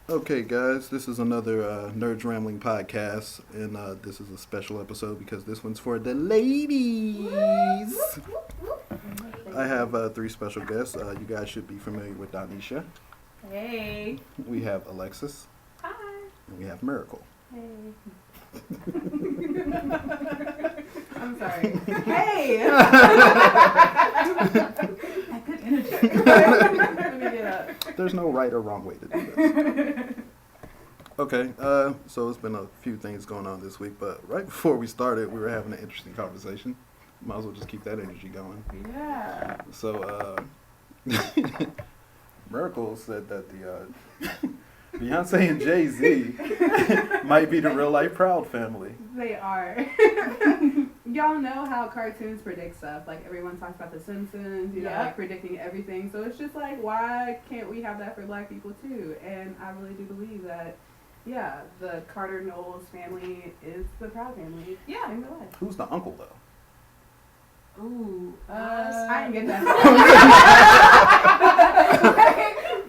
Okay, guys, this is another Nerdz Rambling podcast, and this is a special episode because this one's for the ladies. I have three special guests. You guys should be familiar with Donisha. Hey. We have Alexis. Hi. And we have Miracle. Hey. I'm sorry. Hey. I could interject. Let me get up. There's no right or wrong way to do this. Okay, so it's been a few things going on this week, but right before we started, we were having an interesting conversation. Might as well just keep that energy going. Yeah. So, Miracle said that the Beyonce and Jay-Z might be the real life Proud family. They are. Y'all know how cartoons predict stuff. Like everyone talks about The Simpsons, you know, like predicting everything. So it's just like, why can't we have that for black people too? And I really do believe that, yeah, the Carter Knowles family is the Proud family. Yeah, in real life. Who's the uncle though? Ooh, I didn't get that.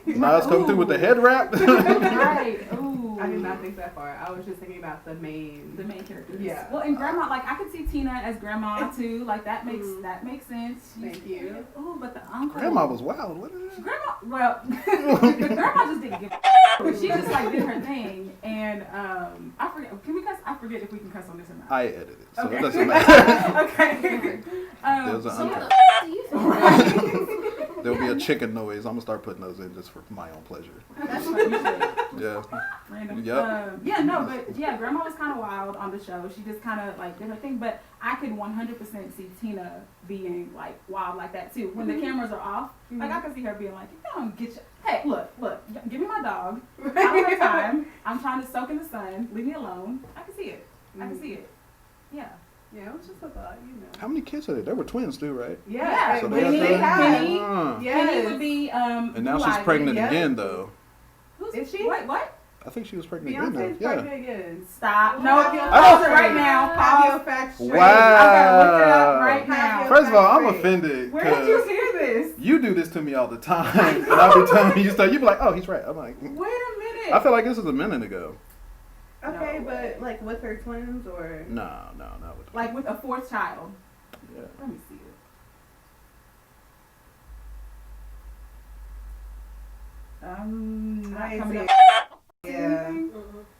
Nas come through with the head wrap. Right. Ooh. I did not think that far. I was just thinking about the main characters. Yeah. Well, and grandma, like I could see Tina as grandma too. Like that makes sense. Thank you. Ooh, but the uncle. Grandma was wild, wasn't it? Grandma, well, grandma just didn't give. She just like did her thing, and I forget. Can we cuss? I forget if we can cuss on this or not. I edited it, so okay. it doesn't matter. Okay. There's an so uncle. do you think? There'll be a chicken noise. I'm gonna start putting those in just for my own pleasure. That's what you should. Yeah. Random. Yep. Yeah, no, but yeah, grandma was kind of wild on the show. She just kind of like did her thing, but I could 100% see Tina being like wild like that too. When the cameras are off, like I could see her being like, "You don't get your hey, look, give me my dog. I don't have time. I'm trying to soak in the sun. Leave me alone." I can see it. I can see it. Yeah. Yeah, it was just a thought, you know. How many kids are there? They were twins too, right? Yeah. So Penny, Yes. would be and now she's pregnant again, though. Is she? Wait, I think she was pregnant Beyonce's again. pregnant again. Stop. What? No, pause it right now. Have your Pause. facts straight. Wow. I gotta look it up right now. First of all, I'm offended. Where did you hear this? You do this to me all the time, and I'll be telling you stuff. You be like, "Oh, he's right." I'm like, Wait a minute. I feel like this was a minute ago. Okay, No. but like with her twins or? No, not with. Like with a fourth child. Yeah. Let me see it. Not coming up. Yeah.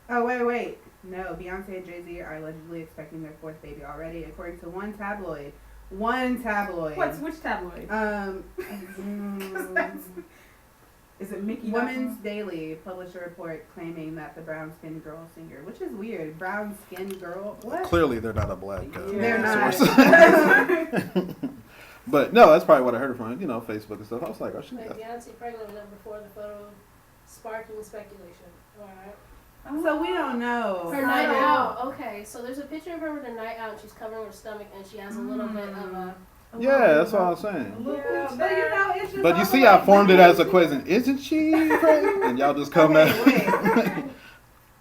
Oh, wait. No, Beyonce and Jay-Z are allegedly expecting their fourth baby already, according to one tabloid. Which tabloid? Is it Mickey? Women's Daily published a report claiming that the brown-skinned girl singer, which is weird, brown-skinned girl, what? Clearly, they're not a black They're not. source. But no, that's probably what I heard from Facebook and stuff. I was like, "Oh, she." Like Beyonce pregnant before the photo, sparking speculation. All right. So we don't know. Her night out. Okay, so there's a picture of her with her night out. And she's covering her stomach, and she has a little bit of a. Yeah, that's what I was saying. Yeah, but it's just But you see, I formed it as a question. Isn't she pregnant? And y'all just come at.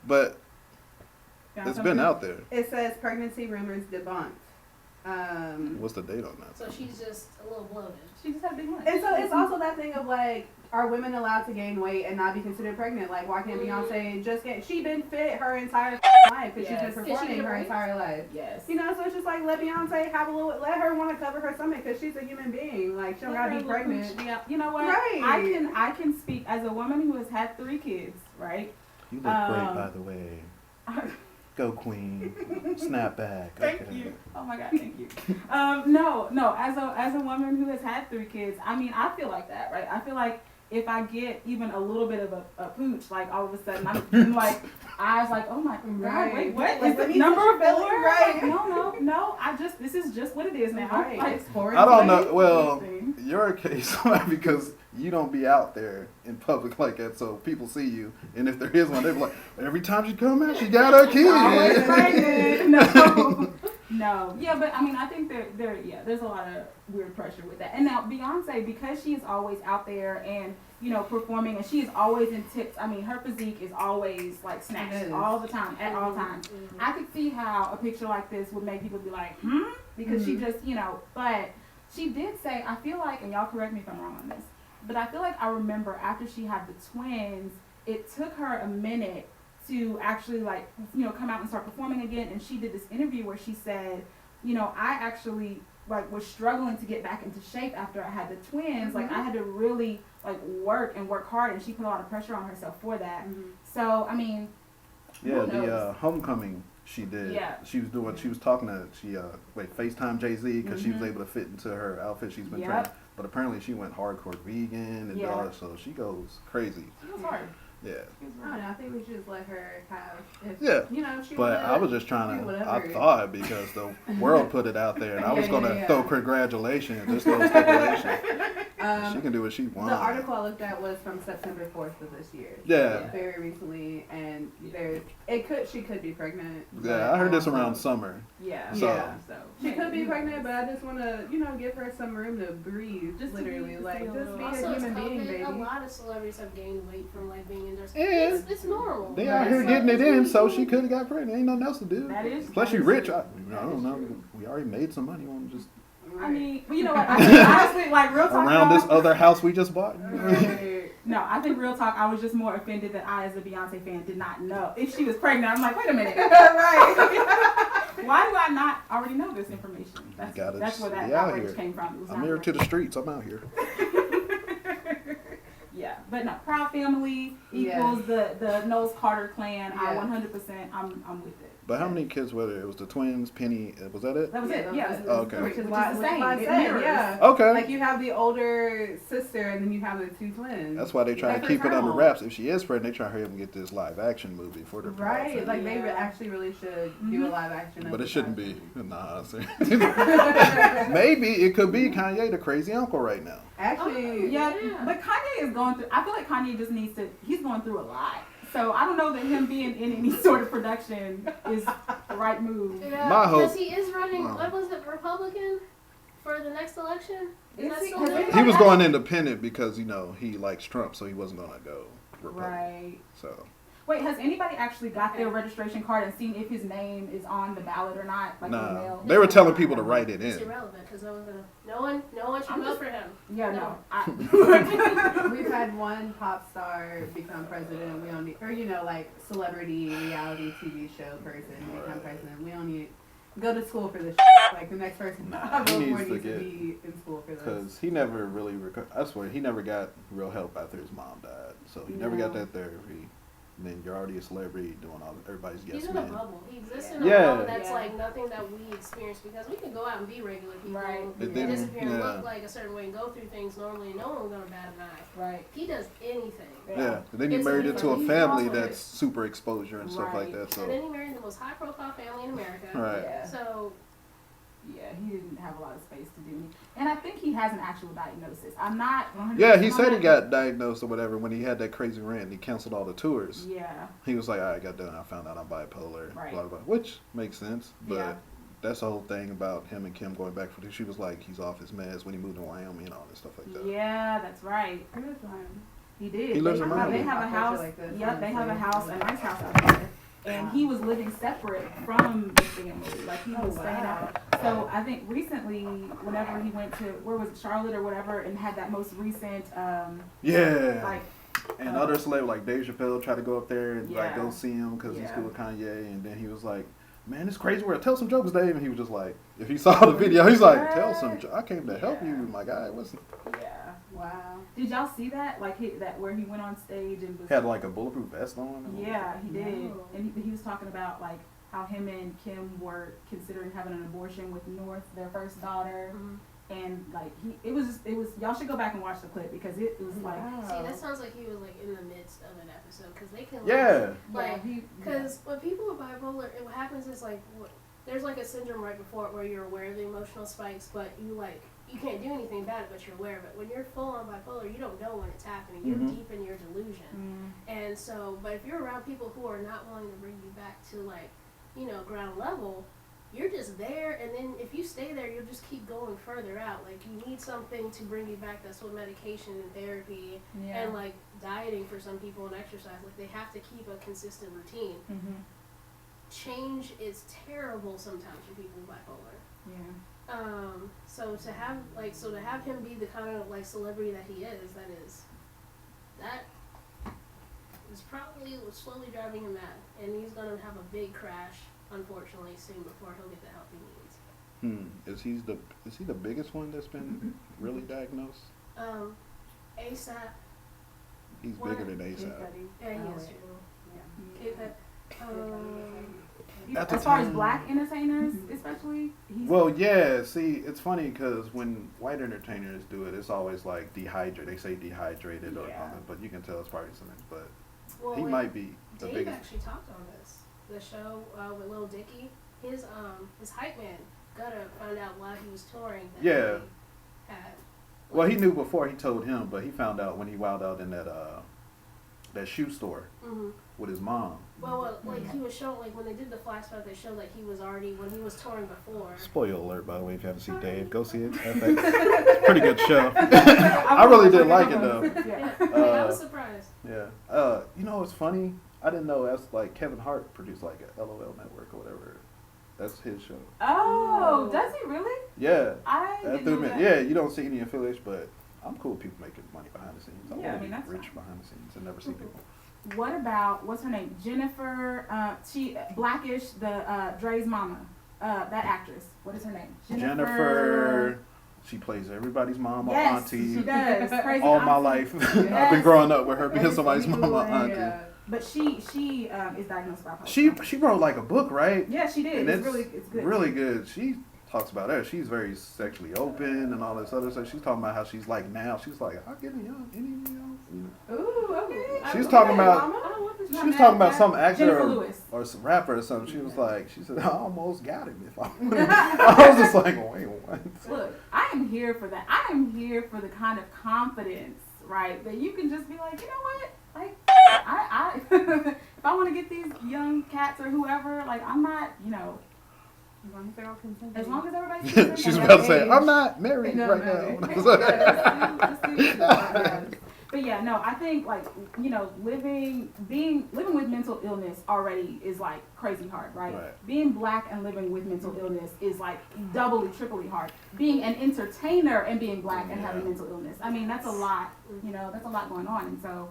But it's been out there. It says pregnancy rumors debunked. What's the date on that? So she's just a little bloated. She just had a big one. And so it's also that thing of like, are women allowed to gain weight and not be considered pregnant? Like, why can't Beyonce just get? She been fit her entire life because she's been performing her entire life. Yes. You know, so it's just like let Beyonce have a little. Let her want to cover her stomach because she's a human being. Like, she don't gotta be pregnant. Yeah. You know what? Right. I can speak as a woman who has had 3 kids. Right. You look great, by the way. Go queen. Snap back. Thank you. Oh my God, thank you. No. As a woman who has had 3 kids, I mean, I feel like that, right? I feel like if I get even a little bit of a pooch, like all of a sudden I'm like, eyes like, oh my God, wait, what? Like, is it number 4? Right. Like, no. This is just what it is now. Right. Like, I don't know. Well, your case because you don't be out there in public like that, so people see you, and if there is one, they're like, every time she come out, she got her kid. Always pregnant. No. Yeah, but I mean, I think there's a lot of weird pressure with that. And now Beyonce, because she's always out there and performing, and she is always in tips. I mean, her physique is always like snatched all the time, at all times. Mm-hmm. I could see how a picture like this would make people be like, because she just, but she did say, I feel like, and y'all correct me if I'm wrong on this, but I feel like I remember after she had the twins, it took her a minute to actually like, you know, come out and start performing again. And she did this interview where she said, you know, I actually like was struggling to get back into shape after I had the twins. Like I had to really like work hard, and she put a lot of pressure on herself for that. So I mean, yeah, the homecoming she did. Yeah. She was doing. She was talking to. She FaceTime Jay-Z because she was able to fit into her outfit she's been trying. But apparently she went hardcore vegan and did all that, so she goes crazy. It was hard. Yeah. I don't know. I think we should just let her have. You know, she. But I was just trying to. I thought because the world put it out there, and I was gonna throw congratulations, just those stipulations. She can do what she wants. The article I looked at was from September 4th of this year. Yeah. Very recently, and she could be pregnant. Yeah, I heard this around summer. Yeah. So she could be pregnant, but I just want to, you know, give her some room to breathe. Just literally, just be a human being, baby. A lot of celebrities have gained weight from like being indoors. Yeah. It's normal. They out here getting it in, so she could have got pregnant. Ain't nothing else to do. That is. Plus, she rich. I don't know. We already made some money on just. I mean, you know what? I mean, honestly, like real talk. Around this other house we just bought. No, I think real talk. I was just more offended that I, as a Beyonce fan, did not know if she was pregnant. I'm like, wait a minute, right? Why do I not already know this information? That's where that outrage came from. I'm here to the streets. I'm out here. Yeah, but no, Proud Family equals the Knowles Carter clan. I 100%. I'm with it. But how many kids were there? It was the twins, Penny. Was that it? That was it. Yeah. Okay. Which is the same. Yeah. Okay. Like you have the older sister, and then you have the two twins. That's why they try to keep it under wraps. If she is pregnant, they try to hurry up and get this live action movie for the right. Like they actually really should do a live action. But it shouldn't be. Nah. Maybe it could be Kanye, the crazy uncle, right now. Actually, yeah. But Kanye is going through. I feel like Kanye just needs to. He's going through a lot. So I don't know that him being in any sort of production is the right move. Yeah, my hope. Because he is running. What was it, Republican, for the next election? He was going independent because he likes Trump, so he wasn't gonna go Republican. Right. So. Wait, has anybody actually got their registration card and seen if his name is on the ballot or not? Like nah, they were telling people to write it in. It's irrelevant because no one should vote for him. Yeah, no. We've had one pop star become president. We don't need, or like celebrity reality TV show person become president. We don't need go to school for this. Like the next person I vote for needs to be in school for this. Because he never really, I swear, he never got real help after his mom died. So he never got that therapy. And then you're already a celebrity doing all everybody's yes He's in man. a bubble. He exists in a bubble that's like nothing that we experience because we can go out and be regular people and disappear and look like a certain way and go through things normally and no one's gonna bat an eye. Right. He does anything. Yeah. And then you married into a family that's super exposure and stuff like that. So. And then he married the most high profile family in America. Right. Yeah. So yeah, he didn't have a lot of space to do anything. And I think he has an actual diagnosis. I'm not 100%. Yeah, he said he got diagnosed or whatever when he had that crazy rant and he canceled all the tours. Yeah. He was like, I got done. I found out I'm bipolar. Right. Blah, blah, blah, which makes sense. But that's the whole thing about him and Kim going back. She was like, he's off his meds when he moved to Wyoming and all this stuff like that. Yeah, that's right. He did. He lives in Wyoming. They have a house. Yep, they have a house, a nice house out there. And he was living separate from the family. Like, he was staying out. So, I think recently, whenever he went to, where was it, Charlotte or whatever, and had that most recent, and other celebrities, like Dave Chappelle, tried to go up there and, like, go see him because he's cool with Kanye. And then he was like, man, it's crazy world. Tell some jokes, Dave. And he was just like, if he saw the video, he's like, tell some jokes. I came to help you, my guy. Wow. Did y'all see that? Like that where he went on stage and was had like a bulletproof vest on? Yeah, he did. And he was talking about like how him and Kim were considering having an abortion with North, their first daughter. And like it was y'all should go back and watch the clip because it was like see, that sounds like he was like in the midst of an episode because they can because when people are bipolar, what happens is like there's like a syndrome right before it where you're aware of the emotional spikes, but you can't do anything about it, but you're aware of it. When you're full on bipolar, you don't know when it's happening. You're deep in your delusion. And so, but if you're around people who are not willing to bring you back to like, ground level, you're just there. And then if you stay there, you'll just keep going further out. Like you need something to bring you back. That's what medication and therapy and like dieting for some people and exercise. Like they have to keep a consistent routine. Change is terrible sometimes for people with bipolar. So to have him be the kind of like celebrity that he is, that is probably slowly driving him mad, and he's gonna have a big crash, unfortunately, soon before he'll get the help he needs. Is he the biggest one that's been really diagnosed? ASAP. He's bigger than ASAP. Yeah, he is. As far as black entertainers, especially. Well, yeah. See, it's funny because when white entertainers do it, it's always like dehydrated. They say dehydrated or something, but you can tell it's probably something. But he might be the Dave biggest. actually talked on this. The show with Lil Dicky, his hype man Gutta found out while he was touring that he had. Well, he knew before he told him, but he found out when he wowed out in that shoe store with his mom. Well, like he was showing, like when they did the flashback, they showed like he was already when he was touring before. Spoiler alert, by the way, if you haven't seen Dave, go see it. FX. Pretty good show. I really did like it though. I was surprised. Yeah. You know what's funny? I didn't know that's like Kevin Hart produced like a LOL Network or whatever. That's his show. Oh, does he really? Yeah. I didn't know that. Yeah, you don't see any affiliation, but I'm cool with people making money behind the scenes. I want to be rich fine. behind the scenes and never see people. What about, what's her name? Jennifer, she, Blackish, the Dre's mama, that actress. What is her name? Jennifer. She plays everybody's mama, auntie. She does. Crazy all auntie. my life. Yes. I've been growing up with her being somebody's mama, auntie. Yeah. But she is diagnosed with bipolar. She wrote like a book, right? Yeah, she did. And It's good. Really good. She talks about that. She's very sexually open and all this other stuff. She's talking about how she's like now. She's like, I'll get any young. Ooh, okay. She's talking about. She was talking about some actor or some rapper or something. She was like, she said, I almost got him if I wanted. I was just like, wait, what? Look, I am here for that. I am here for the kind of confidence, right, that you can just be like, you know what? Like, I if I want to get these young cats or whoever, like, I'm not, As long as they're all consenting. As long as everybody's consenting. She's about to say, I'm not married right now. But yeah, no, I think like, living with mental illness already is like crazy hard, right? Being black and living with mental illness is like doubly, triply hard. Being an entertainer and being black and having mental illness. I mean, that's a lot, that's a lot going on. And so.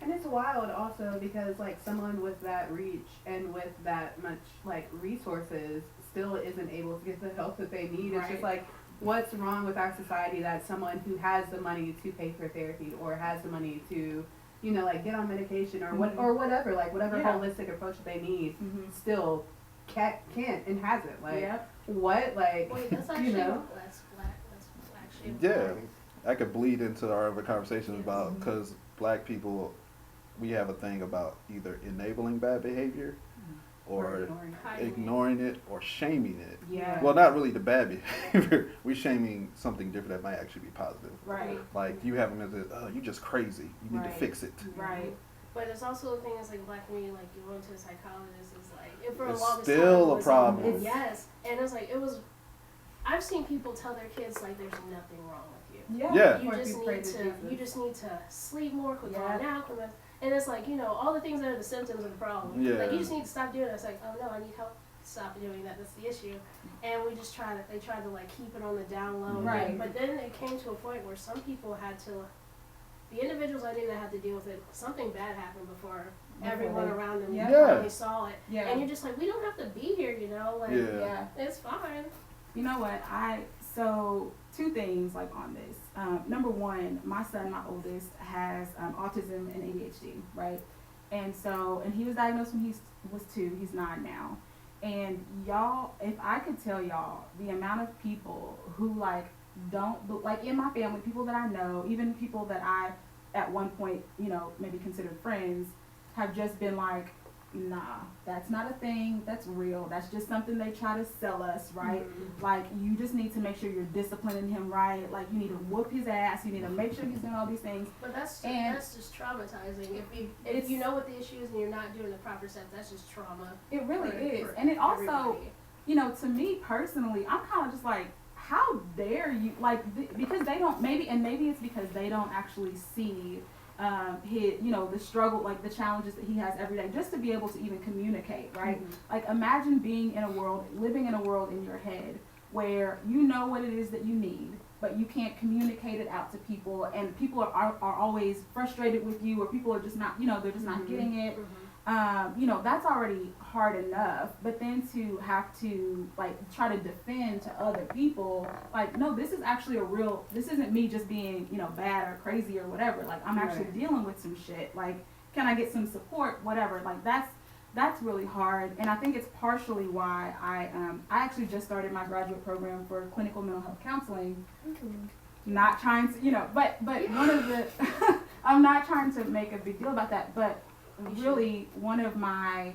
And it's wild also because like someone with that reach and with that much like resources still isn't able to get the help that they need. It's just like, what's wrong with our society that someone who has the money to pay for therapy or has the money to, like get on medication or or whatever, like whatever holistic approach that they need, still can't and hasn't. Like what? Like wait, that's actually that's black. Yeah, I could bleed into our other conversations about because black people, we have a thing about either enabling bad behavior or ignoring it or shaming it. Yeah. Well, not really the bad behavior. We're shaming something different that might actually be positive. Right. Like you have them as you're just crazy. You need to fix it. Right. But it's also the thing is like black community, like you going to a psychologist is like, and for It's a long still time, a problem. Yes, and it's like I've seen people tell their kids like there's nothing wrong with you. Yeah. You just need to sleep more, quit going out, and it's like, all the things that are the symptoms of the problem. Yeah. Like, you just need to stop doing it. It's like, oh, no, I need help to stop doing that. That's the issue. And they tried to, like, keep it on the down low. Right. But then it came to a point where some people had to, the individuals I knew that had to deal with it, something bad happened before everyone around them finally saw it. Yeah. And you're just like, we don't have to be here, it's fine. You know what, so two things like on this. Number one, my son, my oldest, has autism and ADHD, right? And he was diagnosed when he was 2. He's 9 now. And y'all, if I could tell y'all the amount of people who like don't, like in my family, people that I know, even people that I at one point, maybe considered friends, have just been like, nah, that's not a thing, that's real, that's just something they try to sell us, right? Like, you just need to make sure you're disciplining him right, like, you need to whoop his ass, you need to make sure he's doing all these things. But that's just traumatizing. If you know what the issue is and you're not doing the proper steps, that's just trauma. It really is. And it also, to me personally, I'm kind of just like, how dare you, like, because they don't, maybe it's because they don't actually see the struggle, like the challenges that he has every day, just to be able to even communicate, right? Like, imagine living in a world in your head where you know what it is that you need, but you can't communicate it out to people, and people are always frustrated with you, or people are just not, they're just not getting it. That's already hard enough, but then to have to like try to defend to other people, like, no, this is actually this isn't me just being, bad or crazy or whatever. Like, I'm actually dealing with some shit. Like, can I get some support? Whatever. Like, that's really hard, and I think it's partially why I actually just started my graduate program for clinical mental health counseling. Not trying to, but one of the, I'm not trying to make a big deal about that, but really one of my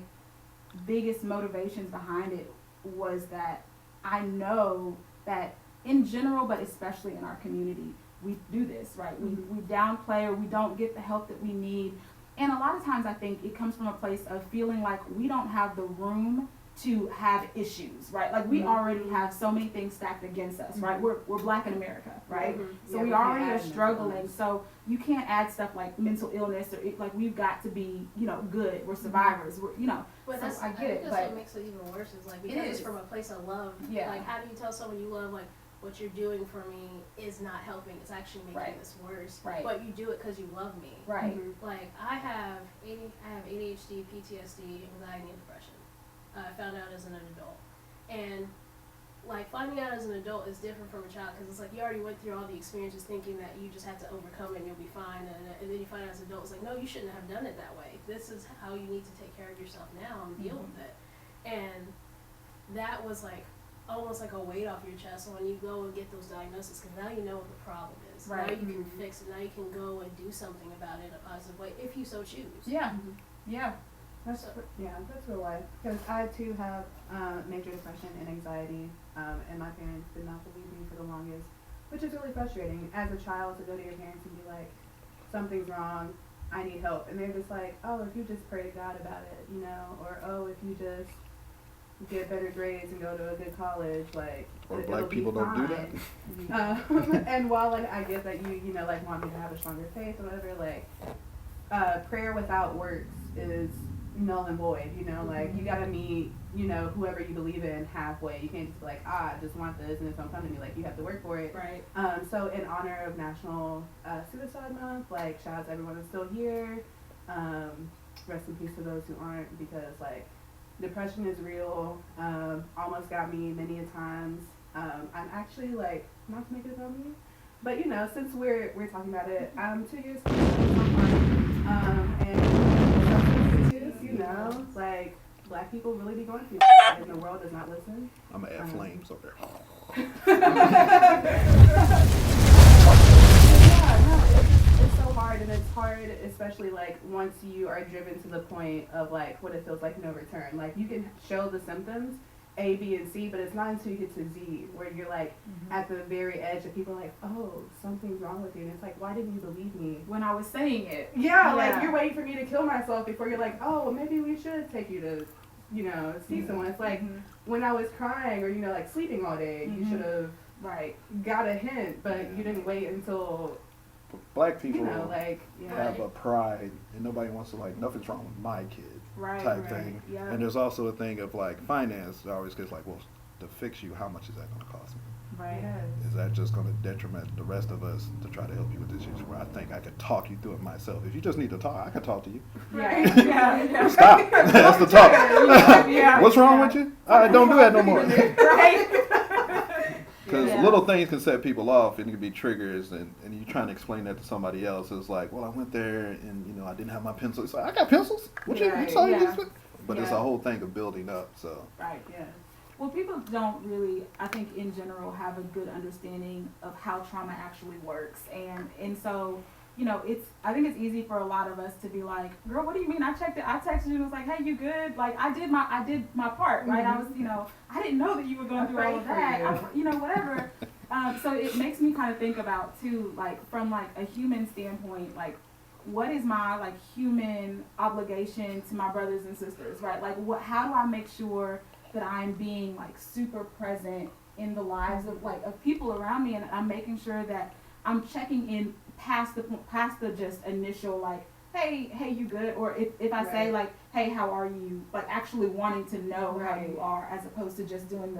biggest motivations behind it was that I know that in general, but especially in our community, we do this, right? We downplay, or we don't get the help that we need. And a lot of times I think it comes from a place of feeling like we don't have the room to have issues, right? Like, we already have so many things stacked against us, right? We're Black in America, right? So we already are struggling. So you can't add stuff like mental illness, or like, we've got to be, good. We're survivors. We're, But so I get it. That's what makes it even worse. Is like, because it's from a place of love. Yeah. Like, how do you tell someone you love, like, what you're doing for me is not helping, it's actually making this worse. Right. But you do it because you love me. Right. Like, I have ADHD, PTSD, anxiety, and depression. I found out as an adult. And, like, finding out as an adult is different from a child, because it's like you already went through all the experiences thinking that you just had to overcome it and you'll be fine. And then you find out as an adult, it's like, no, you shouldn't have done it that way. This is how you need to take care of yourself now and deal with it. And that was, like, almost like a weight off your chest when you go and get those diagnoses, because now you know what the problem is. Right. Now you can fix it. Now you can go and do something about it in a positive way if you so choose. Yeah. Yeah. That's real life. Because I too have major depression and anxiety, and my parents did not believe me for the longest, which is really frustrating as a child to go to your parents and be like, something's wrong, I need help, and they're just like, oh, if you just pray to God about it, or oh, if you just get better grades and go to a good college, like, or Black people don't do that. And while like I get that you like want me to have a stronger faith or whatever, like prayer without works is null and void. Like, you gotta meet whoever you believe in halfway. You can't just be like, I just want this and it's gonna come to me. Like, you have to work for it. Right. So in honor of National Suicide Month, like, shout out to everyone who's still here. Rest in peace to those who aren't, because like, depression is real. Almost got me many a times. I'm actually, like, not to make it about me, but since we're talking about it, 2 years and like, Black people really be going through it, and the world does not listen. I'm gonna add flames over there. It's so hard, and it's hard, especially like once you are driven to the point of like what it feels like no return. Like, you can show the symptoms A, B, and C, but it's not until you get to Z where you're like at the very edge of people like, oh, something's wrong with you, and it's like, why didn't you believe me when I was saying it? Yeah, like, you're waiting for me to kill myself before you're like, oh, maybe we should take you to see someone. It's like when I was crying or like sleeping all day, you should have got a hint, but you didn't wait until Black people have a pride, and nobody wants to, like, nothing's wrong with my kid type thing. Yeah. And there's also a thing of like finance. It always gets like, well, to fix you, how much is that going to cost me? Right. Yes. Is that just going to detriment the rest of us to try to help you with this issue? Where I think I could talk you through it myself. If you just need to talk, I can talk to you. Yeah. Stop. That's the talk. What's wrong with you? All right, don't do that no more. Right. Because little things can set people off, and it can be triggers, and you're trying to explain that to somebody else. It's like, well, I went there, and I didn't have my pencil. It's like, I got pencils. What you saw this? But it's a whole thing of building up. So Well, people don't really, I think in general, have a good understanding of how trauma actually works, and so I think it's easy for a lot of us to be like, girl, what do you mean? I checked it. I texted you and was like, hey, you good? Like, I did my part, right? I was, I didn't know that you were going through all of that. Whatever. So it makes me kind of think about too, like, from like a human standpoint, like, what is my like human obligation to my brothers and sisters, right? Like, how do I make sure that I'm being like super present in the lives of people around me, and I'm making sure that I'm checking in past the just initial like, hey, you good? Or if I say like, hey, how are you? Like, actually wanting to know how you are, as opposed to just doing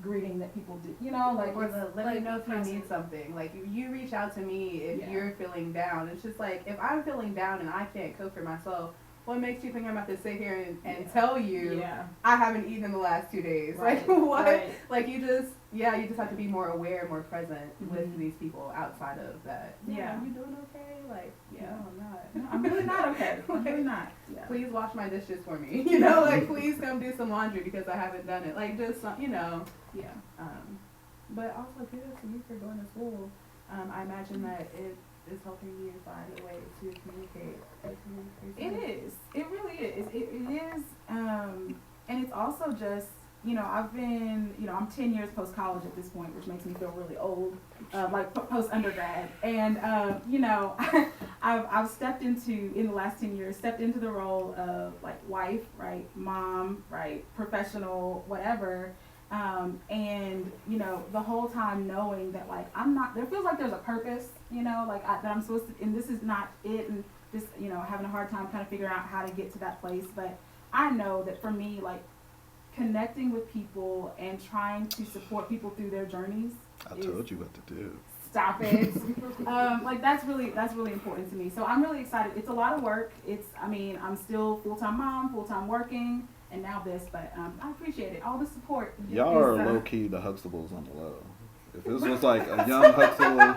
greeting that people do, you know, like, or let me know if you present. need something. Like, you reach out to me if you're feeling down. It's just like, if I'm feeling down and I can't cook for myself, what makes you think I'm about to sit here and tell you I haven't eaten the last 2 days? Right. Like, what? Right. Like, you just have to be more aware, more present with these people outside of that. Yeah. Are you doing okay? Like, no, I'm not. No, I'm really not okay. I'm really not. Yeah. Please wash my dishes for me. You know, like, please come do some laundry because I haven't done it. Like, just, you know. Yeah. But also, kudos to you for going to school. I imagine that it is helping you find a way to communicate. It is. It really is. It is. And it's also just, you know, I've been, you know, I'm 10 years post-college at this point, which makes me feel really old, like post-undergrad. And, you know, I've stepped into, in the last 10 years, stepped into the role of, like, wife, right, mom, right, professional, whatever. And, you know, the whole time knowing that, like, I'm not, there feels like there's a purpose, you know, like, that I'm supposed to, and this is not it, and just, you know, having a hard time kind of figuring out how to get to that place. But I know that for me, like, connecting with people and trying to support people through their journeys. I told you what to do. Stop it. Like, that's really important to me. So I'm really excited. It's a lot of work. I'm still full-time mom, full-time working, and now this, but I appreciate it. All the support. Y'all are low-key the Huxtables on the low. If this was like a young Huxtable.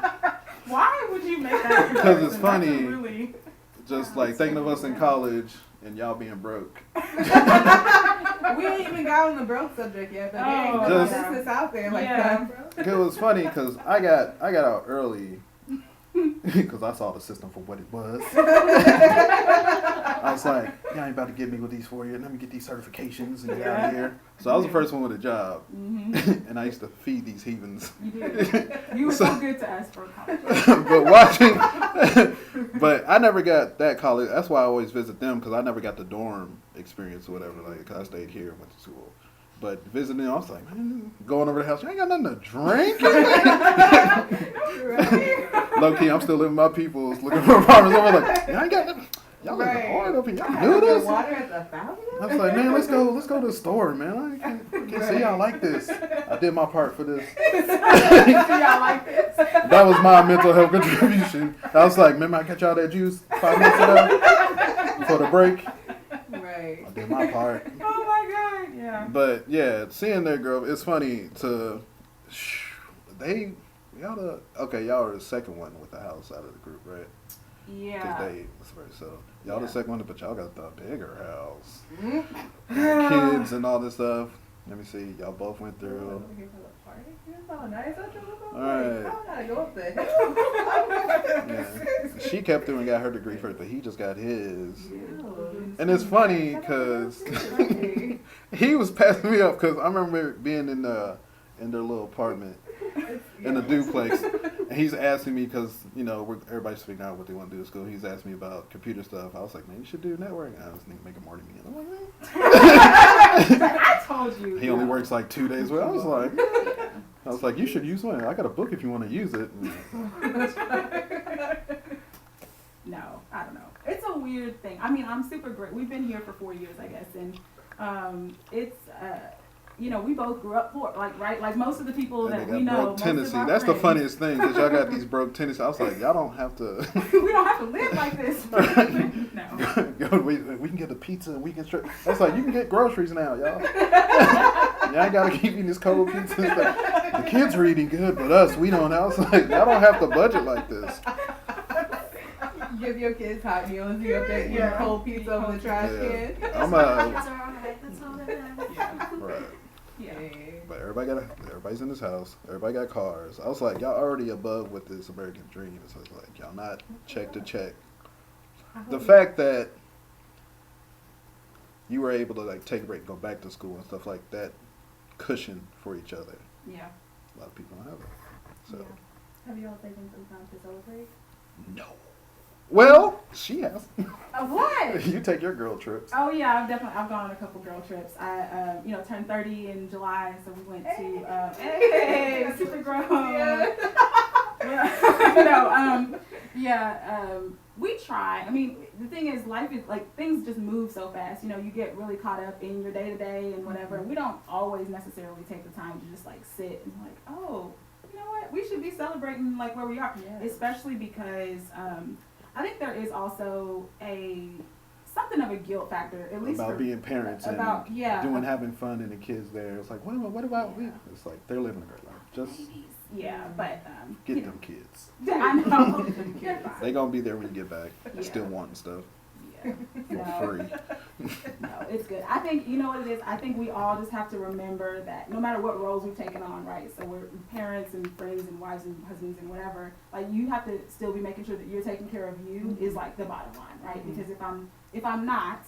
Why would you make that? Because it's funny. Just like thinking of us in college and y'all being broke. We ain't even got on the broke subject yet, but this is out there like that. It was funny because I got out early because I saw the system for what it was. I was like, y'all ain't about to get me with these 4 years. Let me get these certifications and get out of here. So I was the first one with a job, and I used to feed these heathens. You did. You were so good to us for college. But I never got that college. That's why I always visit them, because I never got the dorm experience or whatever. Like, cause I stayed here and went to school. But visiting them, I was like, man, going over the house, you ain't got nothing to drink. Low key, I'm still living my people's, looking for apartments. I was like, y'all ain't got nothing. Y'all got the hard up here. Y'all do this? Water at the fountain? I was like, man, let's go to the store, man. I can't see y'all like this. I did my part for this. Y'all like this? That was my mental health contribution. I was like, remember I got y'all that juice 5 minutes ago before the break? Right. I did my part. Oh my God, yeah. But yeah, seeing their girl, it's funny to y'all are the second one with the house out of the group, right? Yeah. So y'all the second one, but y'all got the bigger house. Kids and all this stuff. Let me see. Y'all both went through. Nice. Alright. I gotta go up there. Yeah. She kept through and got her degree first, but he just got his. And it's funny because he was passing me up because I remember being in their little apartment in the duplex, and he's asking me because everybody's figuring out what they want to do at school. He's asking me about computer stuff. I was like, man, you should do networking. I was thinking making more than me. I'm like, I told you. He only works like 2 days. I was like, you should use one. I got a book if you want to use it. No, I don't know. It's a weird thing. I mean, I'm super great. We've been here for 4 years, I guess, and it's. We both grew up poor, like most of the people that we know. Broke Tennessee. That's the funniest thing, because y'all got these broke Tennessee. I was like, y'all don't have to. We don't have to live like this. No. We can get the pizza and we can straight. That's like, you can get groceries now, y'all. Y'all ain't got to keep eating this cold pizza and stuff. The kids are eating good, but us, we don't. I was like, y'all don't have to budget like this. Give your kids hot meals. You up there eating cold pizza over the trash can. Right. Yeah. But everybody's in this house. Everybody got cars. I was like, y'all already above with this American dream. So it's like, y'all not check to check. The fact that you were able to like take a break, go back to school and stuff like that, cushion for each other. Yeah. A lot of people don't have it. So. Yeah. Have you all taken some time to celebrate? No. Well, she has. What? You take your girl trips. Oh yeah, I've gone on a couple girl trips. I turned 30 in July, so we went to super grown. we try. I mean, the thing is, life is like, things just move so fast. You know, you get really caught up in your day to day and whatever. And we don't always necessarily take the time to just like sit and like, oh, you know what? We should be celebrating like where we are, especially because I think there is also something of a guilt factor, at least about being parents and having fun and the kids there. It's like, what about me? It's like they're living a great life. Just but get them kids. I know. They gonna be there when you get back. Still wanting stuff. For free. No, it's good. I think, you know what it is? I think we all just have to remember that no matter what roles we've taken on, right? So we're parents and friends and wives and husbands and whatever. Like, you have to still be making sure that you're taking care of you is like the bottom line, right? Because if I'm not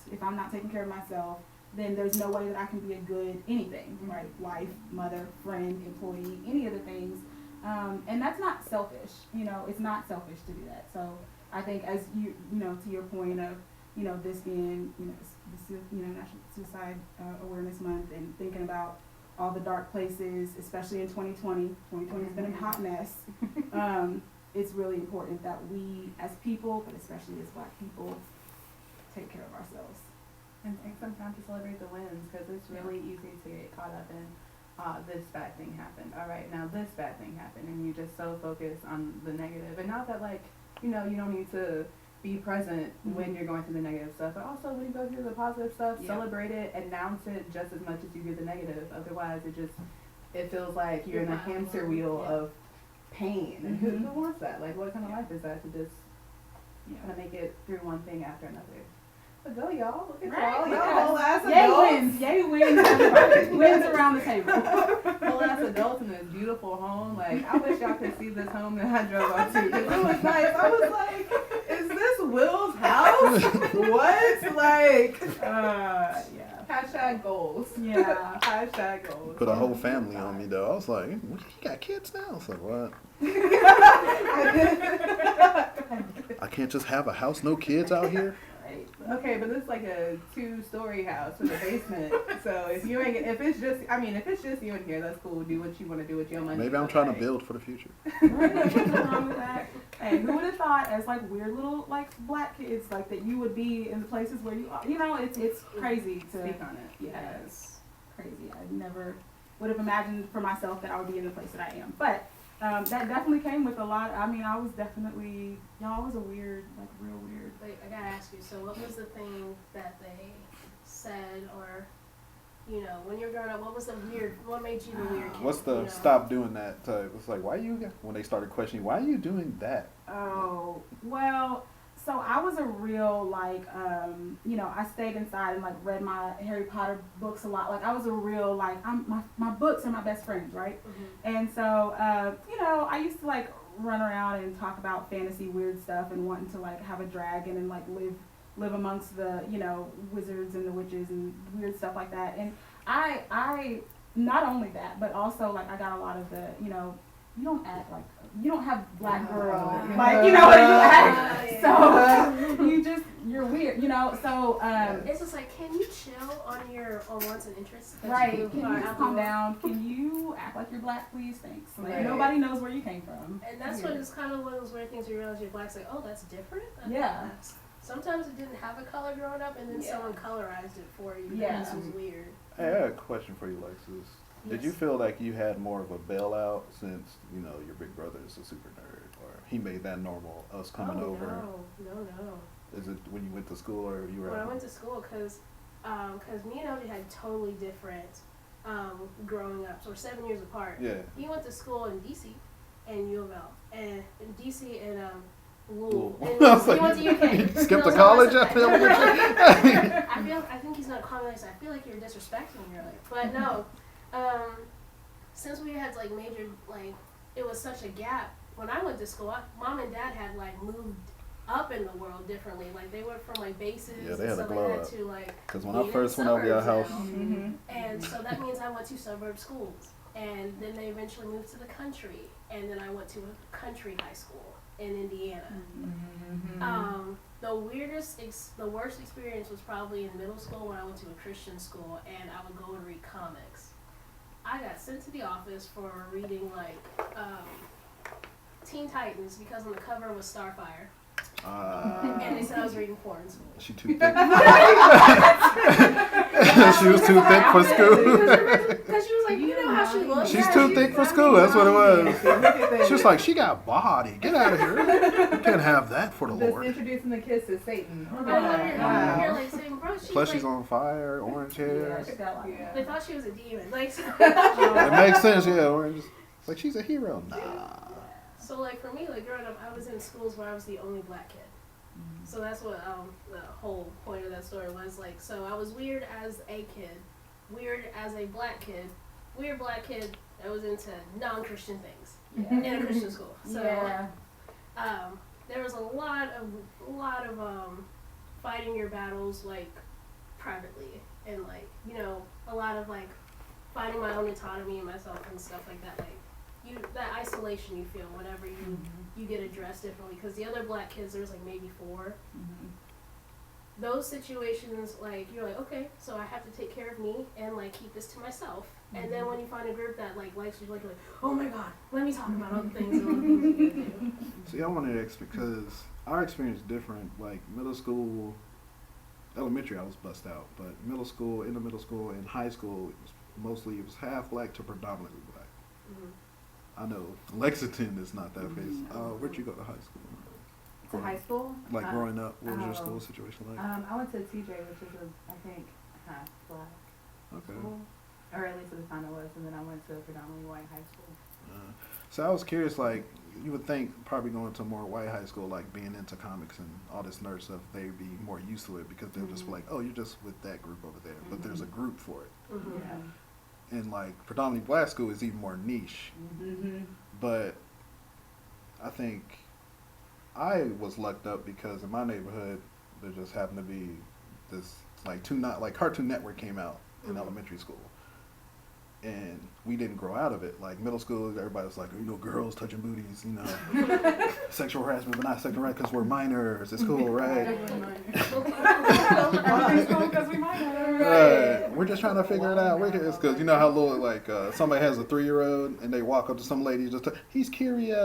taking care of myself, then there's no way that I can be a good anything, right? Wife, mother, friend, employee, any of the things. And that's not selfish. You know, it's not selfish to do that. So I think, as you know, to your point of, you know, this being, National Suicide Awareness Month, and thinking about all the dark places, especially in 2020. 2020 has been a hot mess. It's really important that we, as people, but especially as Black people, take care of ourselves. And take some time to celebrate the wins, because it's really easy to get caught up in this bad thing happened. All right, now this bad thing happened, and you just so focus on the negative. And not that, like, you don't need to be present when you're going through the negative stuff, but also when you go through the positive stuff, celebrate it, announce it just as much as you do the negative. Otherwise, it feels like you're in a hamster wheel of pain. And who wants that? Like, what kind of life is that, to just kind of make it through one thing after another? But go, y'all. Look at y'all. Y'all whole ass adults. Yay wins, everybody. Wins around the table. Whole ass adults in this beautiful home. Like, I wish y'all could see this home that I drove up to, because it was nice. I was like, is this Will's house? What? Like, Hashtag goals. Yeah. Hashtag goals. Put a whole family on me, though. I was like, you got kids now? I was like, what? I can't just have a house, no kids out here? Okay, but it's like a 2-story house with a basement. So if it's just you in here, that's cool. Do what you want to do with your money. Maybe I'm trying to build for the future. Nothing wrong with that. Hey, who would have thought, as like weird little like Black kids, like that you would be in the places where you are? You know, it's crazy to speak on it. Yeah, it's crazy. I never would have imagined for myself that I would be in the place that I am. But that definitely came with a lot. I mean, I was definitely, y'all was a weird, like real weird. Wait, I gotta ask you, so what was the thing that they said, or, when you were growing up, what made you the weird kid? What's the stop doing that type? It's like, when they started questioning, why are you doing that? Oh, well, so I was a real, like, I stayed inside and, like, read my Harry Potter books a lot. Like, I was a real, like, my books are my best friends, right? Mm-hmm. And so, I used to, like, run around and talk about fantasy weird stuff and wanting to, like, have a dragon and, like, live amongst the, wizards and the witches and weird stuff like that. And I not only that, but also, like, I got a lot of the, you don't act like, you don't have Black girl, like, you act, so you're weird, so, it's just like, can you chill on your wants and interests? Right, can you just calm down, can you act like you're Black, please, thanks, like, nobody knows where you came from. And that's what it's kind of one of those weird things where you realize you're Black, it's like, oh, that's different? Sometimes it didn't have a color growing up, and then someone colorized it for you, this was weird. Hey, I got a question for you, Alexis. Did you feel like you had more of a bailout since, your big brother is a super nerd, or he made that normal, us coming over? No. Is it when you went to school, or you were When I went to school, because me and LJ had totally different growing up, so we're 7 years apart. Yeah. He went to school in D.C. and U of L, and in D.C. and Louisville. And he went to UK. Skipped to college after that? I think he's not calling us. I feel like you're disrespecting me, but no. Since we had like major, like, it was such a gap. When I went to school, Mom and Dad had like moved up in the world differently. Like, they went from like bases they and had stuff to like glow that up. to like. Because when I first went over your house, and so that means I went to suburb schools, and then they eventually moved to the country, and then I went to a country high school in Indiana. The worst experience was probably in middle school when I went to a Christian school, and I would go and read comics. I got sent to the office for reading like Teen Titans, because on the cover was Starfire, And they said I was reading porn in school. She too thick. She was too thick for school. Because she was like, you know how she looks. She's too thick for school. That's what it was. She was like, she got body. Get out of here. You can't have that for the Lord. Just introducing the kids to Satan. You're like saying, bro, Plus, she's on fire, orange hair. Yeah. They thought she was a demon. Like, it makes sense, yeah. Orange. Like, she's a hero. Nah. So, like, for me, like, growing up, I was in schools where I was the only black kid. So that's what the whole point of that story was. Like, so I was weird as a kid, weird as a black kid, weird black kid that was into non-Christian things in a Christian school. So there was a lot of fighting your battles, like, privately, and, like, you know, a lot of, like, finding my own autonomy and myself and stuff like that. Like, that isolation you feel whenever you get addressed differently, because the other black kids, there's like maybe 4. Those situations, like, you're like, okay, so I have to take care of me and, like, keep this to myself. And then when you find a group that, like, likes you, like, you're like, oh my god, let me talk about other things and other things you do. See, I wanted to ask because our experience is different. Like, middle school, elementary, I was bust out, but middle school, in the middle school, and high school, it was half black to predominantly black. I know Lexington is not that face. Where'd you go to high school? To high school? Like growing up, what was your school situation like? I went to TJ, which is I think half black school, or at least at the time it was, and then I went to a predominantly white high school. So I was curious, like, you would think probably going to a more white high school, like being into comics and all this nerd stuff, they'd be more used to it because they'll just be like, oh, you're just with that group over there, but there's a group for it. And, like, predominantly black school is even more niche. But I think I was lucked up because in my neighborhood, there just happened to be this, like, Cartoon Network came out in elementary school. And we didn't grow out of it. Like, middle school, everybody was like, you know, girls touching booties, you know, sexual harassment, but not sexual harassment because we're minors. It's cool, right? Everything's cool because we minors. We're just trying to figure it out. It's because you know how little, like, somebody has a 3-year-old and they walk up to some lady just he's curious.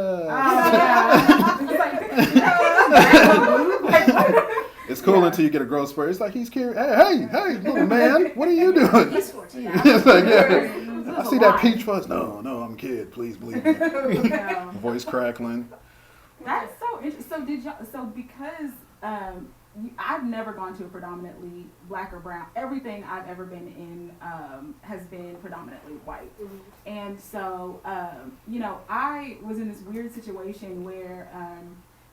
It's cool until you get a growth spurt. It's like, he's curious. Hey, little man, what are you doing? He's 14. It's like, I see that peach fuzz. No, I'm a kid. Please believe me. Voice crackling. That's so interesting. So because I've never gone to a predominantly black or brown. Everything I've ever been in has been predominantly white. And so, you know, I was in this weird situation where,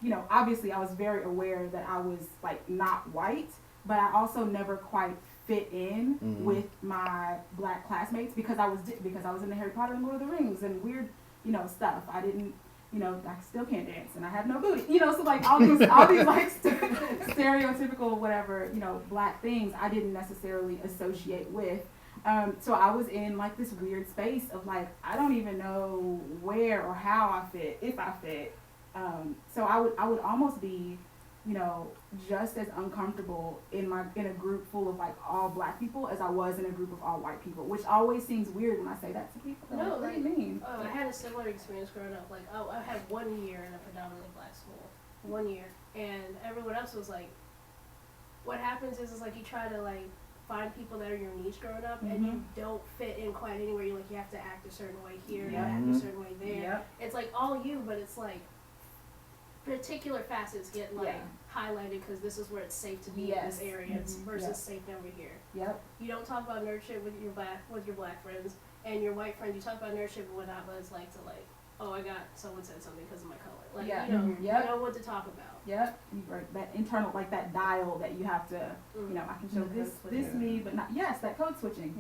you know, obviously I was very aware that I was, like, not white, but I also never quite fit in with my black classmates because I was in the Harry Potter and Lord of the Rings and weird, you know, stuff. I didn't, you know, I still can't dance and I have no booty, you know, so, like, all these like stereotypical whatever, you know, black things I didn't necessarily associate with. So I was in, like, this weird space of, like, I don't even know where or how I fit, if I fit. So I would almost be, you know, just as uncomfortable in a group full of, like, all black people as I was in a group of all white people, which always seems weird when I say that to people. No, what do you mean? I had a similar experience growing up. Like, I had 1 year in a predominantly black school, 1 year, and everyone else was like, what happens is like you try to, like, find people that are your niche growing up, and you don't fit in quite anywhere. You, like, you have to act a certain way here, you act a certain way there. It's like all you, but it's like particular facets get, like, highlighted because this is where it's safe to be in this area versus safe over here. You don't talk about nerd shit with your black friends, and your white friends, you talk about nerd shit and whatnot, but it's like to, like, oh, I got someone said something because of my color. Like, you know what to talk about. Right. That internal, like, that dial that you have to, you know, I can show this me, but not, that code switching.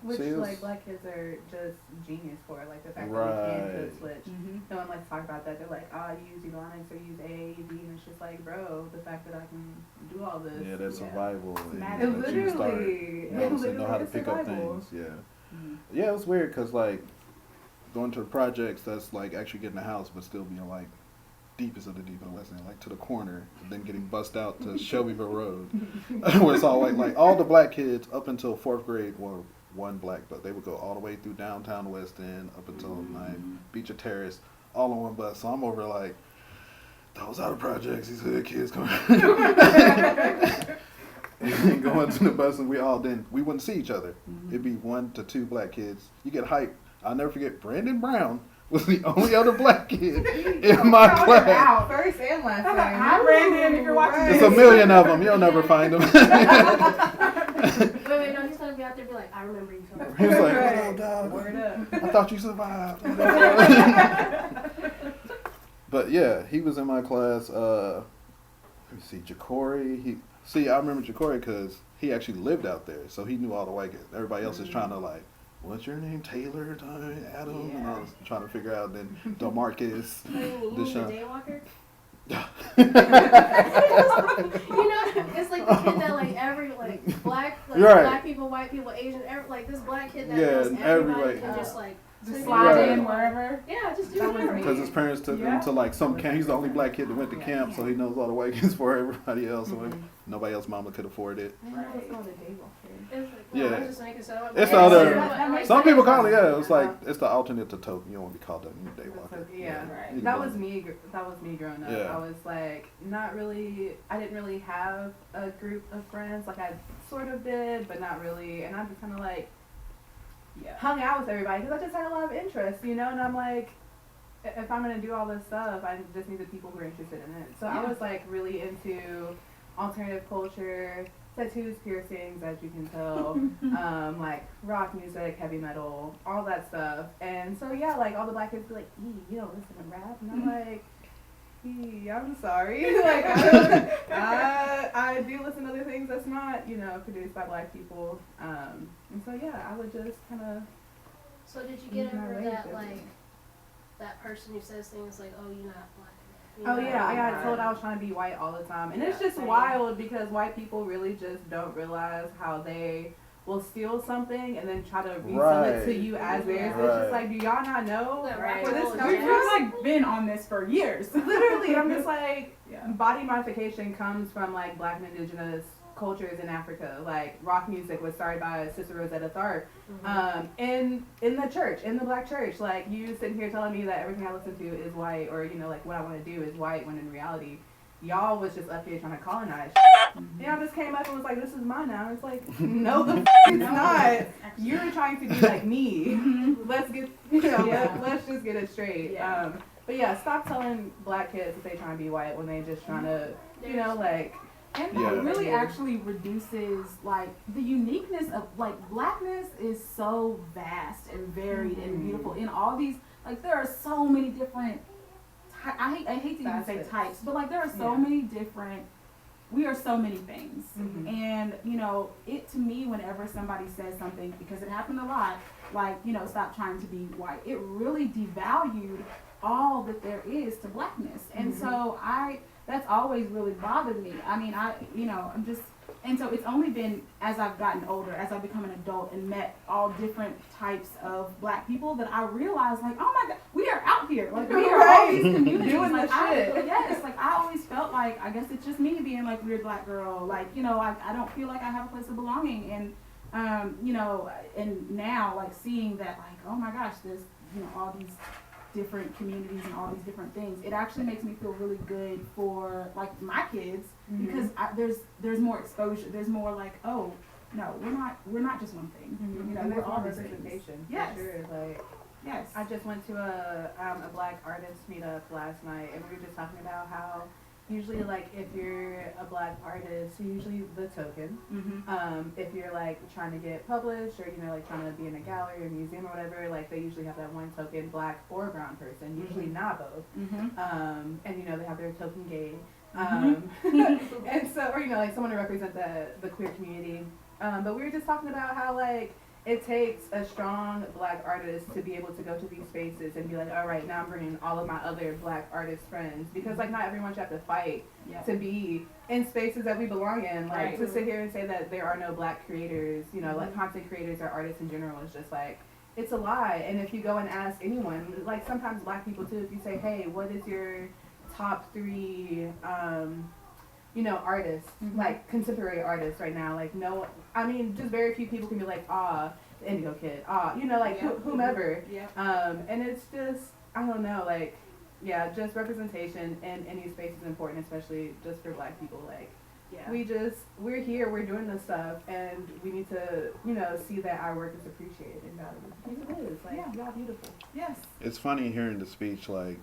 Which, like, black kids are just genius for, like, the fact that we can code switch. No one likes to talk about that. They're like, oh, use Ebonics or use A, B, and it's just like, bro, the fact that I can do all this. Yeah, that's survival. And literally. Know how to pick up things. Yeah, it was weird because, like, going to the projects that's, like, actually getting a house but still being, like, deepest of the deep in the West End, like, to the corner, and then getting bussed out to Shelbyville Road, where it's all white. Like, all the black kids up until 4th grade were one black, but they would go all the way through downtown West End up until 9th, Beach or Terrace, all on one bus. So I'm over, like, those are the projects. These hood kids coming. And going to the bus, and we wouldn't see each other. Mm-hmm. It'd be 1 to 2 black kids. You get hyped. I'll never forget. Brandon Brown was the only other black kid in my class. First and last name. Hi, Brandon. If you're watching, there's a million of them. You'll never find them. Wait, no, he's gonna be out there and be like, I remember you. He was like, oh, dog. Word up. I thought you survived. But yeah, he was in my class. Let me see, Jacory. I remember Jacory because he actually lived out there, so he knew all the white kids. Everybody else is trying to like, what's your name? Taylor, Adam, and I was trying to figure out. Then DeMarcus, Deshaun. Daywalker. It's like the kid that like every like black black people, white people, Asian, this black kid that knows everybody can just like. Just slide in wherever. Yeah, just do whatever. Because his parents took him to like some camp. He's the only black kid that went to camp, so he knows all the white kids for everybody else. So nobody else's mama could afford it. I know it's called a daywalker. Yeah. Just making so It's the other. Some people call it. Yeah, it's like it's the alternate to token. You don't want to be called a daywalker. Yeah, right. That was me growing up. Yeah. I was like not really. I didn't really have a group of friends. Like I sort of did, but not really. And I'm just kind of like. Yeah. Hung out with everybody because I just had a lot of interest, and I'm like, if I'm gonna do all this stuff, I just need the people who are interested in it. So I was like really into alternative culture, tattoos, piercings, as you can tell, like rock music, heavy metal, all that stuff. And so like all the black kids be like, you don't listen to rap, and I'm like. I'm sorry. Like I do listen to other things that's not, produced by black people. And so I would just kind of. So did you get over that that person who says things like, "Oh, you're not black"? I got told I was trying to be white all the time, and it's just wild because white people really just don't realize how they will steal something and then try to resell it to you as theirs. It's just like, do y'all not know? Right. We've been on this for years. Literally, I'm just like, body modification comes from like black and indigenous cultures in Africa. Like rock music was started by Sister Rosetta Tharpe, in the church, in the black church. Like you sitting here telling me that everything I listen to is white, or like what I want to do is white, when in reality, y'all was just up here trying to colonize. Y'all just came up and was like, this is mine now. It's like, no, it's not. You're trying to be like me. Let's get, let's just get it straight. Yeah. But stop telling black kids that they trying to be white when they just trying to, like. And that really actually reduces, like, the uniqueness of, like, blackness is so vast and varied and beautiful. In all these, like, there are so many different, I hate to even say types, but, like, there are so many different, we are so many things. And, it, to me, whenever somebody says something, because it happened a lot, like, stop trying to be white, it really devalued all that there is to blackness. And so that's always really bothered me. I mean, I'm just, and so it's only been as I've gotten older, as I've become an adult and met all different types of black people, that I realized, like, oh my God, we are out here. Like, we are all these communities. Doing like, I always felt like, I guess it's just me being like weird black girl. Like, I don't feel like I have a place of belonging. And, and now, like, seeing that, like, oh my gosh, there's, all these different communities and all these different things, it actually makes me feel really good for like my kids, because there's more exposure. There's more like, oh no, we're not just one thing. And we're all representation. Yes. For sure. Like, yes. I just went to a black artist meetup last night, and we were just talking about how usually, like, if you're a black artist, you're usually the token. If you're, like, trying to get published, or, like, trying to be in a gallery or museum or whatever, like, they usually have that one token black or brown person, usually not both. And, they have their token gay. And so, or, like, someone to represent the queer community. But we were just talking about how, like, it takes a strong black artist to be able to go to these spaces and be like, all right, now I'm bringing all of my other black artist friends, because like not everyone should have to fight to be in spaces that we belong in. Like to sit here and say that there are no black creators, like content creators or artists in general, is just like, it's a lie. And if you go and ask anyone, like sometimes black people too, if you say, hey, what is your top 3 artists, like contemporary artists right now, like just very few people can be like, the Indigo Kid, like whomever. And it's just, I don't know, like, yeah, just representation in any space is important, especially just for Black people. Like, we're here, we're doing this stuff, and we need to, see that our work is appreciated and valued. Because it is. Like, y'all beautiful. Yes. It's funny hearing the speech, like,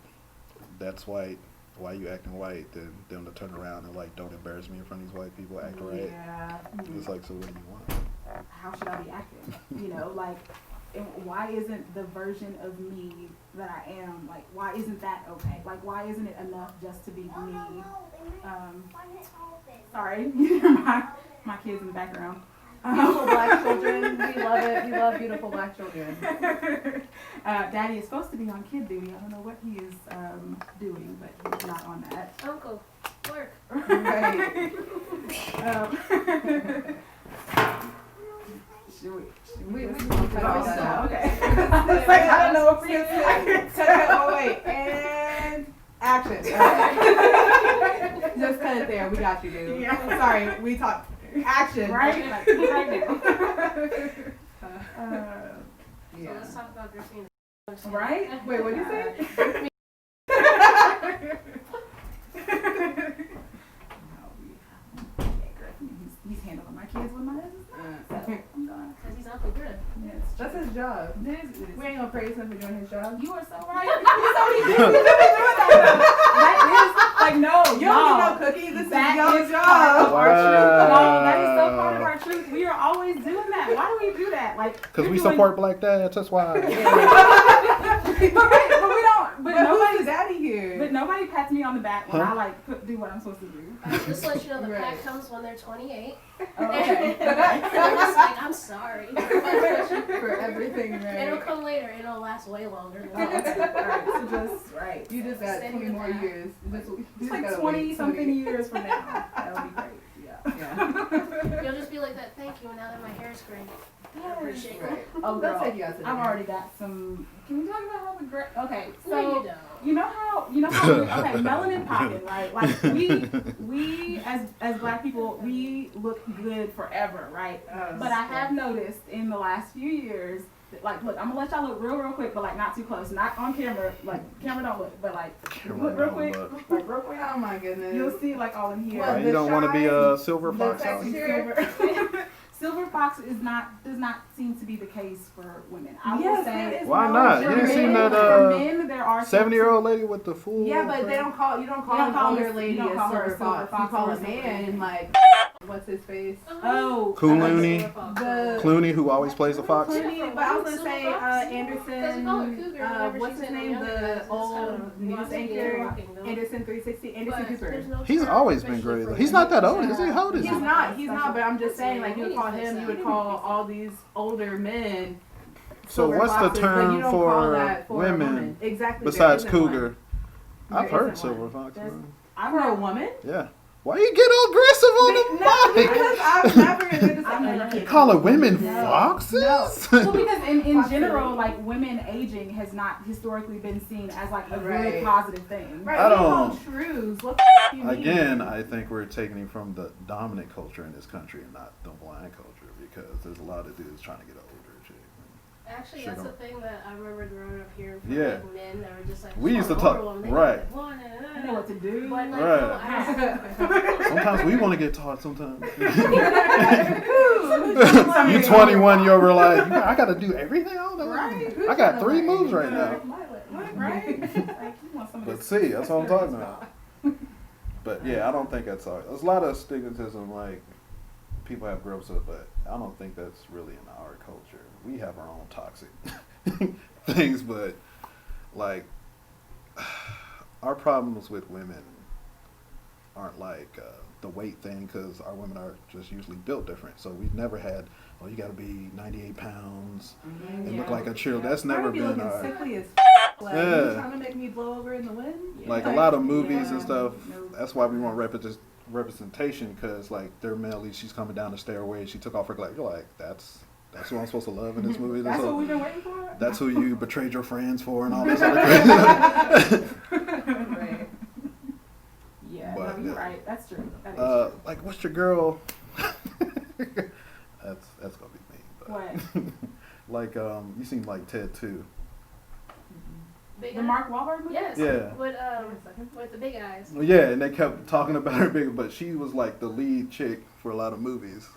that's white. Why you acting white? Then them to turn around and, like, don't embarrass me in front of these white people, act right. Yeah. It's like, so what do you want? How should I be acting? Like, why isn't the version of me that I am, like, why isn't that okay? Like, why isn't it enough just to be me? Sorry, my kids in the background. Beautiful Black children, we love it. We love beautiful Black children. Daddy is supposed to be on kid duty. I don't know what he is doing, but he's not on that. Uncle, work. Right. We cut all that out. Okay. It's like, I don't know what we're doing. Oh, wait. And action. Just cut it there. We got you, dude. Yeah. Sorry, we talked. Action. Right? Like, right now. So let's talk about Griffin. Right? Wait, what did you say? He's handling my kids with my business now. So I'm gone. Because he's Uncle Griff. Yes, That's his job. it is. We ain't gonna praise him for doing his job. You are so right. That is like no. You don't need no cookie. This That is your is part of job. our truth. No, that is so part of our truth. We are always doing that. Why do we do that? Like, Because we support Black dads, that's why. but we don't. But Nobody's nobody. daddy here. But nobody pats me on the back when I like do what I'm supposed to do. Just to let you know, the Right. pack comes when they're 28. Oh, okay. They're just like, I'm sorry. For everything, right? It'll come later. It'll last way longer than Oh, that. right. So just right. You just got Send 20 the more pack. years. It's like 20 something years from now. That'll be great. Yeah. You'll just be like that, thank you, and now that my hair is gray. I appreciate it. Right. Oh, They'll girl, take you out to dinner. I've already got some. Can we talk about how the okay, so No, you don't. you know how okay, melanin popping, right? Like we as Black people, we look good forever, right? But I have noticed in the last few years, that, like, look, I'm gonna let y'all look real quick, but like not too close, not on camera. Like camera don't look, but like look real quick, like real quick. Oh my goodness. You'll see like all in here. Well, You don't want to be a silver the fox out here? texture. Silver fox does not seem to be the case for women. I will Yes, say. it is. Why not? You didn't see that For men, there are 70-year-old lady with the full... Yeah, but they don't call, you don't call You an don't call older her- lady you don't a call her silver a silver fox. fox You call or a a silver man lady. like, what's his face? Oh, Clooney. The Clooney, who always plays the fox. Clooney, but I was gonna say Because Anderson. we call her Cougar whenever What's she's his in name? Younger Guys. The It's kind old of news Rocky anchor. Rocking, though. Anderson 360. Anderson But Cooper. there's no He's term always been officially great, for though. He's not that old, women. is he? How old is He's he? not. But I'm just saying, like, you would call We need to him. fix You that. would call all these older men. So silver what's the foxes, but term you don't call for that for a women woman. Exactly. besides there isn't one. cougar? There I've heard isn't silver one. fox. There's- man. For a woman? Yeah. Why you get all aggressive on the No, mic? because I've never. I've never- You calling women No. foxes? Well, because in general, like women aging has not historically been seen as like a Right. really positive thing. Right, I we don't- call shrews. What the you mean? Again, I think we're taking it from the dominant culture in this country and not the blind culture, because there's a lot of dudes trying to get older. Shit. Actually, Sure that's the don't. thing that I remember growing up here from Yeah. like men that were just like, We used to "Oh, talk- older woman, they right. like, "One, I know what to do. But like, Right. no, I Sometimes we want to get taught. Sometimes Who? you 21, you're over like, I got to do everything. I don't know. Right. I got 3 moves right now. Right? Like, you want some of But this- see, that's what I'm talking about. But yeah, I don't think that's all. There's a lot of stigmatism, like people have grown up, but I don't think that's really in our culture. We have our own toxic things, but like our problems with women aren't like the weight thing, because our women are just usually built different. So we've never had, oh, you got to be 98 pounds and look like a cheerleader. That's never been our. Sickly as like, Yeah. you trying to make me blow over in the wind? Like a lot of movies and stuff. That's why we want representation, because like they're Melly, she's coming down the stairway, she took off her glasses. You're like, that's who I'm supposed to love in this movie. That's what we've been waiting for. That's who you betrayed your friends for and all this other crazy. Right. Yeah, But, no, you're yeah. right. That's true. That is true. Like, what's your girl? that's gonna be me. But What? like you seen like Ted 2. The Mark Wahlberg movie? Yes. Yeah. With the big eyes. Well, yeah, and they kept talking about her big, but she was like the lead chick for a lot of movies,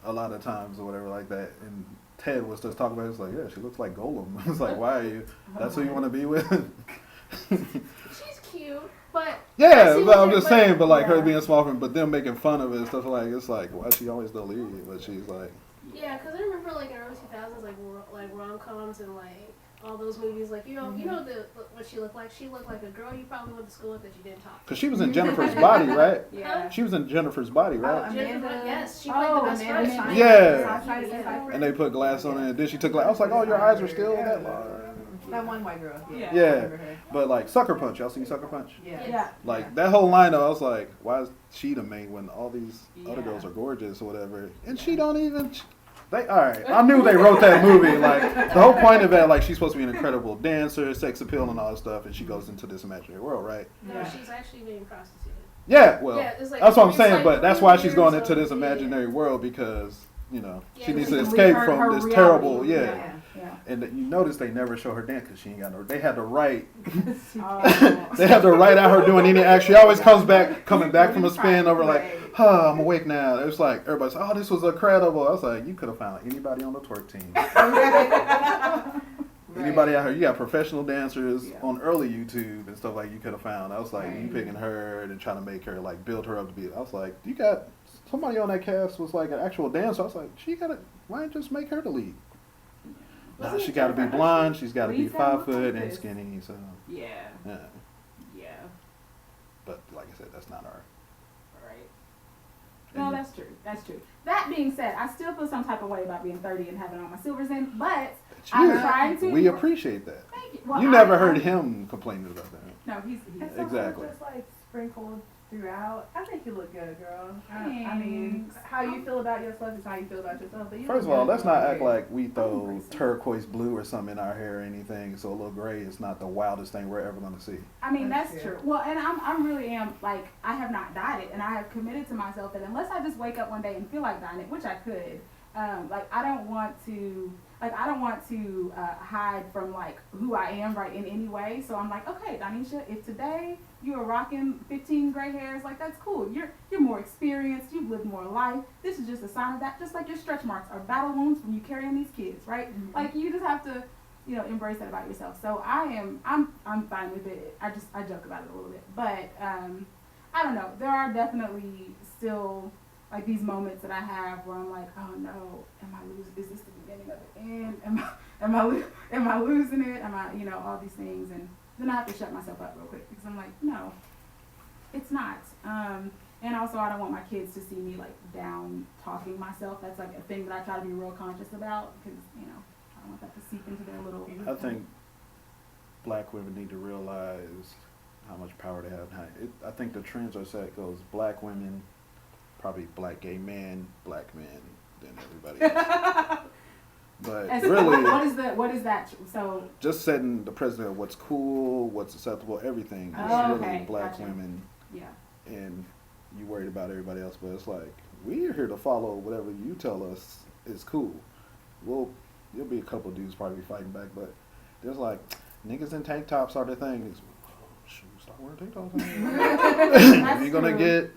a lot of times or whatever like that. And Ted was just talking about it. He was like, yeah, she looks like Golem. I was like, why are you? That's who you want to be with? She's cute, but yeah, but I'm just saying, but like her being small, but them making fun of it and stuff like, it's like, why is she always the lead? But she's like, yeah, because I remember like in early 2000s, like rom-coms and like all those movies, like you know what she looked like. She looked like a girl you probably went to school with that you didn't talk to. because she was in Jennifer's Body, right? Yeah. She was in Jennifer's Body, right? Yes, she played the best friend. Yeah. And they put glass on it, and then she took glass. I was like, oh, your eyes were still that large. That one white girl. Yeah. But like Sucker Punch, y'all seen Sucker Punch? Yeah. Like that whole line though, I was like, why is she the main when all these other girls are gorgeous or whatever, and she don't even. All right. I knew they wrote that movie. Like the whole point of that, like she's supposed to be an incredible dancer, sex appeal, and all that stuff, and she goes into this imaginary world, right? No, she's actually being prostituted. Yeah, well, it's like, that's what I'm saying. like but that's why she's going years into this of- imaginary world because she needs she to can escape leave from her this reality. terrible, Yeah. And you notice they never show her dance because she ain't got no. They had to write. Oh. They had to write out her doing any act. She always coming back from a spin over like, I'm awake now. It was like everybody's, oh, this was incredible. I was like, you could have found anybody on the twerk team. Anybody out here, you got professional dancers on early YouTube and stuff like you could have found. I was like, you picking her and trying to make her like build her up to be. I was like, you got somebody on that cast was like an actual dancer. I was like, why don't you just make her the lead? Nah, she got to be blonde. She's got to be 5 foot and skinny. So Yeah. But like I said, that's not our. Right. No, that's true. That's true. That being said, I still feel some type of way about being 30 and having all my silvers in, but I'm trying to. We appreciate that. Thank you. Well, You never heard him complaining about that. No, he's Exactly. Just like sprinkled throughout. I think you look good, girl. I mean, Thanks. how you feel about yourself is how you feel about yourself. But you First of look all, good, let's not act girl. like we throw turquoise blue or something in our hair or anything. So a little gray is not the wildest thing we're ever going to see. I mean, that's true. Well, and I'm really am, like, I have not dyed it, and I have committed to myself that unless I just wake up one day and feel like dyeing it, which I could, like, I don't want to hide from, like, who I am, right, in any way. So I'm like, okay, Donisha, if today you are rocking 15 gray hairs, like, that's cool. You're more experienced. You've lived more life. This is just a sign of that. Just like your stretch marks are battle wounds when you carrying these kids, right? Mm-hmm. Like, you just have to, embrace that about yourself. So I'm fine with it. I joke about it a little bit. But, I don't know. There are definitely still, like, these moments that I have where I'm like, oh no, am I losing? Is this the beginning of the end? Am I losing it? Am I, all these things? And then I have to shut myself up real quick because I'm like, no, it's not. And also I don't want my kids to see me like down talking myself. That's like a thing that I try to be real conscious about because, I don't want that to seep into their little. I think black women need to realize how much power they have. I think the trends are set goes black women, probably black gay men, black men, then everybody else. But really, what is that? So just setting the precedent of what's cool, what's acceptable, everything. It's really black women. Yeah. And you worried about everybody else, but it's like we're here to follow whatever you tell us is cool. There'll be a couple of dudes probably fighting back, but there's like niggas in tank tops are the thing. It's, shoot, start wearing tank tops. You're gonna get.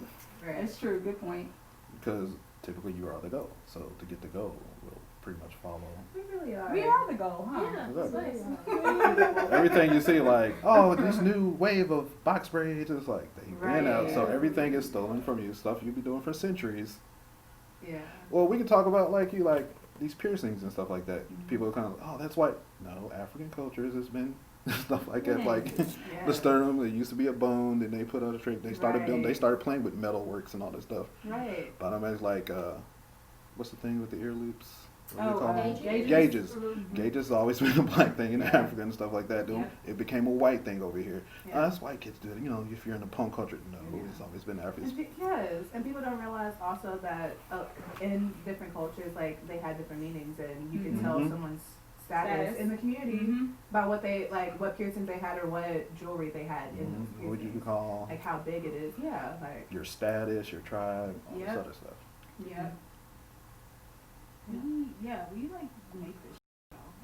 That's true. Good point. Because typically you are the goal. So to get the goal, we'll pretty much follow. We really are. We are the goal, huh? Yeah, Exactly. nice. Everything you see, like, oh, this new wave of box braids, it's like they've been out. So everything is stolen from you. Stuff you've been doing for centuries. Yeah. Well, we can talk about like these piercings and stuff like that. People are kind of, oh, that's white. No, African cultures has been stuff like that. Like the sternum, it used to be a bone, then they put out a trick. They started building. They started playing with metal works and all that stuff. Right. Bottom is like, what's the thing with the ear loops? Gauges. Gauges. Mm-hmm. Gauges has always been a black thing in Africa and stuff like that. It became a white thing over here. Yeah. That's white kids do it. If you're in the punk culture, no, it's always been African. Yes, and people don't realize also that in different cultures, like they had different meanings, and you can tell someone's status in the community by what they what piercings they had or what jewelry they had in those piercings. What you call like how big it is. Yeah, like your status, your tribe, all this other stuff. Yeah. We like make this.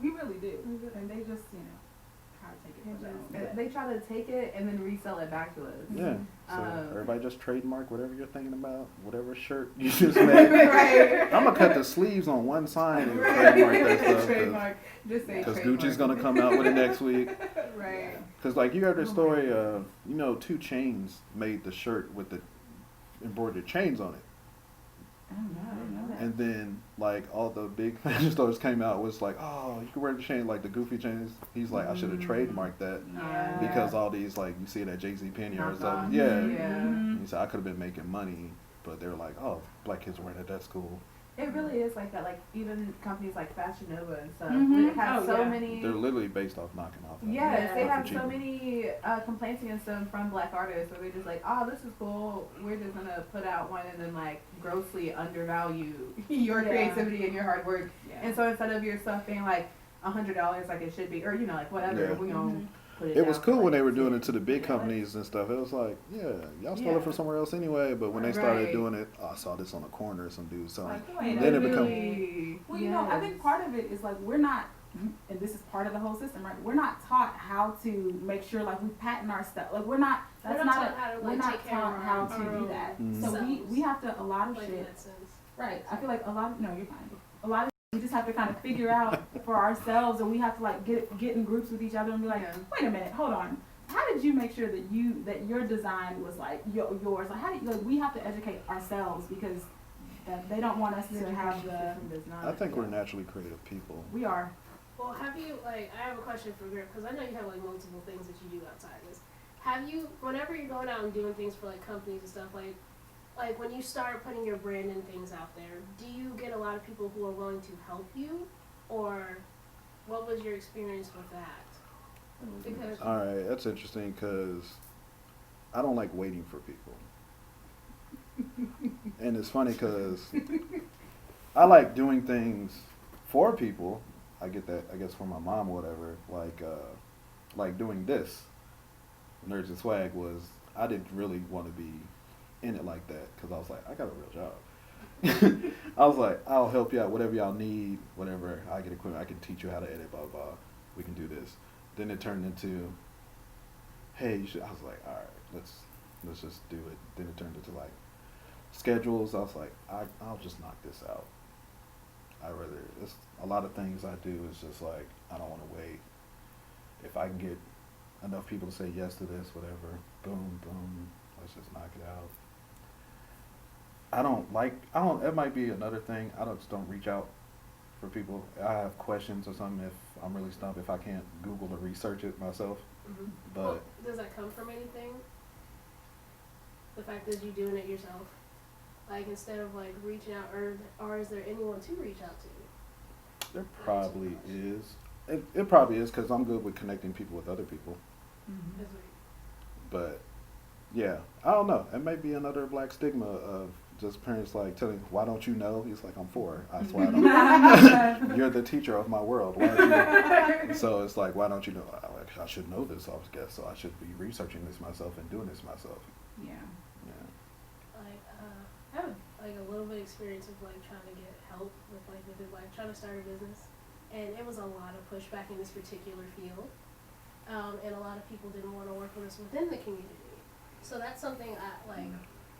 We really do, and they just try to take take it from them. They try to take it and then resell it back to us. Yeah. So everybody just trademark whatever you're thinking about, whatever shirt you just made. Right. I'm gonna cut the sleeves on one side and trademark that stuff. Trademark. Just say Because trademark. Gucci's gonna come out with it next week. Right. Because like you heard the story, 2 Chainz made the shirt with the embroidered chains on it. Oh, no, I didn't know that. And then, like, all the big fashion stores came out was like, oh, you can wear the chain, like the goofy chains. He's like, I should have trademarked that Yeah. because all these, like, you see it at JC Penney or Knockoff. something. Yeah. Mm-hmm. He said, I could have been making money, but they were like, oh, black kids wearing it, that's cool. It really is like that. Like even companies like Fashion Nova and stuff, Mhm. it has so many. They're literally based off knocking off. Yes, they have cheaper. so many complaints against them from black artists where they're just like, oh, this is cool. We're just gonna put out one and then like grossly undervalue your creativity and your hard work. Yeah. And so instead of your stuff being like $100 like it should be, or like whatever, Yeah. we gonna put it. It was down cool for, when like, they were doing it 10. to the big Yeah. companies and stuff. It was like, yeah, y'all stole Yeah. it from somewhere else anyway. But when they started Right. doing it, oh, I saw this on the corner, some dude selling. Like, wait a Then it minute. become- Well, you know, I think part of it is like we're not, and this is part of the whole system, right? We're not taught how to make sure like we patent our stuff. Like we're not. That's We're not. not taught how to, like, we're not take care of taught how to our do that. own So we selves. have to a lot of Like in shit. that sense. Right. I feel like a lot of, no, you're fine. A lot of we just have to kind of figure out for ourselves, and we have to like get in groups with each other and be like, Yeah. wait a minute, hold on. How did you make sure that your design was like yours? Like how do you, like we have to educate ourselves because they don't want us to have the. I think we're naturally creative people. We are. Well, have you, like, I have a question for Grip, because I know you have, like, multiple things that you do outside this. Have you, whenever you're going out and doing things for, like, companies and stuff, like when you start putting your brand and things out there, do you get a lot of people who are willing to help you? Or what was your experience with that? Because All right, that's interesting because I don't like waiting for people. And it's funny because I like doing things for people. I get that, I guess, from my mom or whatever. Like doing this. Nerdz and Swag was, I didn't really want to be in it like that because I was like, I got a real job. I was like, I'll help you out, whatever y'all need, whatever. I get equipment, I can teach you how to edit, blah, blah. We can do this. Then it turned into, hey, you should. I was like, all right, let's just do it. Then it turned into like schedules. I was like, I'll just knock this out. It's a lot of things I do is just like, I don't want to wait. If I can get enough people to say yes to this, whatever, boom, boom, let's just knock it out. It might be another thing. I just don't reach out for people. I have questions or something if I'm really stumped, if I can't Google or research it myself. mm-hmm. But well, does that come from anything? The fact that you doing it yourself? Like, instead of, like, reaching out, or is there anyone to reach out to? there probably is. It probably is because I'm good with connecting people with other people. Mm-hmm. That's But yeah, I don't know. It may be another black stigma of just parents like telling, "Why don't you know?" He's like, "I'm 4. I swear I don't." You're the teacher of my world. Why don't you? So it's like, why don't you know? I should know this, I guess. So I should be researching this myself and doing this myself. Yeah. Yeah. like I have like a little bit of experience with like trying to get help with like trying to start a business, and it was a lot of pushback in this particular field, and a lot of people didn't want to work with us within the community. So that's something I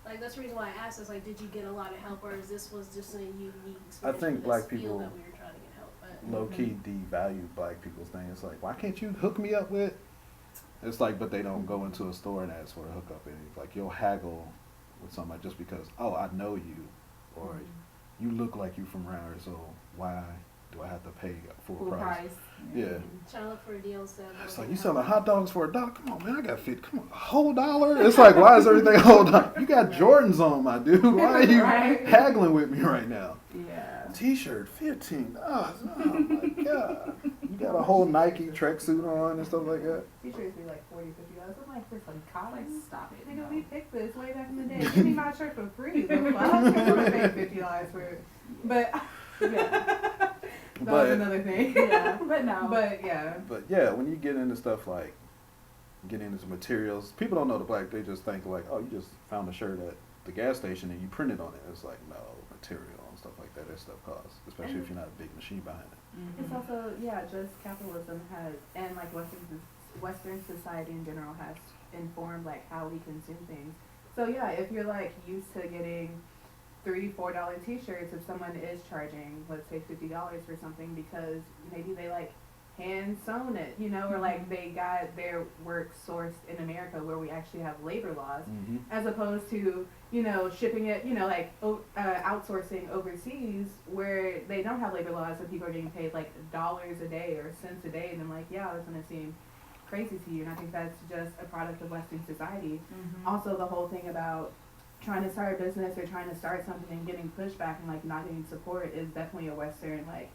like that's the reason why I asked is like, did you get a lot of help, or is this was just a unique experience? I think for black this field people that we were trying to get help, but low key devalue black people's thing. It's like, why can't you hook me up with? It's like, but they don't go into a store and ask for a hookup. And it's like you'll haggle with somebody just because, oh, I know you, or you look like you from around here, so why do I have to pay full price? Yeah. trying to look for a deal instead. It's like, you selling hot dogs for $1? Come on, man, I got fit. Come on, a whole $1? It's like, why is everything a whole $1? You got Jordans on, my dude. Why are you haggling with me right now? Yeah. T-shirt, $15. Oh my God. You got a whole Nike tracksuit on and stuff like that. T-shirts be like $40, $50. I'm like, for some college. Stop it. Nigga, we picked this way back in the day. Give me my shirt for free. The fuck? I'm gonna pay $50 for it. But Yeah. that was another thing. Yeah. But no. But yeah. But yeah, when you get into stuff like getting into materials, people don't know the black. They just think like, oh, you just found a shirt at the gas station and you printed on it. It's like, no, material and stuff like that. That stuff costs, especially if you're not a big machine behind it. Mm-hmm. It's also, just capitalism has, and like Western Western society in general has informed like how we consume things. So yeah, if you're like used to getting $3-4 t-shirts, if someone is charging, let's say $50 for something because maybe they like hand sewn it, you know, or like they got their work sourced in America where we actually have labor laws, as opposed to, you know, shipping it, you know, like outsourcing overseas where they don't have labor laws and people are getting paid like dollars a day or cents a day, and I'm like, yeah, that's gonna seem crazy to you. And I think that's just a product of Western society. Also, the whole thing about trying to start a business or trying to start something and getting pushback and like not getting support is definitely a Western like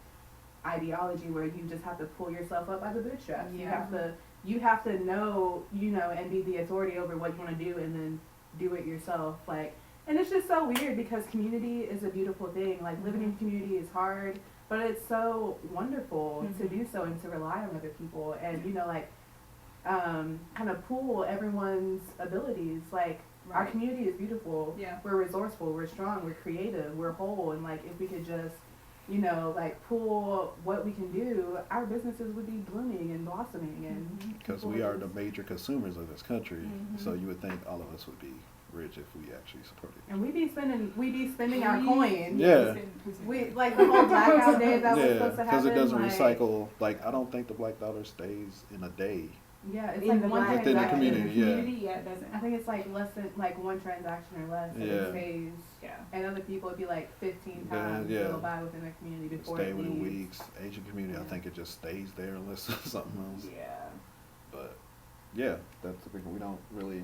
ideology where you just have to pull yourself up by the bootstraps. You have to know, you know, and be the authority over what you want to do and then do it yourself. Like, and it's just so weird because community is a beautiful thing. Like living in community is hard, but it's so wonderful to do so and to rely on other people and, you know, like kind of pool everyone's abilities. Like our community is beautiful. Yeah. We're resourceful, we're strong, we're creative, we're whole, and like if we could just, you know, like pool what we can do, our businesses would be blooming and blossoming. And because we are the major consumers of this country, so you would think all of us would be rich if we actually supported it. And we be spending our coins. Yeah. We like the whole blackout day that was supposed to happen. Because it doesn't recycle. Like I don't think the black dollar stays in a day. Yeah, it's like one transaction. Within the community, yeah, it doesn't. I think it's like less than like one transaction or less. And it stays. Yeah. And other people would be like 15 times go by within their community before stay it within leaves. weeks. Asian community, I think it just stays there unless it's something else. Yeah. But yeah, that's the thing. We don't really.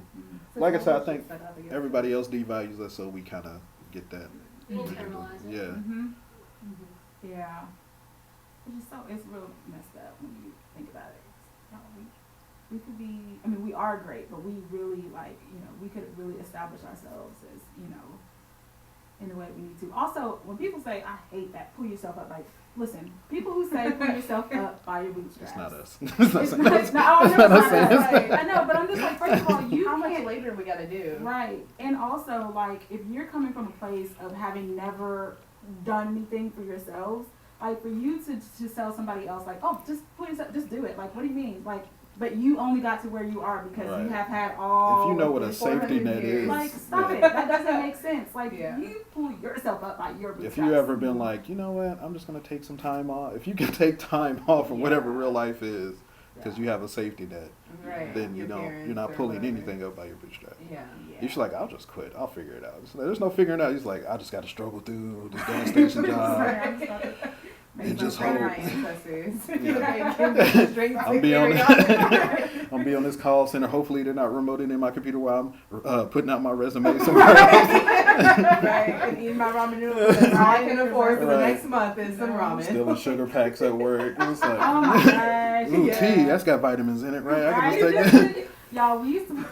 Like I said, I think everybody else devalues us, so we kind of get that. Internalize it. Yeah. Yeah. It's real messed up when you think about it. We could be, I mean, we are great, but we really, like, you know, we could really establish ourselves as, you know, in the way we need to. Also, when people say, I hate that, pull yourself up, like, listen, people who say pull yourself up by your bootstraps. It's not us. It's not us. I know, but I'm just like, first of all, how much labor we gotta do. Right. And also, like, if you're coming from a place of having never done anything for yourselves, like, for you to tell somebody else, like, oh, just pull yourself, just do it. Like, what do you mean? Like, but you only got to where you are because you have had all. If you know what a safety net is. Like, stop it. That doesn't make sense. Like, you pull yourself up by your bootstraps. If you ever been like, you know what, I'm just going to take some time off. If you can take time off from whatever real life is because you have a safety net, then you know you're not pulling anything up by your bootstraps. You're just like, I'll just quit. I'll figure it out. There's no figuring it out. He's like, I just got to struggle through this gas station job. And just hope. I'm be on this call center. Hopefully they're not remoting in my computer while I'm putting out my resume somewhere else. And eating my ramen noodles. All I can afford for the next month is some ramen. Still in sugar packs at work. It's like, oh my gosh. Tea, that's got vitamins in it, right? I can just take that. Y'all, we used to,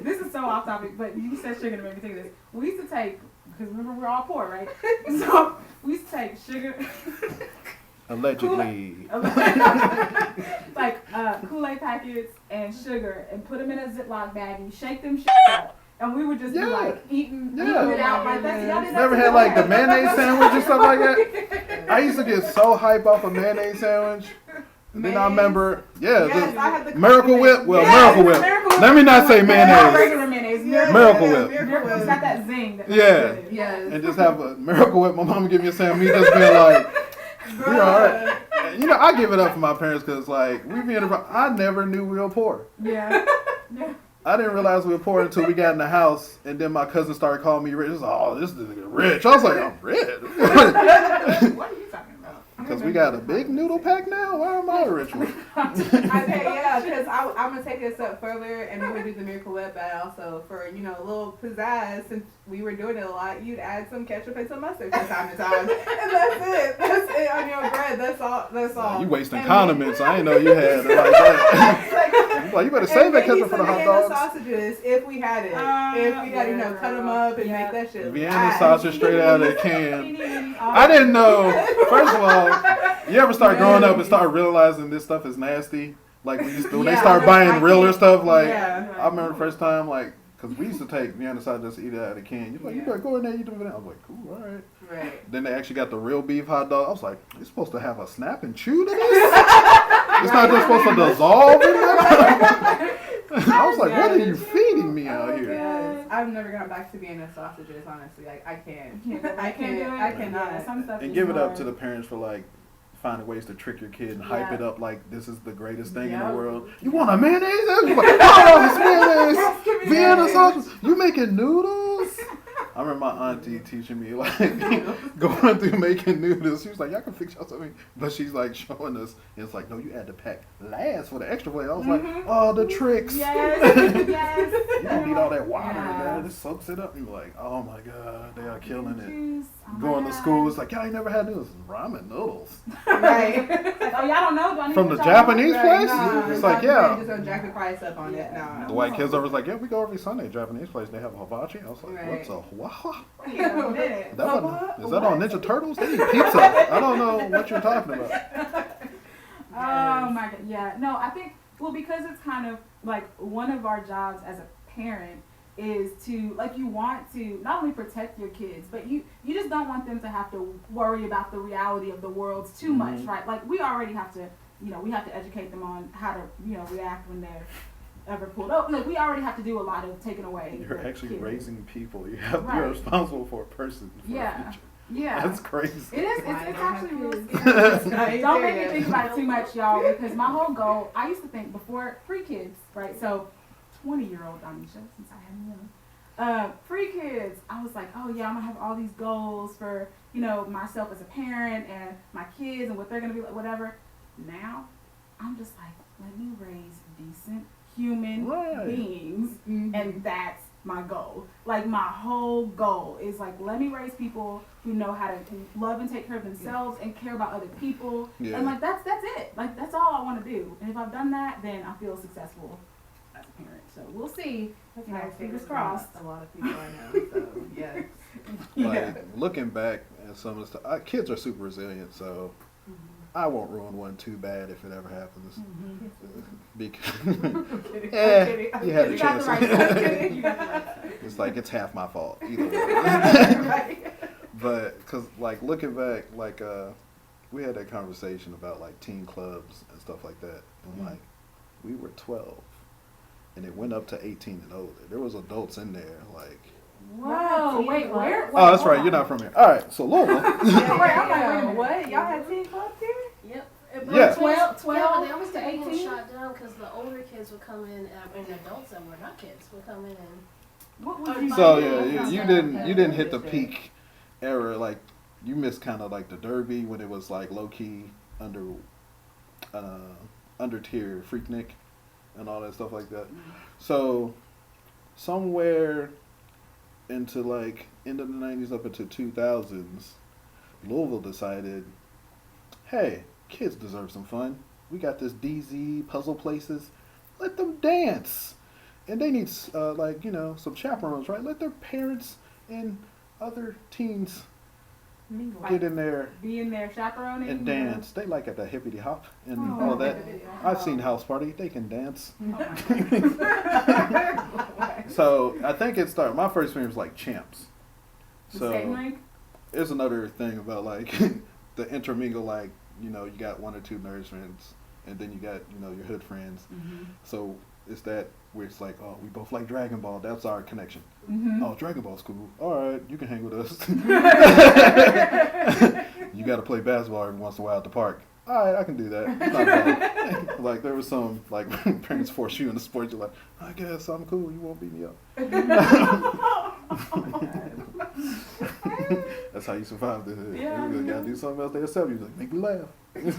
this is so off topic, but you said sugar to make me think of this. We used to take, because remember we're all poor, right? So we used to take sugar. Allegedly. Like Kool-Aid packets and sugar and put them in a Ziploc baggie, shake them up. And we would just be like eating it out like that. Y'all didn't never had like the mayonnaise sandwich and stuff like that? I used to get so hype off a mayonnaise sandwich. And then I remember, the Miracle Whip. Well, Miracle Whip. Let me not say mayonnaise. Regular mayonnaise. Miracle Whip. It's got that zing. And just have a Miracle Whip. My mom give me a sandwich. Me just being like, you're all right. You know, I give it up for my parents because, like, I never knew we were poor. Yeah. I didn't realize we were poor until we got in the house, and then my cousin started calling me rich. This is rich. I was like, I'm rich. What are you talking about? Because we got a big noodle pack now? Why am I a rich one? Because I'm going to take this up further, and we would do the Miracle Whip, but also for, you know, a little pizzazz, since we were doing it a lot, you'd add some ketchup and some mustard from time to time. And that's it on your bread. That's all. You wasting condiments. I didn't know you had it like that. You better save that ketchup for the hot dogs. Sausages, if we had it. If we had, you know, cut them up and make that shit. Vienna sausage straight out of the can. I didn't know. First of all, you ever start growing up and start realizing this stuff is nasty? Like when they start buying realer stuff, like I remember the first time, like, because we used to take Vienna sausage just eat it out of the can. You're like, you better go in there, you do it. I was like, cool, all right. Right. Then they actually got the real beef hot dog. I was like, you're supposed to have a snap and chew to this? It's not just supposed to dissolve in there. I was like, what are you feeding me out here? Yes. I've never gone back to Vienna sausages, honestly. Like, I can't. I cannot. Some stuff and give it up to the parents for like finding ways to trick your kid and hype it up like this is the greatest thing in the world. You want a mayonnaise? Like, oh, it's mayonnaise. Vienna sausage. You making noodles? I remember my auntie teaching me, like, going through making noodles. She was like, y'all can fix y'all something. But she's, like, showing us. And it's like, no, you add the pack last for the extra flavor. I was like, oh, the tricks. Yes, yes. You don't need all that water in there. It soaks it up. And you're like, oh, my God, they are killing it. Going to school, it's like, y'all ain't never had noodles. Ramen noodles. Right. Like, oh, y'all don't know? From the Japanese place? It's like, yeah. Just gonna jack the price up on it. No. The white kids over was like, yeah, we go every Sunday to Japanese place. They have a hibachi. I was like, what's a what? Wait a minute. Is that on Ninja Turtles? They eat pizza. I don't know what you're talking about. Oh my God. Yeah. No, I think, well, because it's kind of like one of our jobs as a parent is to, like, you want to not only protect your kids, but you just don't want them to have to worry about the reality of the world too much, right? Like, we already have to, we have to educate them on how to, react when they're ever pulled up. Like, we already have to do a lot of taking away. You're actually raising people. You're responsible for a person. For a future. Yeah. That's crazy. It is. It's actually really scary. Don't make me think about it too much, y'all, because my whole goal, I used to think before pre-kids, right? So 20-year-old Donisha, since I had young. Pre-kids, I was like, oh yeah, I'm gonna have all these goals for, myself as a parent and my kids and what they're gonna be like, whatever. Now, I'm just like, let me raise decent human beings, and that's my goal. Like, my whole goal is like, let me raise people who know how to love and take care of themselves and care about other people. Yeah. And like, that's it. Like, that's all I want to do. And if I've done that, then I feel successful as a parent. So we'll see. Fingers crossed. A lot of people I know. So yes. Like, looking back at some of the stuff, kids are super resilient. So I won't ruin one too bad if it ever happens. Because you had a chance. It's like, it's half my fault either way. But because, like, looking back, like, we had that conversation about like teen clubs and stuff like that, and like, we were 12 and it went up to 18 and older. There was adults in there, like. Whoa, wait, where? Oh, that's right, you're not from here. All right, so Louisville. What? Y'all had teen clubs here? Yep. Yeah. 12 they always get 18 shot down because the older kids would come in, and adults that were not kids would come in and. What would you So yeah, you didn't hit the peak era. Like, you missed kind of like the Derby when it was like low key under tier Freaknik and all that stuff like that. So somewhere into like end of the 90s up into 2000s, Louisville decided, hey, kids deserve some fun. We got this DZ puzzle places. Let them dance. And they need, some chaperones, right? Let their parents and other teens get in there. Be in there chaperoning. And dance. They like at the hippity hop and all that. I've seen House Party. They can dance. So I think it started, my first film was like Champs. So it's another thing about like the intermingle, like, you got one or two nerds friends and then you got, your hood friends. So it's that where it's like, oh, we both like Dragon Ball. That's our connection. Oh, Dragon Ball's cool. All right, you can hang with us. You got to play basketball every once in a while at the park. All right, I can do that. It's not bad. Like, there was some, like, parents force you into sports. You're like, I guess I'm cool. You won't beat me up. That's how you survive the hood. Yeah, You got to do something else. They accept you. Like, make me laugh. Make me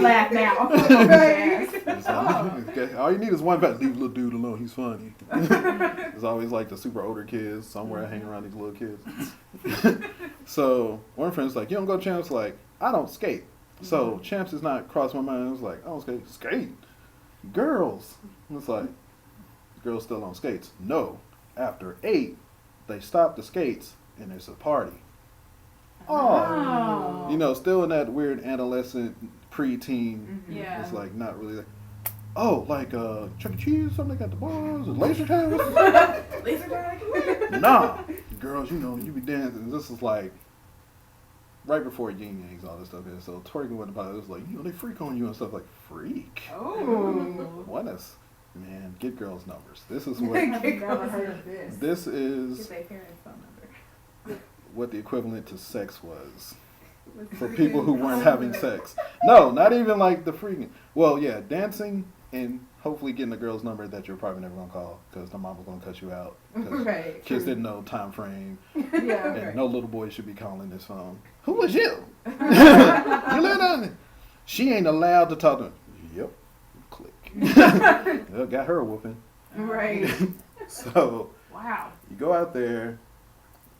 laugh now. Okay. All you need is one back. Leave the little dude alone. He's funny. There's always like the super older kids somewhere hanging around these little kids. So one friend's like, you don't go to Champs? Like, I don't skate. So Champs is not crossed my mind. It was like, I don't skate. Skate. Girls. And it's like, girls still on skates. No. After 8, they stop the skates and it's a party. Oh. Still in that weird adolescent preteen. Yeah. It's like not really. Like Chuck E. Cheese, something like at the bars, or laser tag. Laser tag. Nah, girls, you be dancing. This is like right before yin yangs, all this stuff. And so twerking with the pilot was like, they freak on you and stuff. Like, freak? Oh. What is, man, get girls' numbers. This is what, this is Get their parents' phone number. what the equivalent to sex was. For people who weren't having sex. No, not even like the freaking. Well, yeah, dancing and hopefully getting a girl's number that you're probably never going to call because the mom was going to cut you out. Right. Kids didn't know time frame. Yeah. And Right. no little boy should be calling this phone. Who was you? You live on it. She ain't allowed to talk to him. Yep. Click. Well, got her a whooping. Right. So, Wow. you go out there.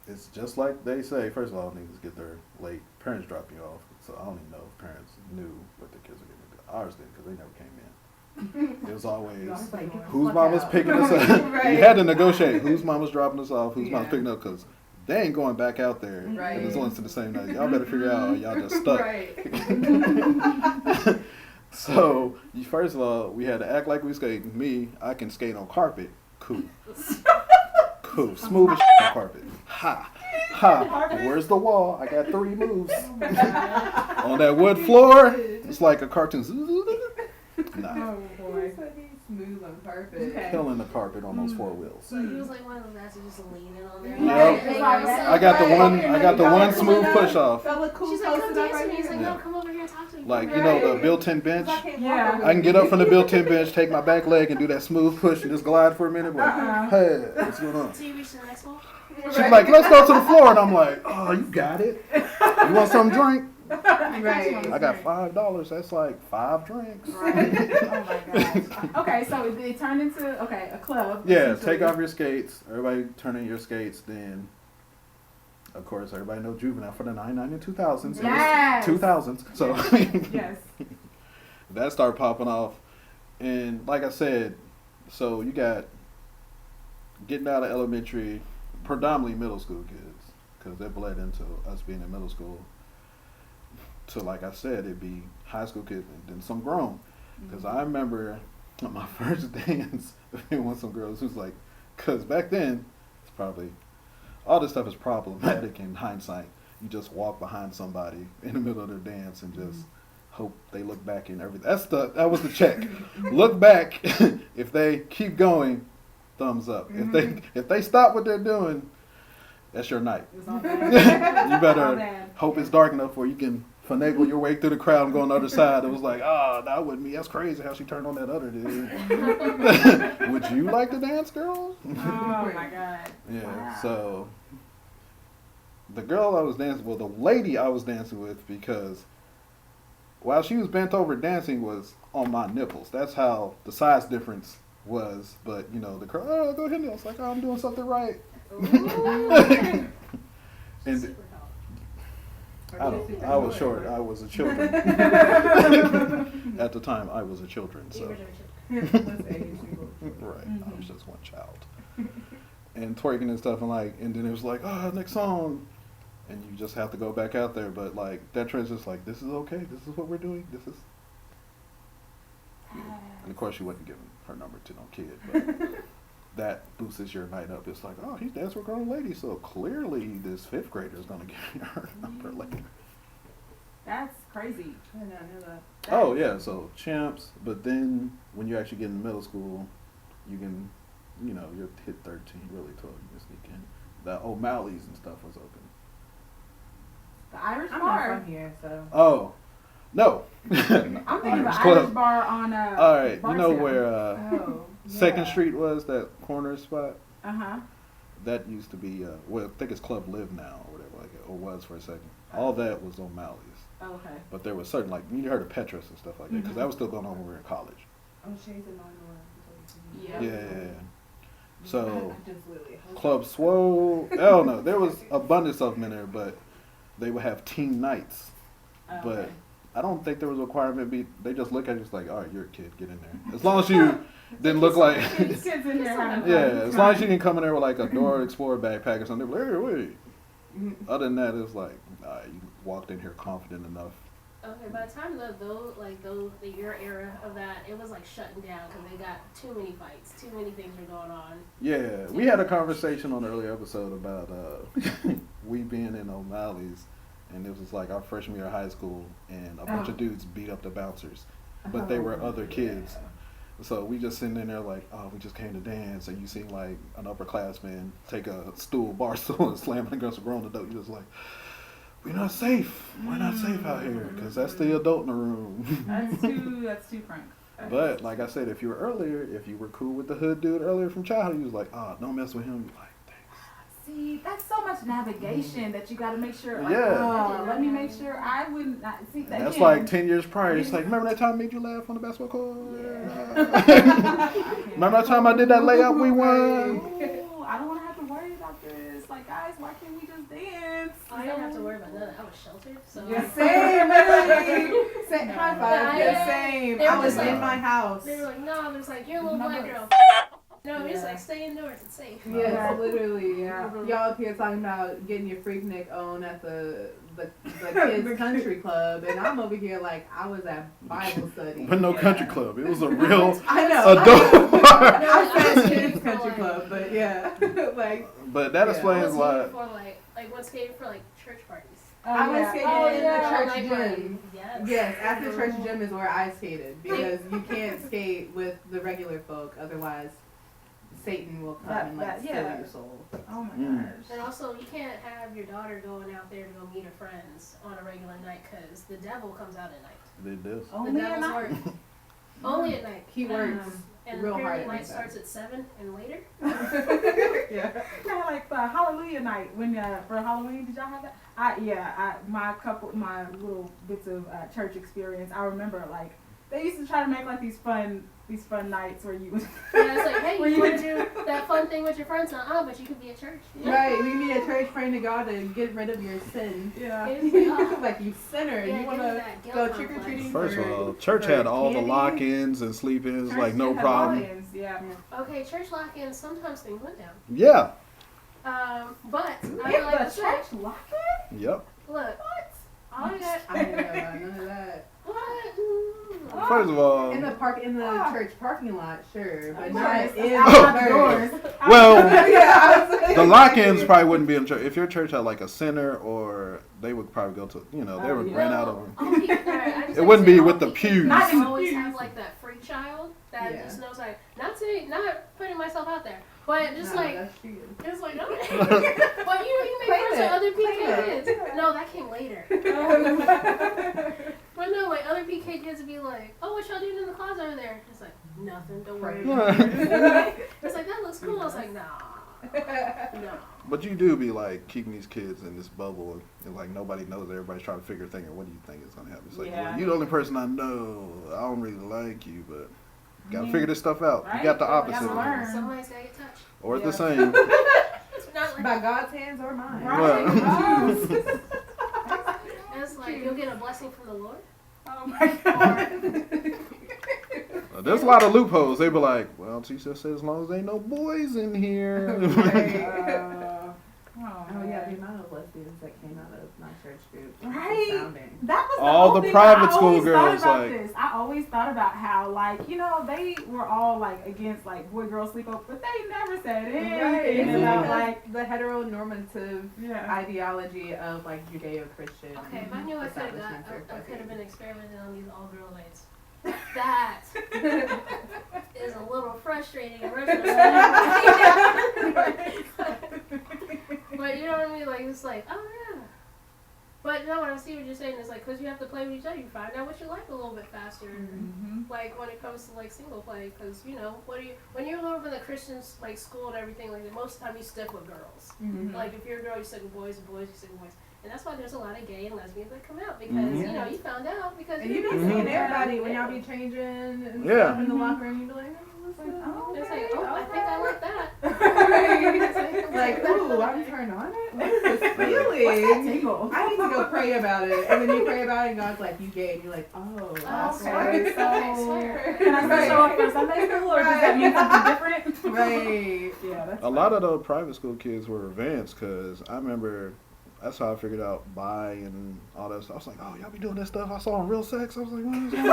It's just like they say. First of all, niggas get there late. Parents drop you off. So I don't even know if parents knew what their kids were getting into. Ours didn't because they never came in. It was always Like, whose mama's picking us up. Right. You had to negotiate whose mama's dropping us off, whose mama's Yeah. picking up because they ain't going back out there. Right. And it's only to the same night. Y'all better figure out or y'all just stuck. Right. So, first of all, we had to act like we skating. Me, I can skate on carpet. Cool. Cool. Smooth as on carpet. Ha. Ha. Where's the wall? I got 3 moves. On that wood floor, it's like a cartoon. Nah. Oh boy. Smooth on carpet. Okay. Killing the carpet on those 4 wheels. So he was like one of those guys who just leaning on there. Yep. I got the one smooth push off. Fella cool She's like, come posted dance up right with me. He's like, here. no, come over here and talk to me. Like, you know, the built-in bench. Yeah. I can get up from the built-in bench, take my back leg, and do that smooth push and just glide for a minute. Like, hey, what's going on? So you reach to the next one? She's like, let's go to the floor. And I'm like, oh, you got it. You want some drink? Right. I got $5. That's like 5 drinks. Right. Oh my gosh. Okay, so it turned into a club. Yeah, essentially. take off your skates. Everybody turn in your skates. Then, of course, everybody know Juvenile for the 99 and 2000s. Yes. 2000s. So Yes. that started popping off. And like I said, so you got getting out of elementary, predominantly middle school kids, because that bled into us being in middle school. So like I said, it'd be high school kids and then some grown. Because I remember my first dance being with some girls who's like, because back then, it's probably, all this stuff is problematic in hindsight. You just walk behind somebody in the middle of their dance and just hope they look back and everything. That was the check. Look back. If they keep going, thumbs up. If they stop what they're doing, that's your night. It was all bad. You better All bad. hope it's dark enough where you can finagle your way through the crowd and go on the other side. It was like, that wasn't me. That's crazy how she turned on that other dude. Would you like to dance, girl? Oh my God. Yeah. Wow. So the girl I was dancing with, the lady I was dancing with, because while she was bent over dancing was on my nipples. That's how the size difference was. But you know, the girl, go ahead. I was like, I'm doing something right. And I was short. I was a children. At the time, I was a children. So right, I was just one child. And twerking and stuff, and then it was like, next song, and you just have to go back out there. But like that trend's just like, this is okay. This is what we're doing. This is. And of course, she wasn't giving her number to no kid, but that boosts your night up. It's like, he's dancing with grown ladies, so clearly this 5th grader is going to give me her number later. That's crazy. I did not know that. Oh, yeah, so champs, but then when you actually get in middle school, you can, you'll hit 13, really 12, you can sneak in. The O'Malley's and stuff was open. The Irish I'm bar. not from here, so. Oh, no. I'm thinking of the Irish Irish Club. bar on All right, you know Barstow. where Oh. 2nd Street was, that corner spot? Uh-huh. That used to be, I think it's Club Live now, or whatever, or was for a second. All that was O'Malley's. Oh, okay. But there was certain, you heard of Petrus and stuff like that, because that was still going on when we were in college. Oh, Shades and Yeah. So, Club Swole, hell no, there was abundance of them in there, but they would have teen nights. Oh, But okay. I don't think there was a requirement. They just look at you, it's like, all right, you're a kid, get in there. As long as you didn't look like, Kids in there having fun. yeah, as long as you didn't come in there with like a Dora Explorer backpack or something, they're like, hey, wait. Other than that, it's like, you walked in here confident enough. Okay, by the time your era of that, it was like shutting down because they got too many fights, too many things were going on. Yeah, we had a conversation on an earlier episode about we being in O'Malley's, and it was like our freshman year of high school, and a bunch of dudes beat up the bouncers, but they were other kids. So we just sitting in there like, oh, we just came to dance, and you see like an upperclassman take a bar stool and slam it against a grown adult. You're just like, we're not safe. We're not safe out here, because that's the adult in the room. That's too frank. But like I said, if you were cool with the hood dude earlier from childhood, you was like, oh, don't mess with him. You're like, see, that's so much navigation that you got to make sure. Like, yeah. Let me make sure I wouldn't see that. That's like 10 years prior. It's like, remember that time I made you laugh on the basketball court? Yeah. Remember that time I did that layup we won? Ooh, I don't want to have to worry about this. Like, guys, why can't we just dance? I didn't have to worry about that. I was sheltered, so. Yeah, same, literally. High five. Yeah. Same. I I was like, in my house. They were like, no, there's like, you're a little black girl. No, it's like, stay indoors, it's safe. Yes, literally. Yeah. Y'all up here talking about getting your Freaknik on at the kids' country club, and I'm over here like I was at Bible study. But no country club. It was a real I know. adult bar. I said kids' country club, but yeah. Like. But that explains why. What's skating for like church parties. I went skating in the church gym. Yes. Yes, at the church gym is where I skated, because you can't skate with the regular folk, otherwise Satan will come and like steal your soul. Oh my gosh. And also, you can't have your daughter going out there to go meet her friends on a regular night, because the devil comes out at night. They do. The devil's work. Only at night. He works and real apparently hard. Night starts at 7 and later. Yeah. Kind of like Hallelujah night when for Halloween. Did y'all have that? My little bits of church experience. I remember like they used to try to make like these fun nights where you. Yeah, it's like, hey, you want to do that fun thing with your friends? But you can be at church. Right, you can be at church praying to God to get rid of your sin. Yeah. Like you sinner, you want to go trick or treating. First of all, church had all the lock-ins and sleep-ins, like no problem. Yeah. Okay, church lock-ins. Sometimes things went down. Yeah. But I like the church lock-in. Yep. Look. What? I didn't know about none of that. What? First of all, in the church parking lot, sure, but Yes, not in outside the doors. church. well, the lock-ins probably wouldn't be in church. If your church had like a center, or they would probably go to, they would rent out of them. It wouldn't be with the pews. Not always have like that freak child that just knows like not putting myself out there, but just it's like no. But you make friends with other PK kids. No, that came later. But no, like other PK kids would be like, oh, what y'all doing in the closet over there? It's like nothing. Don't worry. It's like that looks cool. I was like, nah. No. But you do be like keeping these kids in this bubble, and like nobody knows. Everybody's trying to figure a thing. What do you think is gonna happen? It's like, well, you're the only person I know. I don't really like you, but gotta figure this stuff out. Right? You got the opposite. Somebody's gotta get touched. Or the same. By God's hands or mine. Right. It's like you'll get a blessing from the Lord. Oh my God. There's a lot of loopholes. They be like, well, Jesus said as long as there ain't no boys in here. Oh yeah, the amount of lesbians that came out of my church group. Right. That was all the private school girls. I always thought about how they were all like against like boy girl sleepover, but they never said anything about like the heteronormative ideology of like Judeo-Christian. Okay, if I knew I could have been experimenting on these all girl nights. That is a little frustrating in But you know what I mean? Like, it's like, oh yeah. But no, what I see what you're saying is like, because you have to play with each other, you find out what you like a little bit faster. Mm-hmm. Like when it comes to like single play, because when you're over in the Christian like school and everything, like most of the time you stick with girls. Mm-hmm. Like if you're a girl, you stick with boys, and boys, you stick with boys. And that's why there's a lot of gay and lesbians that come out because you found out because and you be seeing everybody when y'all be changing and stuff in the locker room. You be like, it's like, I think I like that. Like, ooh, I'm turned on it. What's this feeling? I need to go pray about it. And then you pray about it, and God's like, you gay, and you're like, oh, that's right. Can I still show up for Sunday school, or does that mean something different? Right. Yeah, that's a lot of the private school kids were advanced because I remember. That's how I figured out bi and all that stuff. I was like, oh, y'all be doing that stuff I saw in Real Sex? I was like, what is that?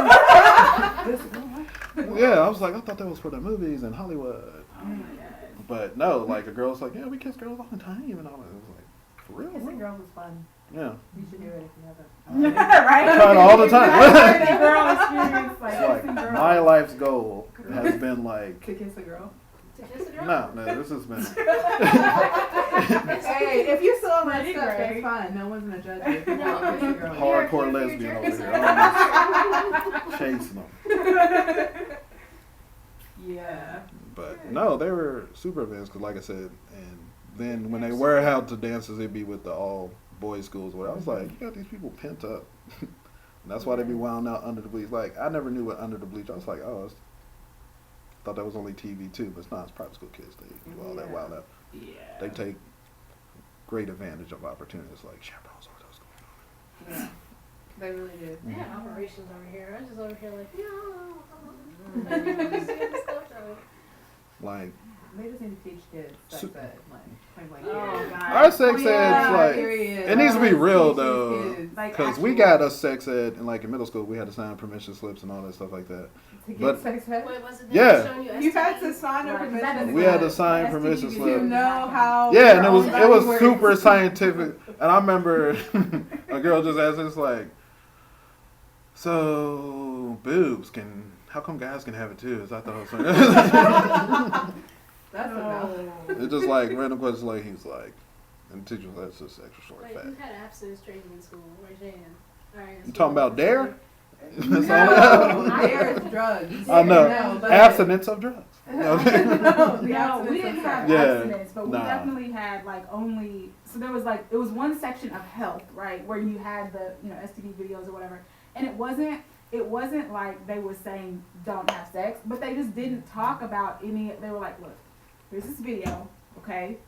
Yeah, I was like, I thought that was for the movies in Hollywood. Oh my God. But no, like a girl's like, yeah, we kiss girls all the time and all that. It was like, for real? Kissing girls is fun. Yeah. You should do it if you haven't. Right? I try it all the time. Girl experience, It's like my life's goal has been like to kiss a girl. To kiss a girl? no, this has been. Hey, if you still messed up, that's fine. No one's gonna judge you. No. Kiss a girl. Hardcore lesbian over here. I'm chasing them. Yeah. But no, they were super events because, like I said, and then when they were held to dances, it'd be with the all boys schools. Where I was like, you got these people pent up. And that's why they be wound out under the bleach. Like I never knew what under the bleach. I was like, oh, thought that was only TV too, but it's not. It's private school kids. They do all that wild out. Yeah. They take great advantage of opportunities like chaperones over those going on. Yeah, they really did. They had operations over here. I was just over here like, no. Like They just need to teach kids sex ed, like point blank. Oh, God. our sex ed's like period. it needs to be real Teach these though, kids because we got a sex ed and like in middle school we had to sign permission slips and all that stuff like that. to get but- sex ed. Wait, was it Yeah. showing you You had to STDs? sign a Right, permission. We had to slip sign permission to slip. know how. Yeah, and your it was own body works. super scientific. And I remember a girl just asked us like, "So boobs how come guys can have it too?" Is I thought it was That's enough. it's just like random questions like he's like, and the teacher was that's just extra short Wait, fact. who had abstinence training in school? Raise your hand. All right, You talking about dare? No, dare is drugs. I know. No, but- Abstinence of drugs. No, No, we didn't have Yeah. abstinence, but we Nah. definitely had like only. So there was like it was one section of health, right, where you had the STD videos or whatever, and it wasn't like they were saying don't have sex, but they just didn't talk about any. They were like, look, here's this video, okay.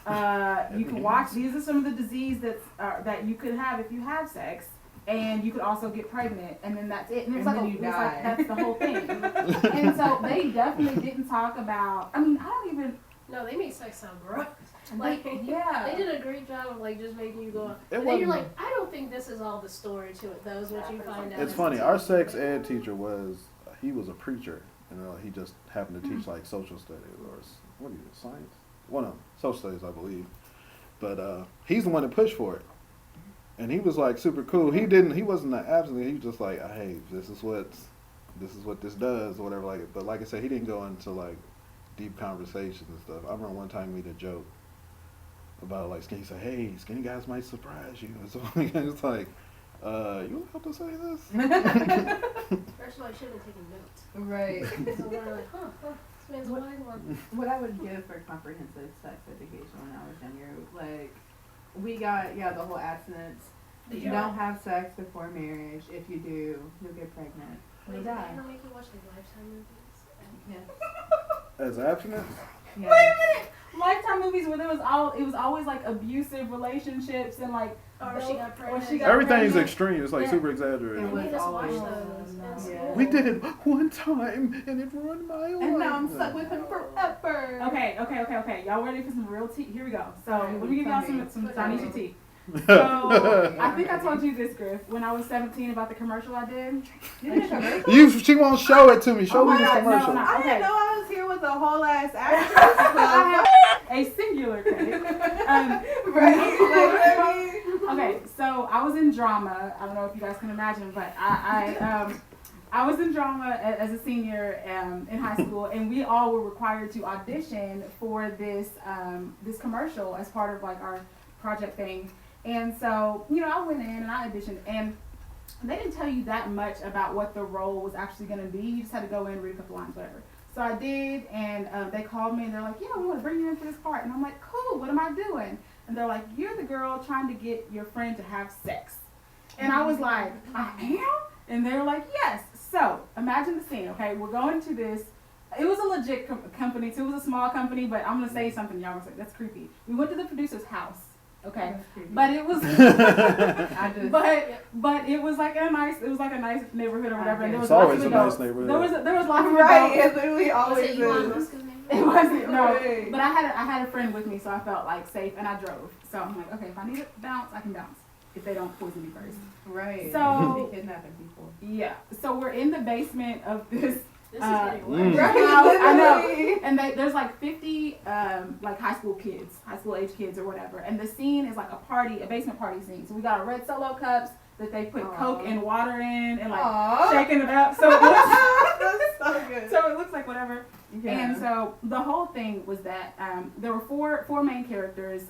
You can watch. These are some of the disease that you could have if you have sex, and you could also get pregnant, and then that's it. And it's And like, then you die. that's the whole thing. And so they definitely didn't talk about. I mean, I don't even. No, they made sex sound gross. Like, Yeah. they did a great job of like just making you go. It And then you're wasn't- like, I don't think this is all the story to it. Though is what you find out. It's as funny. a Our teenager. sex ed teacher he was a preacher. He just happened to teach like social studies or what do you science? One of them, social studies, I believe. But he's the one that pushed for it, and he was like super cool. He wasn't an abstinent. He was just like, hey, this is what this does or whatever. Like, but like I said, he didn't go into like deep conversations and stuff. I remember one time we made a joke about like skinny. He said, hey, skinny guys might surprise you. And so it's like, you allowed to say this? First of all, I should have taken notes. Right. So we're like, this man's a wise one. What I would give for comprehensive sex education when I was younger, like, we got, the whole abstinence. You Yeah. don't have sex before marriage. If you do, you'll get pregnant. Wait, You'll did they die. ever make you watch like Lifetime movies? Yeah. As abstinent? Yeah. Wait a minute. Lifetime movies where it was always like abusive relationships and like Or she got pregnant. Everything's pregnant. extreme. It's like Yeah. super It exaggerated. was made us watch always- those in Yeah. school. We did it one time and it ruined my life. And now I'm stuck with him forever. Okay. Y'all ready for some real tea? Here we go. So Alright, let me give y'all tell me. some Donisha tea. So I think I told you this, Griff, when I was 17 about the commercial I did. You did a commercial? She won't show it to me. Show Oh me my this God, no, commercial. no. I Okay. didn't know I was here with a whole ass actress. I have a singular credit. Right? Okay, so I was in drama. I don't know if you guys can imagine, but I was in drama as a senior in high school, and we all were required to audition for this commercial as part of like our project thing. And so, I went in and I auditioned, and they didn't tell you that much about what the role was actually going to be. You just had to go in, read a couple lines, whatever. So I did, and they called me, and they're like, we want to bring you in for this part. And I'm like, cool, what am I doing? And they're like, you're the girl trying to get your friend to have sex. And I was like, I am? And they were like, yes. So imagine the scene, okay? We're going to this. It was a legit company, too. It was a small company, but I'm going to say something. Y'all gonna say, that's creepy. We went to the producer's house. Okay, but it was, but it was like a nice neighborhood or whatever. And there was It's always lots a of nice adults. neighborhood. There was lots of Right, adults. it literally always Was it Elon is. Musk's name? It wasn't no, Right. but I had a friend with me, so I felt like safe, and I drove. So I'm like, okay, if I need to bounce, I can bounce if they don't poison me first. Right. So- Be kidnapping people. Yeah. So we're in the basement of this This is getting worse. I know. And there's like 50 like high school age kids or whatever. And the scene is like a basement party scene. So we got a red Solo cups that they put Coke and water in and like shaking it up. So it looks that's so good. So it looks like whatever. Yeah. And so the whole thing was that there were four main characters.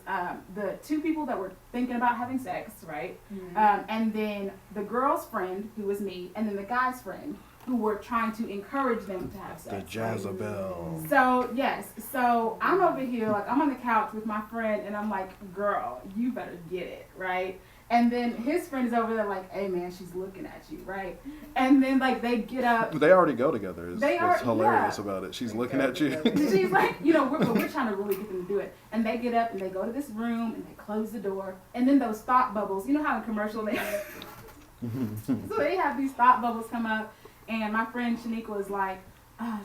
The two people that were thinking about having sex, right? Mm-hmm. And then the girl's friend, who was me, and then the guy's friend, who were trying to encourage them to have sex. The Jezebel. Right? So, yes. So I'm over here, like, I'm on the couch with my friend, and I'm like, girl, you better get it, right? And then his friend is over there like, hey, man, she's looking at you, right? And then, like, they get up. They already go together. What's hilarious about it. She's looking at you. She's like, we're trying to really get them to do it. And they get up, and they go to this room, and they close the door. And then those thought bubbles, you know how in commercial they so they have these thought bubbles come up. And my friend Shaniqua is like,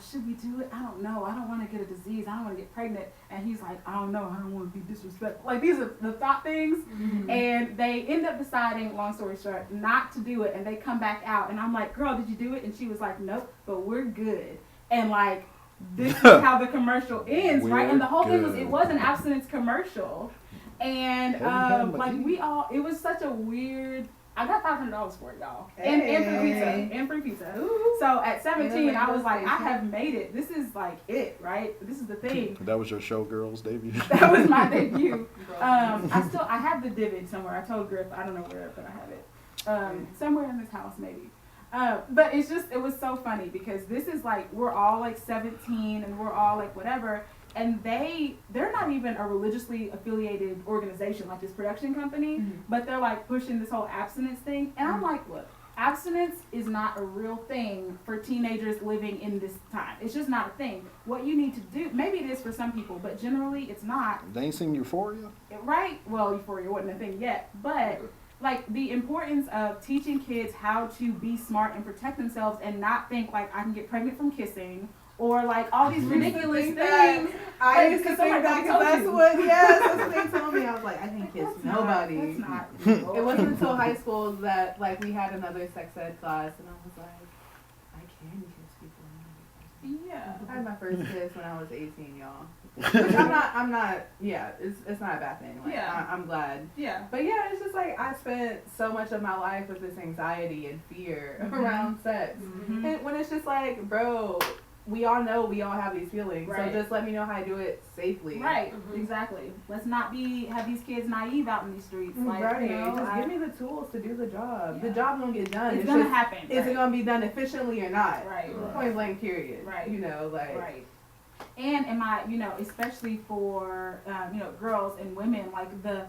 should we do it? I don't know. I don't want to get a disease. I don't want to get pregnant. And he's like, I don't know. I don't want to be disrespectful. Like, these are the thought things. Mm-hmm. And they end up deciding, long story short, not to do it. And they come back out. And I'm like, girl, did you do it? And she was like, nope, but we're good. And, like, this is how the commercial ends, right? And the whole thing was, it was an abstinence commercial. And, it was such a weird... I got $500 for it, y'all. And free pizza. Ooh. So at 17, I was like, I have made it. This is like it, right? This is the thing. That was your Showgirls debut? That was my debut. I have the Divid somewhere. I told Griff, I don't know where, but I have it. Somewhere in this house, maybe. But it was so funny because this is like, we're all like 17 and we're all like whatever. And they're not even a religiously affiliated organization like this production company, but they're like pushing this whole abstinence thing. And I'm like, look, abstinence is not a real thing for teenagers living in this time. It's just not a thing. What you need to do, maybe it is for some people, but generally it's not. They ain't seen Euphoria? Right? Well, Euphoria wasn't a thing yet, but like the importance of teaching kids how to be smart and protect themselves and not think like I can get pregnant from kissing. Or like all these ridiculous things. I used to think that because that's what they told me. I was like, I can kiss nobody. That's not real. It wasn't until high school that like we had another sex ed class, and I was like, I can kiss people. Yeah. I had my first kiss when I was 18, y'all. Which I'm not. Yeah, it's not a bad thing. Like, yeah. I'm glad. Yeah. But yeah, it's just like I spent so much of my life with this anxiety and fear around sex, and when it's just like, bro. We all know we all have these feelings, so just let me know how to do it safely. Right, exactly. Let's not have these kids naive out in these streets. Like, right, just give me the tools to do the job. Yeah. The job won't get done. It's gonna happen. Is it gonna be done efficiently or not? Right. Point blank, period. Right. Right. And especially for girls and women, like the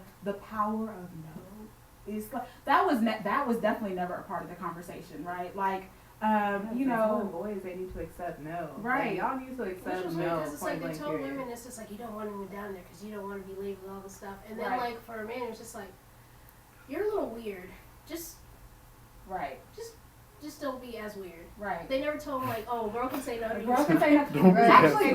power of no is like that was definitely never a part of the conversation, right? Like. Boys, they need to accept no. Right. Like, y'all need to accept no. Because it's like they told women, it's just like you don't want to move down there because you don't want to be labeled all this stuff. And then like for a man, it's just like you're a little weird. Just don't be as weird. Right. They never told him like, oh, girl can say no to you. Girl can say no. Right. Actually,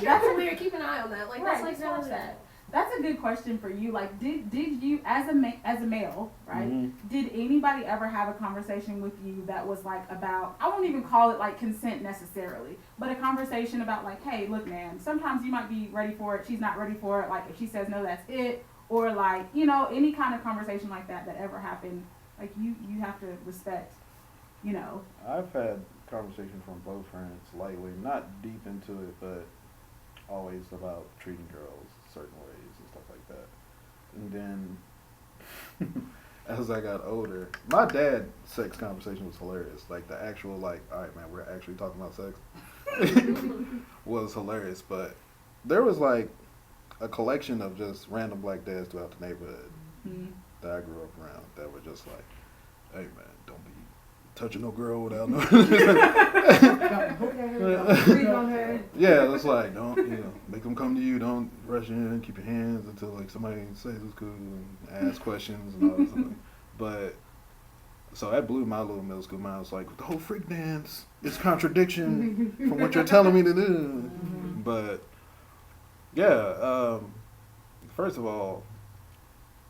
that's weird. Keep an eye on that. Like that's like so that. That's a good question for you. Like, did you, as a male, right? Mm-hmm. Did anybody ever have a conversation with you that was like about? I won't even call it like consent necessarily, but a conversation about like, hey, look, man, sometimes you might be ready for it. She's not ready for it. Like, if she says no, that's it. Or like, any kind of conversation like that ever happened. Like, you have to respect, I've had conversations from both friends lightly, not deep into it, but always about treating girls certain ways and stuff like that. And then as I got older, my dad's sex conversation was hilarious. Like the actual like, all right, man, we're actually talking about sex was hilarious. But there was like a collection of just random black dads throughout the neighborhood that I grew up around that were just like, hey man, don't be touching no girl without no. Yeah, it's like don't make them come to you. Don't rush in. Keep your hands until like somebody says it's cool and ask questions and all this stuff. But so that blew my little middle school mind. It's like the whole freak dance is contradiction from what you're telling me to do. But yeah, first of all,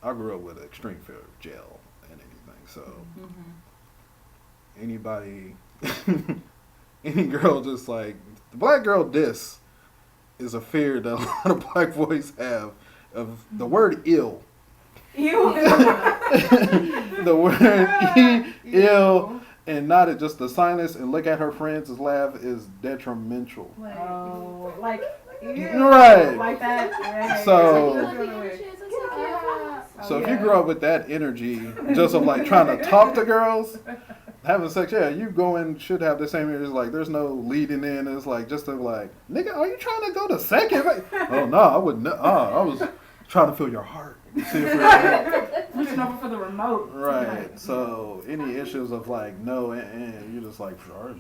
I grew up with an extreme fear of jail and anything. So anybody any girl just like the black girl diss is a fear that a lot of black boys have of the word ill. Ew. The word ill and not at just the silence and look at her friends' laugh is detrimental. Like right. Like that. Yeah. So if you grew up with that energy, just of like trying to talk to girls, having sex, you should have the same energy. Like there's no leading in. It's like just like, nigga, are you trying to go to second? Like, oh no, I wouldn't. I was trying to feel your heart. See if reaching over for the remote. Right. So any issues of like no and you're just like, all right,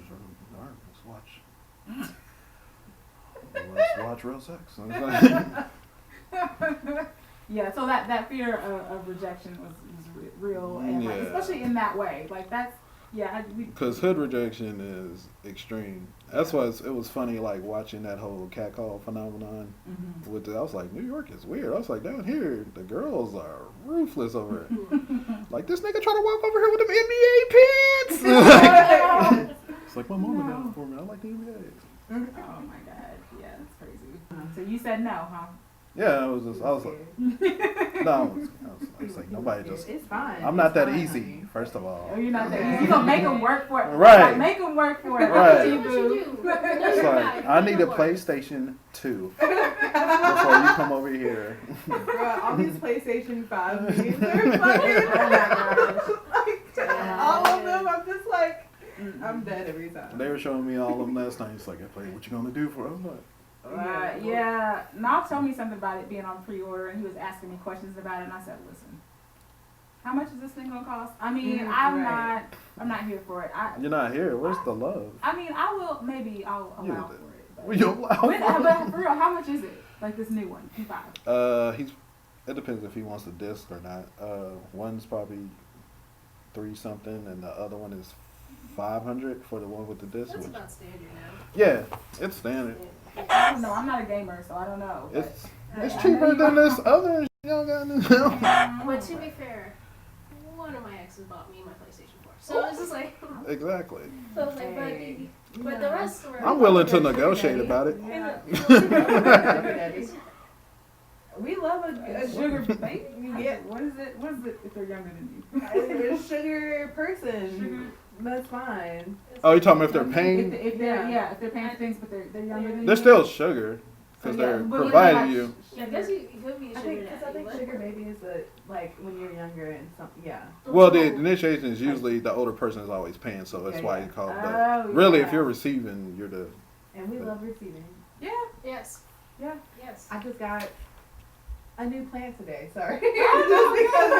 let's watch real sex. Yeah, so that fear of rejection was real, and like, especially in that way, like that's because hood rejection is extreme. That's why it was funny, like watching that whole catcall phenomenon. Mm-hmm. I was like, New York is weird. I was like, down here the girls are ruthless over it. Like this nigga trying to walk over here with them NBA pants. It's like my mama got it for me. I like the NBA. Oh my god, yeah, that's crazy. So you said no, huh? Yeah, I was like, no, I was like, nobody just. It's fine. I'm not that easy, first of all. Oh, you're not that easy. You gonna make them work for it. Right. Like, make them work for it. Right. What you do. It's like, I need a PlayStation 2 before you come over here. Bro, all these PlayStation 5 games are fucking. Oh my gosh. All of them, I'm just like, I'm dead every time. They were showing me all of them last night. It's like, what you gonna do for us? Yeah, Nob told me something about it being on pre-order, and he was asking me questions about it, and I said, listen, how much is this thing gonna cost? I mean, I'm not here for it. You're not here. Where's the love? I mean, I'll allow for it. Will you allow but for real, how much is it? Like this new one, P5? It depends if he wants the disc or not. One's probably $3 something, and the other one is $500 for the one with the disc. That's about standard now. Yeah, it's standard. I don't know. I'm not a gamer, so I don't know. It's cheaper than this other y'all got now. But to be fair, one of my exes bought me my PlayStation 4, so it's just like exactly. So I was like, but the rest were. I'm willing to negotiate about it. Yeah. We love a sugar baby. Yeah. What is it if they're younger than you? A sugar person. That's fine. Oh, you're talking if they're paying? If they're paying for things, but they're younger than you. They're still sugar because they're providing you. I guess you could be a sugar daddy. I think sugar baby is like when you're younger and Well, the initiation is usually the older person is always paying, so that's why you call it. But really, if you're receiving, you're the. And we love receiving. Yeah. Yes. Yeah. Yes. I just got a new plant today. Sorry. Just because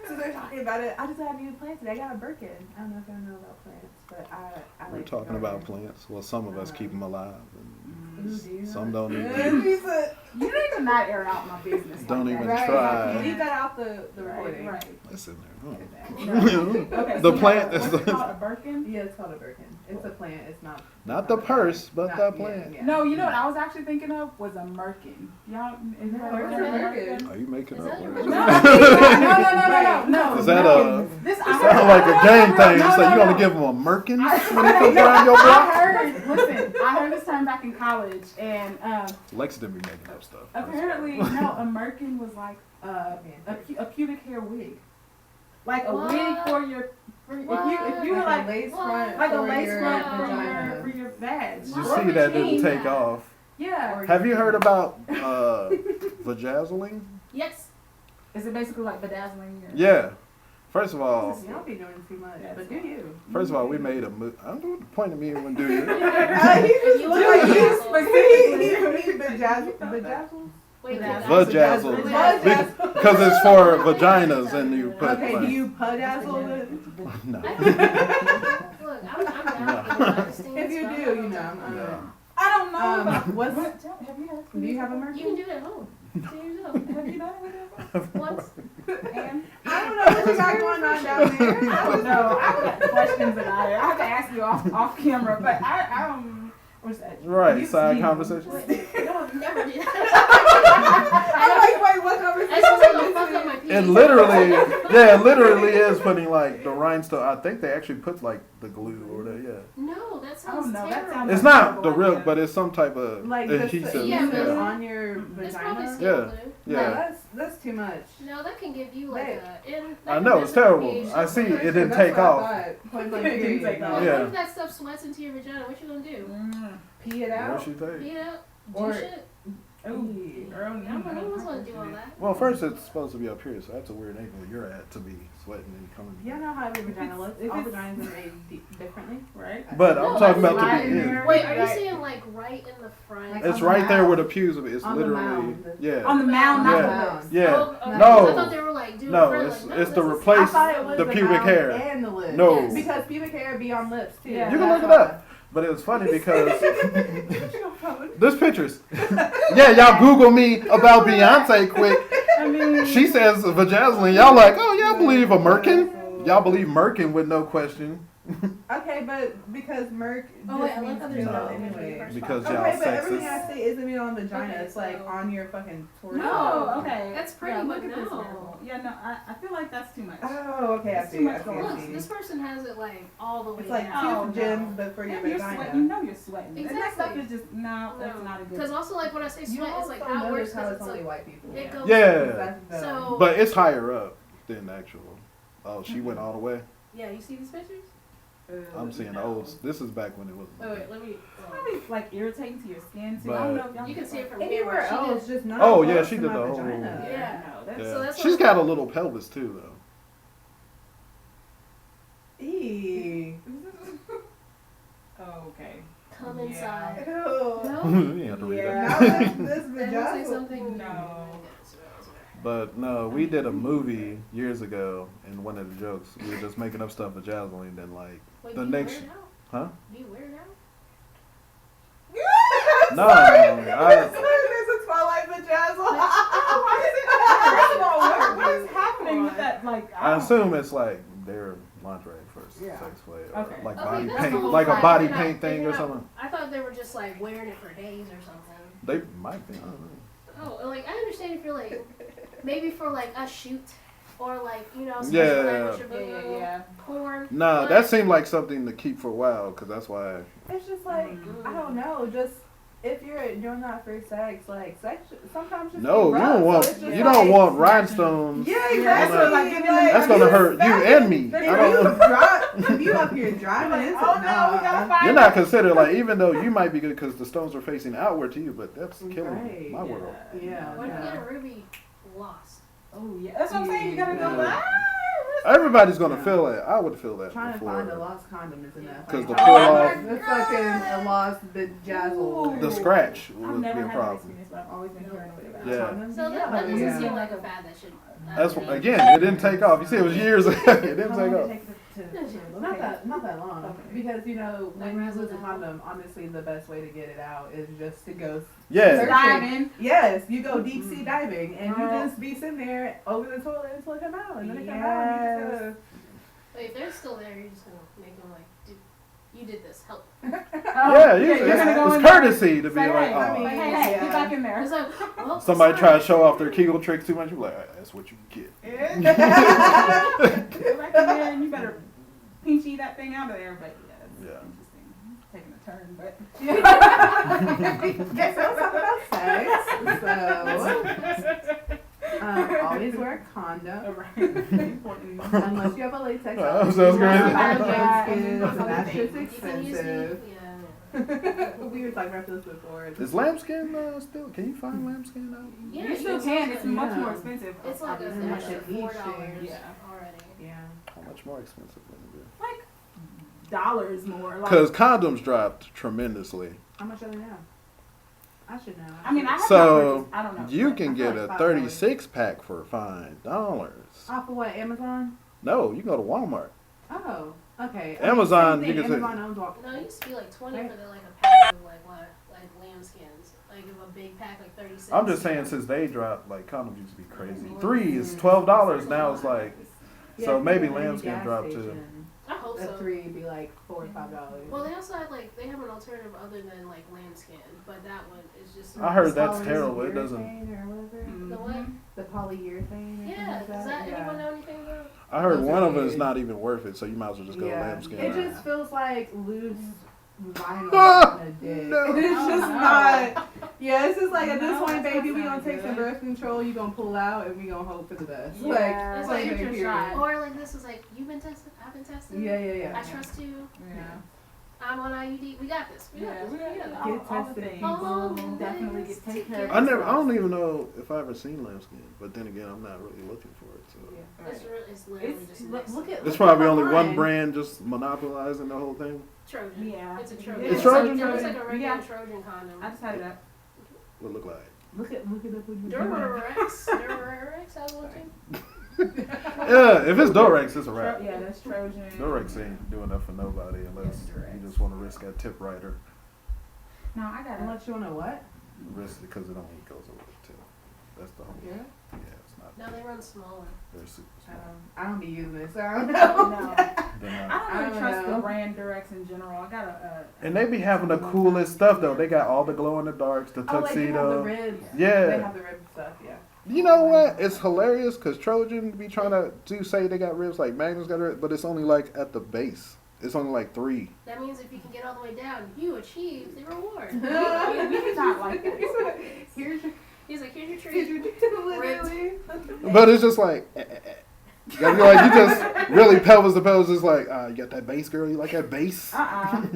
since they're talking about it, I just got a new plant today. I got a Birkin. I don't know if y'all know about plants, but I We're like talking about plants. Well, some of us keep them alive, and some don't even. You need to not air out my business. Don't like even that. try. Leave that out the recording. Right. Listen there. Okay, The so plant what's is it called, a Birkin? Yeah, it's called a Birkin. It's a plant. It's not. Not the purse, but the plant. Yeah. No, you know what I was actually thinking of was a Merkin. Y'all, is that Where's a a Merkin? Are you making Is up that your words? No. Is that it sounds like a game thing. So you're gonna give him a Merkin when he comes around your block? I heard this term back in college, and Lex didn't be making up stuff. apparently, no, a Merkin was like a pubic hair wig, like a wig for your. If you were like a lace front, like a for lace your front vagina. for your vag. Did you see that didn't take off? Yeah. Have you heard about vajazzling? Yes. Is it basically like bedazzling your? Yeah. First of all, Y'all be doing too much, but do you? First of all, we made a movie. I don't know what the point of me when do you? You Bedazzle? Wait, Vajazzle. Because it's for vaginas and you put. Okay, do you pudazzle it? No. Look, I'm down. If you do, you know. I don't know. Have you heard? Do you have a Merkin? You can do it at home. Do yourself. Have you done it Once. And I don't know what you got going on down there. I don't know. I got questions about it. I have to ask you off camera, but I What's that? Right, side conversation. No, I've never did. I'm like, wait, what conversation? That's just gonna fuck up my penis. It literally is putting like the rhinestone. I think they actually put like the glue or the No, that sounds no, that terrible. sounds It's not the real, but it's some type of Like adhesive. the on your It's probably vagina. skin glue. Yeah. That's too much. No, that can give you like I know, it's terrible. I see it didn't take off. Point blank It didn't period. take No. off. What Yeah. if that stuff sweats into your vagina? What you gonna do? Pee it What out. she think? Pee it out? Or- Do shit? Oh, girl, No one's gonna do all that. Well, first it's supposed to be up here, so that's a weird angle you're at to be sweating and coming. You know how every vagina looks? If All it's- vaginas are made differently. right? But No, I'm talking that's about right to in be there. in. Wait, are you Right. saying like right in the front? Like It's on the right there mound. where the pubes of it. It's On the literally mound. yeah. On the mound, not Yeah. the lips. Yeah. Oh, okay. No. I thought they were like doing No, front, it's like, it's to this is- replace I thought it was the pubic mouth hair. and the lips. No. Yes. Because pubic hair be on lips too. Yeah. You can look it up. But it was funny because this pictures. Yeah, y'all Google me about Beyonce quick. I mean, She says vaginally. Y'all like, oh, y'all believe a Merkin? Y'all believe Merkin with no question. Okay, but because Merc Oh wait, just I like means how there's no no image when you anyway. first Because pop. y'all Okay, but everything sexist. I say isn't even on the vagina. Okay, It's like so- on your fucking torso. no, okay. That's pretty, Yeah, but look at this no. now. Yeah, no, I feel like that's too much. Oh, okay, I It's see. too much I see. for I Look, see. this person has it like all the way It's like down. Oh, tooth gems, no. but for your Yeah, you're vagina. sweating. You know you're sweating. And that Exactly. stuff is just, no, that's not a good Because also like when I say You sweat, it's like also how it works notice how because it's it's only like white people. it goes. Yeah. That's So But it's higher up than actual. Oh, she went all the way. yeah, you see these pictures? I'm seeing old. This is back when it was. Oh wait, let me. Probably like irritating to your skin too. But- I don't know if y'all You can see it from Anywhere here. She else, did- just not. Oh, yeah, close she to did my the whole- vagina. Yeah. No, that's Yeah. So that's She's what- got a little pelvis too, though. Eee. okay. Come Yeah. inside. Ew. No. You have to read Yeah. Now that. this That looks like vagina. something. No. But no, we did a movie years ago, and one of the jokes we were just making up stuff vaginally, and then like Wait, the do you next, wear it out? huh? Do you wear it out? No, There's a Twilight vajazzle. First of all, what is happening with that? Like, I assume it's like their lingerie for Yeah. sex play, or Okay. like Okay, body that's paint, cool. like a Like, body you're not- paint thing you're or not- something. I thought they were just like wearing it for days or something. They might be. I don't know. Oh, like I understand if you're like maybe for like a shoot or like special Yeah. language or yeah. porn. Nah, but- that seemed like something to keep for a while, because that's why. It's just like I don't know, just if you're doing that for sex, like sex sometimes just No, be you rough, don't so want it's just you don't like- want rhinestones. Yeah, on exactly. a- Like, That's gonna hurt you and me. I don't. If you up here driving into Oh no, we gotta find You're not considered like, even though you might be good because the stones are facing outward to you, but that's killing Right, my world. Yeah. What if you yeah. get a ruby lost? Oh yeah, that's what I'm saying. You gotta go. Yeah. Ah, Everybody's gonna feel that. I would feel that Trying to before. find a lost condom is enough. 'Cause the Like, pull oh, off- the fucking a lost bejazzle. The scratch I've would be never a had that problem. experience, but I've always been paranoid about it. Yeah. Condoms? So that doesn't yeah. seem like a fad that should. That's again, it didn't take off. You see, it was years. It didn't How take long off. did it take to Not that long. Okay. Because Like when you razzle lose a dazzle. condom, honestly, the best way to get it out is just to go. Yeah. Search- Diving. Yes, you go deep sea diving, and you Girl. just be sitting there over the toilet until it come out, and then it come out. And you just gotta, Wait, if they're still there, you're just gonna make them like, dude, you did this. Help. Yeah, you're gonna go it's in there courtesy to be say, like, hey, oh. I mean, hey, hey, yeah. get back in there. It's like, well, Somebody sorry. try to show off their Kegel tricks too much. You're like, that's what you get. Get back in there, and you better pinchy that thing out of there. But yeah, it's Yeah. interesting. Taking a turn, but Guess we'll talk about sex. So, always wear a condom important. unless you have a latex. Oh, sounds great. And that's just You can use expensive. yeah. We were talking about this before. Is lambskin still? Can you find lambskin out? Yeah, You still can. It's much Yeah. more expensive. It's like It's an like extra an each $4 thing. Yeah. already. Yeah. How much more expensive would it be? Like dollars more. Like, Because condoms dropped tremendously. How much are they now? I should know. I mean, I have So, not purchased, I don't know. You can I get feel a like $5. 36 pack for $5. Off of what, Amazon? No, you can go to Walmart. Oh, okay. Amazon, Same thing, you can say- Amazon owns Walmart. No, it used to be like 20 Right. for the like a pack of like what, like lambskins, like of a big pack like 36. I'm just saying, since they dropped, like condoms used to be crazy. 3 is $12. Now it's like, Yeah, so I maybe think at any lambskin gas dropped too. station. I hope the so. 3 be like $4 or $5. Well, they also have they have an alternative other than like lambskin, but that one is just. I heard that's terrible. It doesn't. Or whatever. The what? The polyurethane. Yeah. Does that anyone know anything about? I heard one of them is not even worth it, so you might as well just go lambskin. It just feels like loose vinyl in a dick. No. It's just not. Yeah, it's just like at this point, baby, we gonna take some birth control. You gonna pull out, and we gonna hope for the best. Yeah. It's like your shot. Or like this is like you've been tested, I've been tested. Yeah. I trust you. Yeah. I'm on IUD. We got this. We got this. Get tested. Definitely get taken care of. I don't even know if I ever seen lambskin, but then again, I'm not really looking for it. So it's literally just look at. there's probably only one brand just monopolizing the whole thing. Trojan. Yeah. It's a Trojan. It's Trojan? It looks like a regular Trojan condom. I just had it up. What it look like? Look it up. Durex. Durex. I was looking. Yeah, if it's Durex, it's a wrap. Yeah, that's Trojan. Durex ain't doing that for nobody unless you just want to risk that tip rider. No, I got it. Unless you want to what? Risk it because it only goes over the tip. That's the whole. Yeah. Yeah, it's not. No, they run smaller. They're super small. I don't be using it, so I don't know. No. They're not. I don't really trust the brand Durex in general. I got And they be having the coolest stuff though. They got all the glow in the darks, the tuxedo. Like they have the ribs. Yeah. They have the rib stuff. Yeah. You know what? It's hilarious because Trojan be trying to say they got ribs, like Magnum's got ribs, but it's only like at the base. It's only like 3. That means if you can get all the way down, you achieve the reward. we can talk like that. He's like, here's your treat. Literally. But it's just like, you gotta be like, you just really pelvis to pelvis, just like, you got that bass, girl? You like that bass?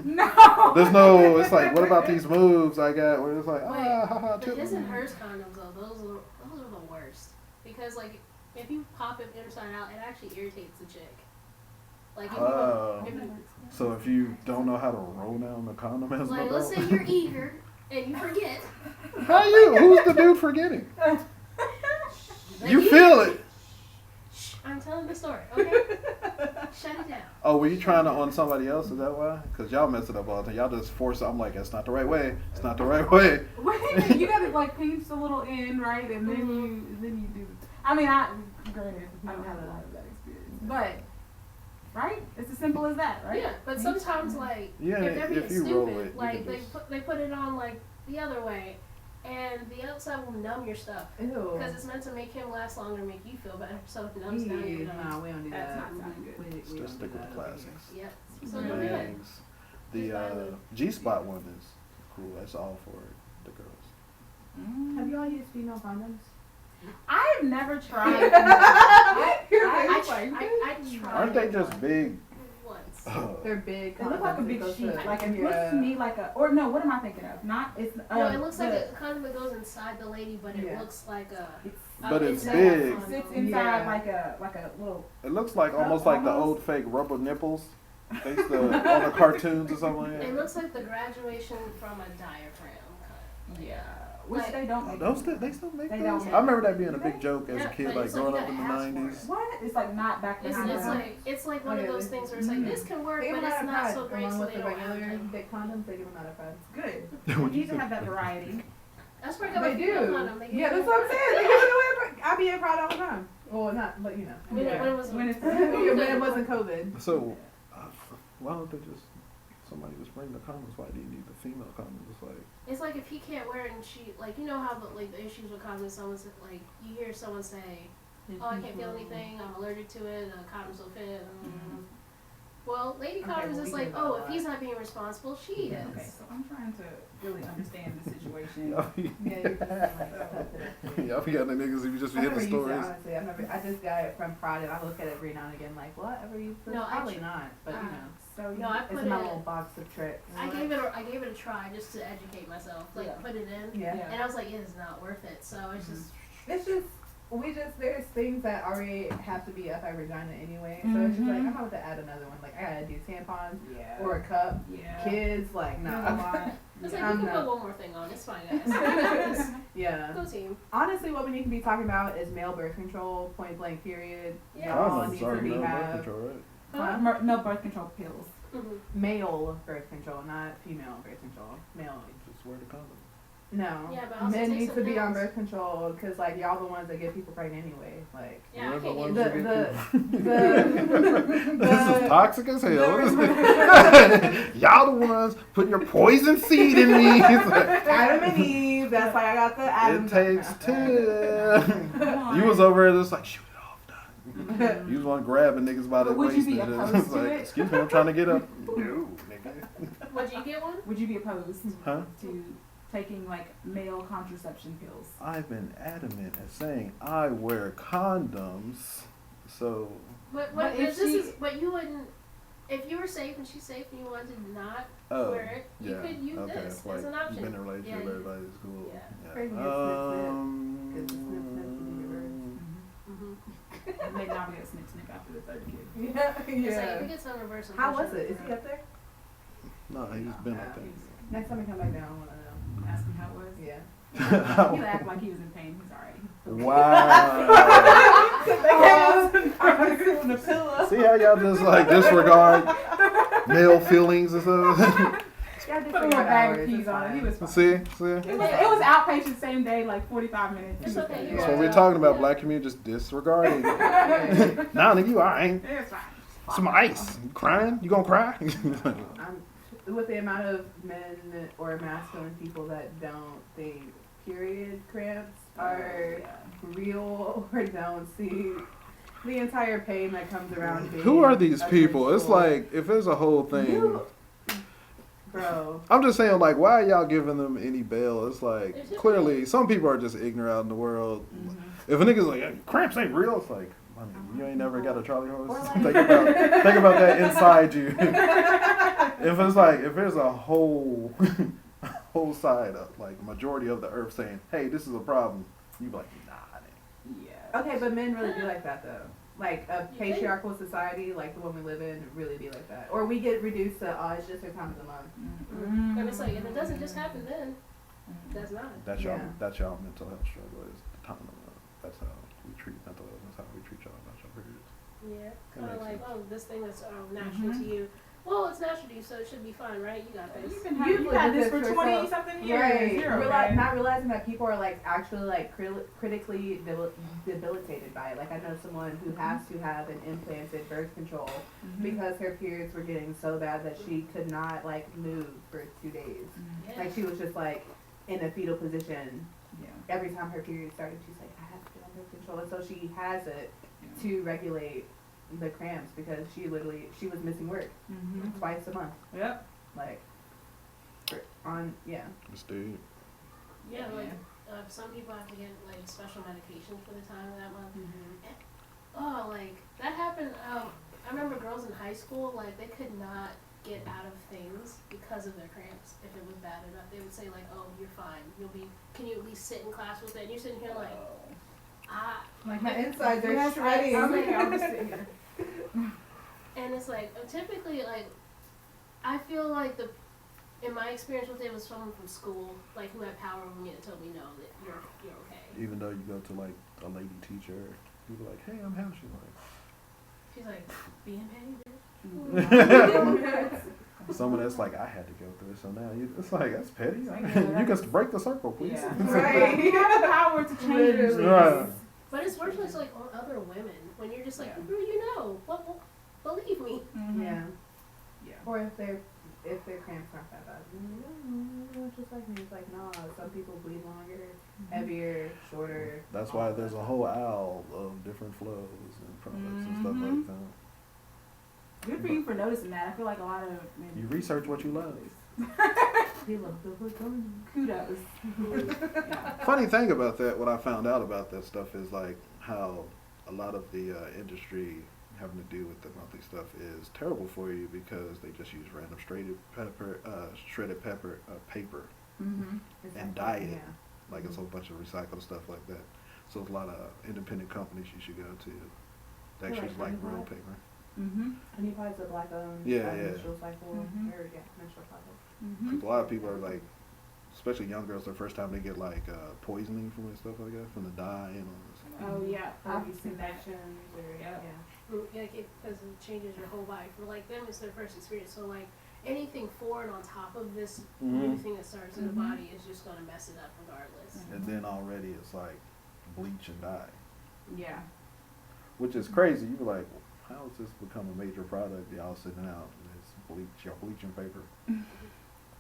No. There's no, it's like, what about these moves I got where it's like, The his and hers condoms though, those are the worst. Because like, if you pop it inside out, it actually irritates the chick. Like, so if you don't know how to roll down the condom as like, let's say you're eager and you forget. Who's the dude forgetting? You feel it. I'm telling the story, okay? Shut it down. Oh, were you trying to on somebody else? Is that why? Because y'all mess it up all the time. Y'all just force it. I'm like, that's not the right way. It's not the right way. Wait, you gotta like pinch the little end, right? And then you do. I mean, granted, I don't have a lot of that experience, but right? It's as simple as that, right? Yeah, but sometimes like if they're being stupid, like they put it on like the other way. And the outside will numb your stuff. Ew. Because it's meant to make him last longer and make you feel better. So if it numbs down, you know. Nah, we don't do that. That's not sounding good. Let's just stick with the classics. Yep. So don't do it. The G-spot one is cool. That's all for the girls. Have you all used female condoms? I've never tried. I tried. Aren't they just big? Once. They're big. They look like a big sheet. Like it looks to me like or no, what am I thinking of? Not, it's. No, it looks like a condom that goes inside the lady, but it looks like a. But it's big. It sits inside like a little. It looks like almost like the old fake rubber nipples. They used to, on the cartoons or something like that. It looks like the graduation from a diaphragm cut. Yeah. Which they don't make. They still make they those? don't. I remember that being a big joke as a kid, like growing up in the like 90s. What? It's like not back then. It's like one of those things where it's like this can work, but it's not so great. So Along with they the don't have regular them. big condoms, they give them out of price. Good. You need to have that variety. That's where They do. Yeah, that's what I'm saying. They give it away. I be at Pride all the time. Well, not, but you know. When it wasn't COVID. So, why don't they just, somebody just bring the condoms? Why do you need the female condoms? It's like if he can't wear it and she, like, you know how the issues with condoms, someone's like, you hear someone say, oh, I can't feel anything, I'm allergic to it, condoms will fit. Well, Lady Condoms is like, oh, if he's not being responsible, she is. Okay, so I'm trying to really understand the situation. Y'all be getting the niggas if you just be hitting the stories. Honestly, I just got it from Pride and I look at it every now and again like, what? Ever used this? No, probably not, but you know. So no, I put it's my little box of tricks. I gave it a try just to educate myself. Like put it in. Yeah. And I was like, it is not worth it. So it's just there's things that already have to be up our vagina anyway. So it's just like I'm about to add another one. Like I gotta do tampons or a cup. Yeah. Kids, like nah. It's like you can put one more thing on. It's fine, guys. Yeah. Go team. Honestly, what we need to be talking about is male birth control, point blank period. Yeah. Y'all need to rehab. No birth control pills. Male birth control, not female birth control. Male. Just wear the condom. No. Yeah, but also men take need some to be on pills. birth control because like y'all the ones that get people pregnant anyway. Like Yeah, I We're the can't ones get This is toxic as hell. Y'all the ones putting your poison seed in me. Adam and Eve. That's why I got the Adam. It takes two. You was over there just like shoot it off, dog. You was one grabbing niggas by the But would waist. you be and opposed just to like, it? excuse me, I'm trying to get up. No, nigga. Would you get one? Would you be opposed Huh? to taking like male contraception pills? I've been adamant at saying I wear condoms, so. But you wouldn't. If you were safe and she's safe and you wanted to not wear it, you could use this as an option. Been in a relationship, everybody's cool. Yeah. Crazy as They not get snip after the third kid. Yeah. It's like you could get some reverse. How was it? Is he up there? No, he's been like that. Next time he come back down, I want to know. Ask him how it was. Yeah. He act like he was in pain. He's alright. Wow. See how y'all just like disregard male feelings and stuff? Yeah, Put a little bag of peas on it. He was fine. See? It was outpatient same day, like 45 minutes. It's okay. That's what we're talking about, black community just disregarding. Nah, nigga, you alright. It's fine. Some ice. You crying? You gonna cry? With the amount of men or masculine people that don't think period cramps are real or don't see the entire pain that comes around being Who are these a people? It's sexual- like, if there's a whole thing. Bro. I'm just saying, like, why are y'all giving them any bail? It's like, clearly, some people are just ignorant out in the world. Mm-hmm. If a nigga's like, cramps ain't real, it's like, I mean, you ain't never got a Charlie horse. Or like- think about that inside you. If it's like, if there's a whole side of, like, majority of the earth saying, hey, this is a problem, you be like, nah, it ain't. Yeah. Okay, but men really be like that though. Like a patriarchal society, like the one we live in, really be like that. Or we get reduced to, oh, it's just 6 times a month. And it's like, if it doesn't just happen then, that's not. That's Yeah. y'all mental health struggle is the time of month. That's how we treat mental health. That's how we treat y'all about your periods. Yeah. That Kind of makes like, sense. oh, this thing that's natural to you. Well, it's natural to you, so it should be fine, right? You got this. You've had this for 20 something years. Right. You're okay. Not realizing that people are like actually like critically debilitated by it. Like I know someone who has to have an implanted birth control because her periods were getting so bad that she could not like move for 2 days. Yeah. Like she was just like in a fetal position. Yeah. Every time her period started, she's like, I have to get on birth control, and so she has it to regulate the cramps because she was missing work twice a month. Yep. Like on This dude. Yeah, like some people have to get like special medication for the time of that month. Oh, like that happened. I remember girls in high school, like they could not get out of things because of their cramps. If it was bad enough, they would say like, "Oh, you're fine. Can you at least sit in class with it?" And you're sitting here like, like my insides are shredding. And it's like typically like I feel like in my experience with it was someone from school like who had power over me that told me no that you're okay. Even though you go to like a lady teacher, you be like, hey, I'm how She's like being petty. Someone that's like, I had to go through it, so now it's like, that's petty. You can break the circle, please. Yeah. Right. You have the power to change your Right. But it's worse when it's like on other women when you're just like, you know, what believe me. Yeah. Yeah. Or if their cramps aren't that bad, just like me. It's like no. Some people bleed longer, heavier, shorter. That's why there's a whole aisle of different flows and products and stuff like that. Good for you for noticing that. I feel like a lot of men. You research what you love. Kudos. Funny thing about that, what I found out about that stuff is like how a lot of the industry having to do with the monthly stuff is terrible for you because they just use random shredded paper, and dye it. Like it's a whole bunch of recycled stuff like that. So there's a lot of independent companies you should go to that actually like real paper. Honey Pot's a black owned menstrual cycle menstrual cycle. Because a lot of people are like, especially young girls, the first time they get like poisoning from it, stuff like that, from the dye and all this. Oh yeah, Have you seen that? infections or Because it changes your whole body. For like them, it's their first experience. So like anything foreign on top of this new thing that starts in the body is just gonna mess it up regardless. And then already it's like bleach and dye. Yeah. Which is crazy. You be like, how has this become a major product? Y'all sitting out, it's y'all bleaching paper,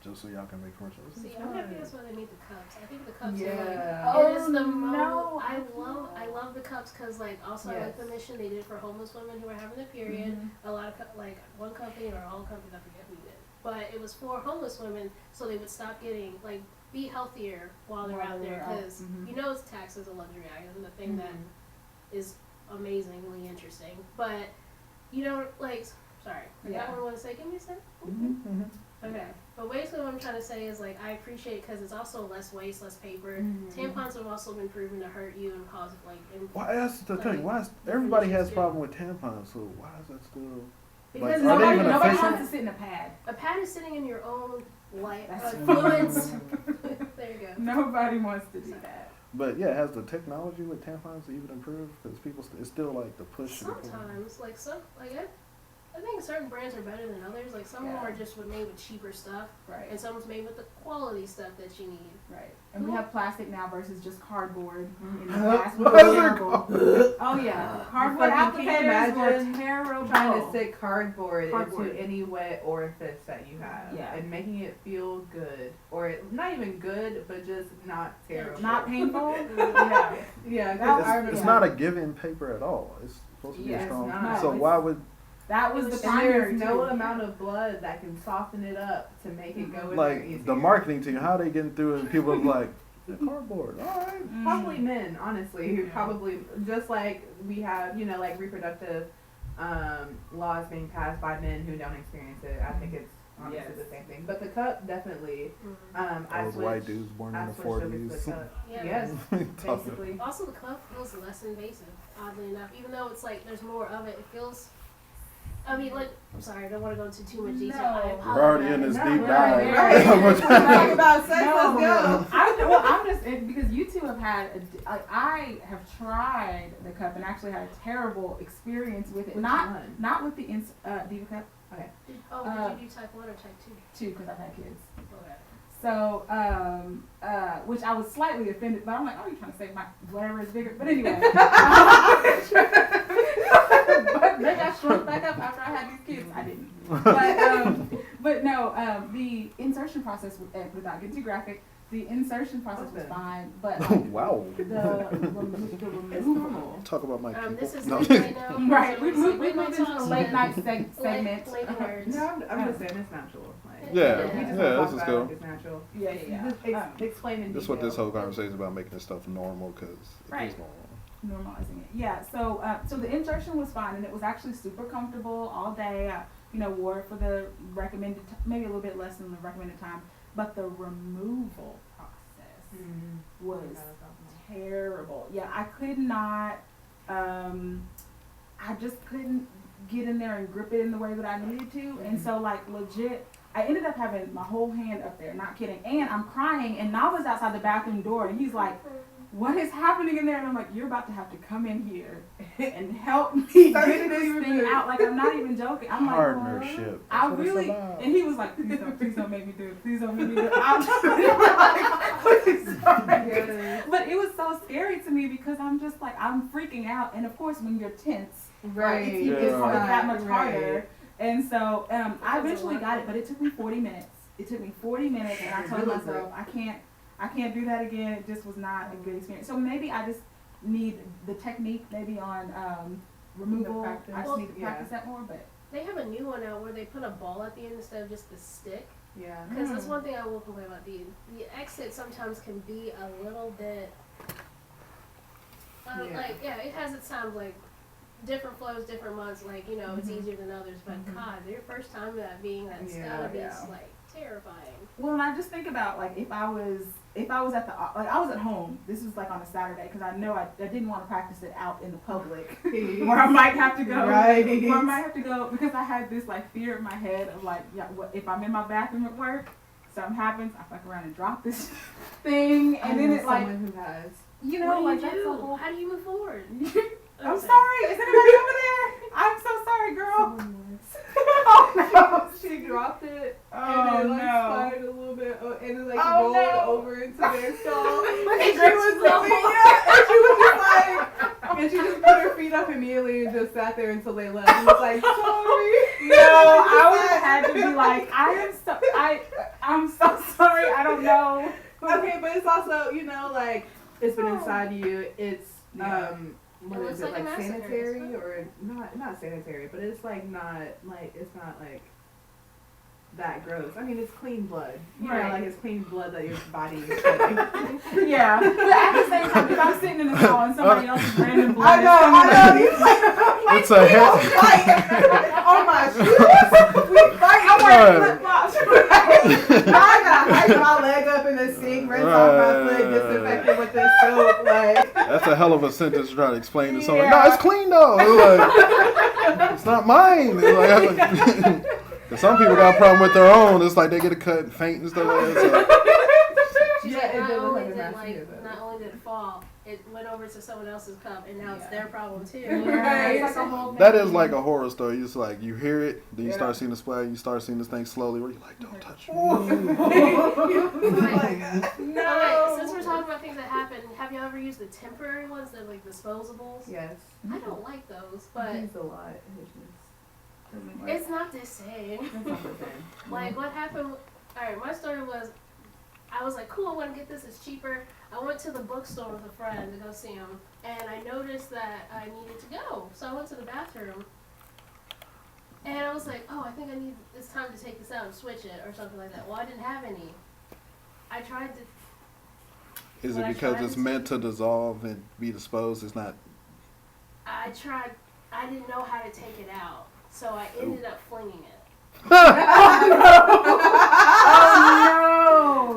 just so y'all can make commercials. See, I'm happy that's why they made the cups. I think the cups Yeah. are like, it is the no, I love the cups because like also I like the mission they did for homeless women who were having their period. A lot of like one company or all companies, I forget who did, but it was for homeless women so they would stop getting like be healthier while they're out there because you know it's taxed as a luxury item, the thing that is amazingly interesting, but you know, like, sorry, I got what I want to say. Give me a sec. Okay, but basically what I'm trying to say is like I appreciate because it's also less waste, less paper. Tampons have also been proven to hurt you and cause like. Why? That's the thing. Why is, everybody has a problem with tampons? So why is that still? Because like, nobody wants to sit in a pad. A pad is sitting in your own life That's fluids. There you go. Nobody wants to do that. But yeah, has the technology with tampons even improved? Because people, it's still like the push. Sometimes, like some, like I think certain brands are better than others. Like some of them are just made with cheaper stuff, right? And some's made with the quality stuff that you need, right? And we have plastic now versus just cardboard. In the past, oh yeah, cardboard applicators were terrible. Trying to stick cardboard into any wet orifice that you have, and making it feel good, or not even good, but just not terrible, not painful. It's not a given paper at all. It's supposed to be strong. So why would? That was the primary. There's no amount of blood that can soften it up to make it go in like there easier. The marketing team, how they getting through it? And people are like, the cardboard, all right. Probably men, honestly, who probably just like we have, like reproductive laws being passed by men who don't experience it. I think it's honestly the same thing. But the cup definitely. Those white dudes born in the 40s. Yes, basically. Also, the cup feels less invasive. Oddly enough, even though it's like there's more of it, it feels. I mean, like, I'm sorry, I don't want to go into too much detail. I apologize. We're already in this deep dive. Talk about sex, let's go. I'm just, because you two have had, I have tried the cup and actually had a terrible experience with it. Not with the Diva cup. Okay. Oh, did you do type 1 or type 2? 2, because I've had kids. Okay. So, which I was slightly offended, but I'm like, oh, you're trying to say my whatever is bigger. But anyway. But maybe I shrunk back up after I had these kids. I didn't. But no, the insertion process, without getting too graphic, the insertion process was fine, but wow. The removal. Talk about my people. This is right now. Right, we moved into a late night segment. No, I'm just saying it's natural. This is cool. It's natural. Yeah. Just explain in That's what this whole conversation is about, making this stuff normal, because it is normal. Normalizing it. Yeah, so the insertion was fine, and it was actually super comfortable all day. I wore it for the recommended, maybe a little bit less than the recommended time, but the removal process was terrible. Yeah, I could not, I just couldn't get in there and grip it in the way that I needed to, and so like legit, I ended up having my whole hand up there, not kidding, and I'm crying, and Nava's outside the bathroom door, and he's like, what is happening in there? And I'm like, you're about to have to come in here and help me get this thing out. Like, I'm not even joking. I'm partnership. Like, I really, and he was like, please don't make me do it. Please don't make me do it. I'm like, sorry. But it was so scary to me because I'm just like, I'm freaking out. And of course, when you're tense, it's that much harder. And so I eventually got it, but it took me 40 minutes. And I told myself, I can't do that again. It just was not a good experience. So maybe I just need the technique maybe on removal. I just need to practice that more. But they have a new one out where they put a ball at the end instead of just the stick. Yeah. Because that's one thing I will complain about. The exit sometimes can be a little bit it has its times like different flows, different months. Like it's easier than others. But God, your first time that being that stuff is like terrifying. Well, and I just think about like if I was at the I was at home. This was like on a Saturday because I know I didn't want to practice it out in the public where I might have to go. Right. Where I might have to go because I had this like fear in my head of like what if I'm in my bathroom at work, something happens, I fuck around and drop this thing, and then it's like who has. Like that's the whole. How do you move forward? I'm sorry. Is anybody over there? I'm so sorry, girl. Oh no, she dropped it, Oh, and it slided a little bit, and it rolled over into their stall. And she was and she just put her feet up immediately and just sat there until they left. And was like, sorry. No, I would have had to be like, I'm so sorry. I don't know. Okay, but it's also, it's been inside you. It's what is it, like sanitary or not sanitary, but it's not that gross. I mean, it's clean blood. You know, it's clean blood that your body is shedding. Yeah, but at the same time, if I'm sitting in the stall and somebody else's random blood I know. It's a hit. On my shoes. We fight. I'm wearing flip-flops. I gotta hike my leg up in the sink, rinse off my foot, disinfect it with this soap. That's a hell of a sentence to try to explain to someone. No, it's clean though. It's not mine. Cause some people got a problem with their own. It's like they get a cut and faint and stuff like that. She's like, not only did it fall, it went over to someone else's cup, and now it's their problem too. Right. That is like a horror story. It's like you hear it, then you start seeing the splash, you start seeing this thing slowly. Where you're like, don't touch me. No. Since we're talking about things that happen, have you ever used the temporary ones, the disposables? Yes. I don't like those, but I use a lot. it's not the same. Like what happened? Alright, my story was, I was like, cool, I want to get this. It's cheaper. I went to the bookstore with a friend to go see him, and I noticed that I needed to go. So I went to the bathroom, and I was like, oh, I think it's time to take this out and switch it or something like that. Well, I didn't have any. I tried to. Is it because it's meant to dissolve and be disposed? It's not. I tried. I didn't know how to take it out, so I ended up flinging it. Oh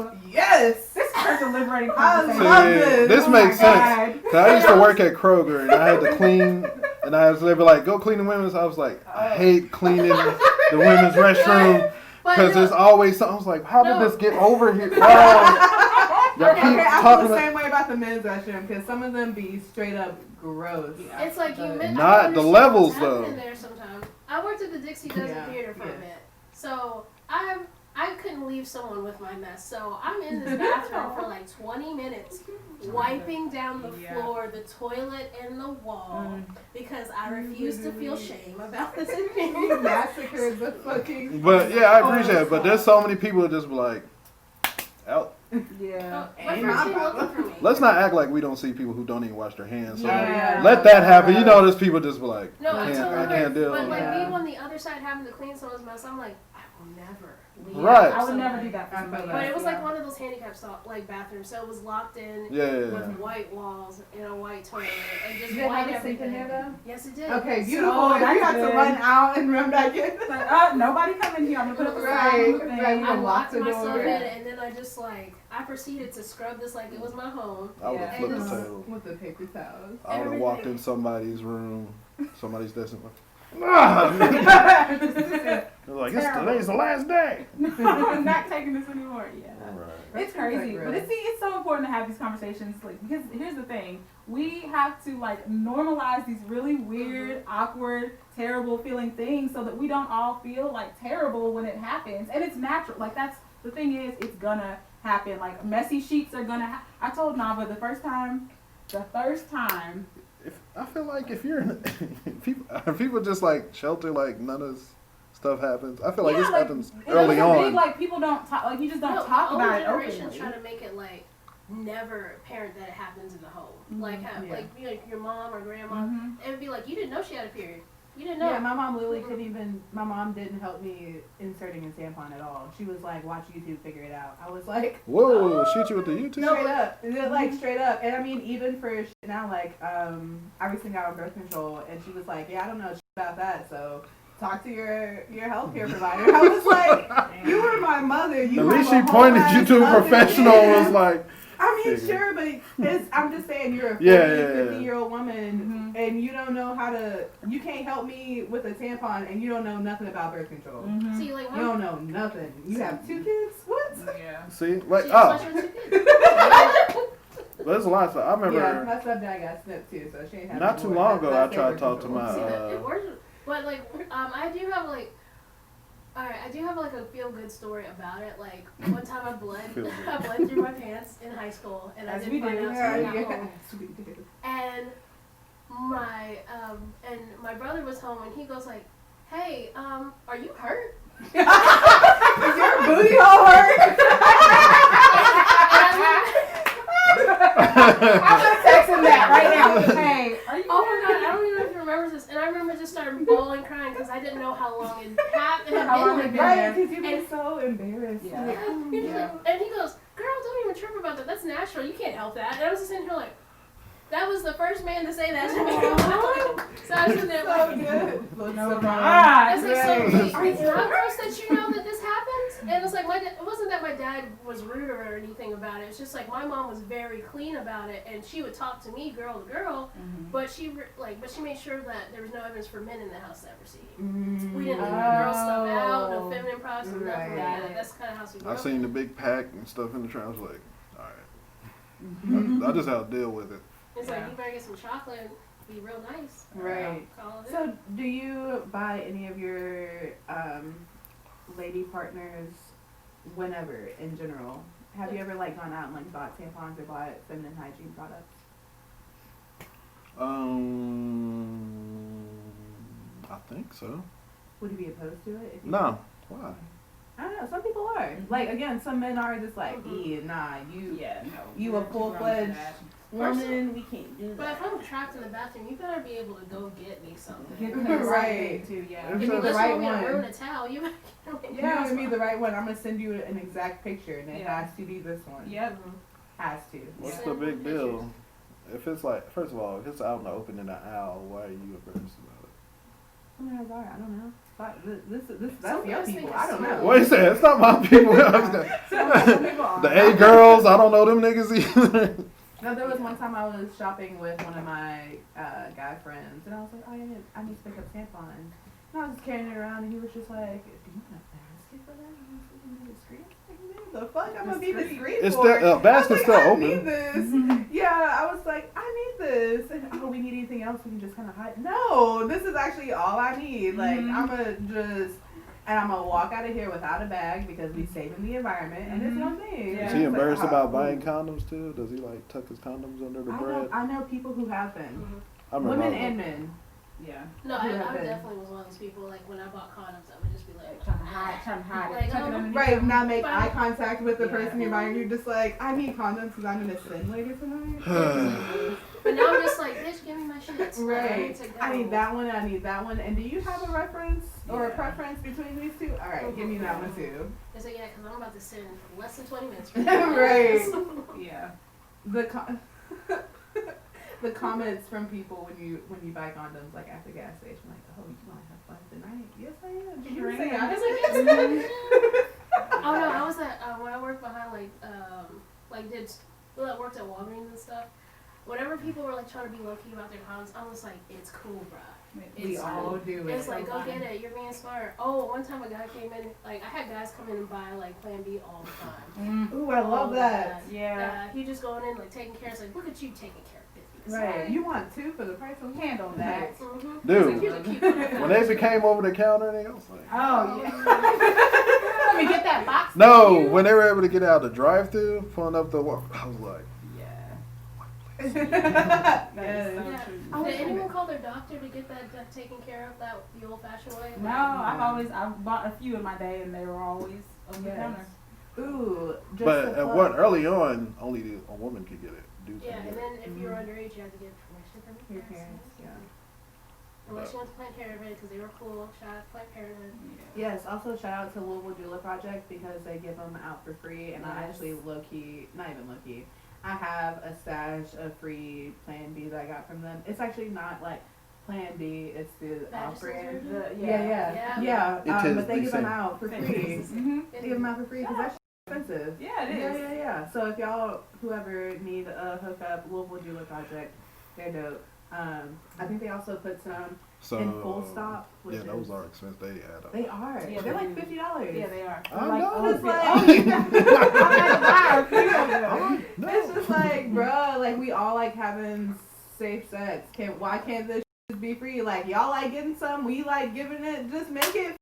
no! Yes! This is such a liberating I conversation. love this. This makes sense. Cause I used to work at Kroger and I had to clean, and they were like, go clean the women's. I was like, I hate cleaning the women's restroom because there's always something. I was like, how did this get over here? I feel the same way about the men's restroom because some of them be straight up gross. It's like you not the levels though. There sometimes. I worked at the Dixie Dozen Theater for a bit, so I couldn't leave someone with my mess. So I'm in this bathroom for like 20 minutes, wiping down the floor, the toilet, and the wall because I refuse to feel shame about this. Massacred the fucking. But yeah, I appreciate it. But there's so many people that just be like, out. Yeah. Let's not act like we don't see people who don't even wash their hands. So let that happen. You know, there's people just be like, I can't deal with it. But like being on the other side having to clean someone's mess, I'm like, I will never leave. Right. I would never do that for somebody. But it was like one of those handicap bathrooms, so it was locked in with white walls and a white toilet and just white everything. In there though? Yes, it did. Okay, beautiful. So you have to run out and run back in. Like, nobody come in here. I'm gonna put up a sign. I locked myself in, and then I proceeded to scrub this like it was my home. I would have flipped the table. With the paper towels. I would have walked in somebody's room, somebody's desk. They're like, today's the last day. I'm not taking this anymore. Yeah, right. It's crazy, but it's so important to have these conversations. Like, because here's the thing: we have to normalize these really weird, awkward, terrible feeling things, so that we don't all feel terrible when it happens, and it's natural. That's the thing is, it's gonna happen. Messy sheets are gonna. I told Nava the first time. I feel like if you're in people just shelter none of this stuff happens. I feel like this happens early on. People don't talk. You just don't talk about it openly. Older generations try to make it never apparent that it happens in the home. Your mom or grandma, it would be like you didn't know she had a period. You didn't know. Yeah, my mom literally couldn't even. My mom didn't help me inserting a tampon at all. She was like, "Watch YouTube, figure it out." I was like, "Whoa, shoot you with the YouTube?" Straight up. And I mean, even for shit now, I recently got on birth control, and she was like, "Yeah, I don't know shit about that, so talk to your healthcare provider." I was like, "You were my mother. You." At least she pointed you to a professional. Was like. I mean, sure, but I'm just saying you're a 50-year-old woman and you don't know you can't help me with a tampon and you don't know nothing about birth control. So you don't know nothing. You have 2 kids? What? Yeah. See? But there's a lot of stuff. I remember. Yeah, my stepdad got snipped too, so she ain't had not too long ago, I tried to talk to my. But I do have Alright, I do have like a feel good story about it. Like one time I bled through my pants in high school, and I didn't find out until I got home. And my brother was home, and he goes like, "Hey, are you hurt? Is your booty hole hurt?" I'm gonna text him that right now. Hey, are you? Oh my god, I don't even know if he remembers this. And I remember just starting bawling, crying because I didn't know how long it happened. Right, because you'd be so embarrassed. Yeah. And he goes, "Girl, don't even trip about that. That's natural. You can't help that." And I was just sitting here like, that was the first man to say that to me. So I was sitting there like, Good. No, I was like, so it's not gross that you know that this happened? And it's like, it wasn't that my dad was rude or anything about it. It's just like my mom was very clean about it, and she would talk to me girl to girl, but she made sure that there was no evidence for men in the house to ever see. We didn't leave girl stuff out, no feminine products, nothing like that. That's kind of how we grew up. I seen the big pack and stuff in the trunk. I was like, all right. I just had to deal with it. It's like, you better get some chocolate and be real nice. Right. So, do you buy any of your lady partners whenever, in general? Have you ever, like, gone out and, like, bought tampons or bought feminine hygiene products? I think so. Would you be opposed to it? No. Why? I don't know. Some people are. Like, again, some men are just like, nah, you a full-fledged woman, we can't do that. But if I'm trapped in the bathroom, you better be able to go get me something. Get me right. Too, yeah. Give me the right one. Ruin a towel. You yeah, give me the right one. I'm gonna send you an exact picture, and it has to be this one. Yep. Has to. What's the big deal? If it's like, first of all, if it's out in the open in the aisle, why are you embarrassed about it? I mean, sorry, I don't know. That's your people. I don't know. What you say? It's not my people. The A girls, I don't know them niggas either. No, there was one time I was shopping with one of my guy friends, and I was like, oh, I need to pick up tampons. And I was just carrying it around, and he was just like, do you want a basket for that? And I was like, you be discreet? Like, the fuck I'm gonna be discreet it's for? the basket's still open. I need this. Yeah, I was like, I need this. And, oh, we need anything else? We can just kind of hide. No, this is actually all I need. Like, I'm gonna walk out of here without a bag because we saving the environment, and it's no thing. Is he embarrassed about buying condoms too? Does he like tuck his condoms under the bread? I know people who have been. Women and men. Yeah. No, I definitely was one of those people. Like when I bought condoms, I would just be like trying to hide. Like, right, not make eye contact with the person you're buying. You're just like, I need condoms because I'm gonna sin later tonight. But now I'm just like, bitch, give me my shit. Right. I need that one. I need that one. And do you have a reference or a preference between these two? All right, give me that one too. It's like, yeah, because I'm about to sin for less than 20 minutes. Right. Yeah. The comments from people when you buy condoms, like at the gas station, like, oh, you want to have fun tonight? Yes, I am. Did you say I was? Oh no, I was at when I worked behind I worked at Walgreens and stuff. Whenever people were like trying to be low key about their condoms, I was like, it's cool, bruh. We all do it. It's like, go get it. You're being smart. Oh, one time a guy came in, like, I had guys come in and buy, like, Plan B all the time. Ooh, I love that. Yeah. He just going in, like, taking care. It's like, look at you taking care of business. Right. You want two for the price of one. Handle that. Dude, when they became over the counter, they was like, oh, yeah. Let me get that box. No, when they were able to get out the drive-thru, pulling up the walk, I was like, That is so true. Did anyone call their doctor to get that taken care of the old-fashioned way? No, I've bought a few in my day, and they were always on the counter. Ooh, just but early on, only a woman could get it. Yeah, and then if you were underage, you had to get permission from your parents. Yeah. Unless you went to Planned Parenthood because they were cool. Shout out to Planned Parenthood. Yes, also shout out to Louisville Doula Project because they give them out for free, and I actually low-key, not even low-key, I have a stash of free Plan B that I got from them. It's actually not like Plan B, it's the off-brand. Yeah. But they give them out for free. They give them out for free because that's expensive. Yeah, it is. Yeah. So if y'all, whoever need a hookup, Louisville Doula Project, they're dope. I think they also put some in Full Stop. Yeah, those are expensive. They add up. They are. Yeah, they're like $50. Yeah, they are. I like, know. It's like, it's just like, bro, like we all like having safe sex. Why can't this shit be free? Like y'all like getting some, we like giving it. Just make it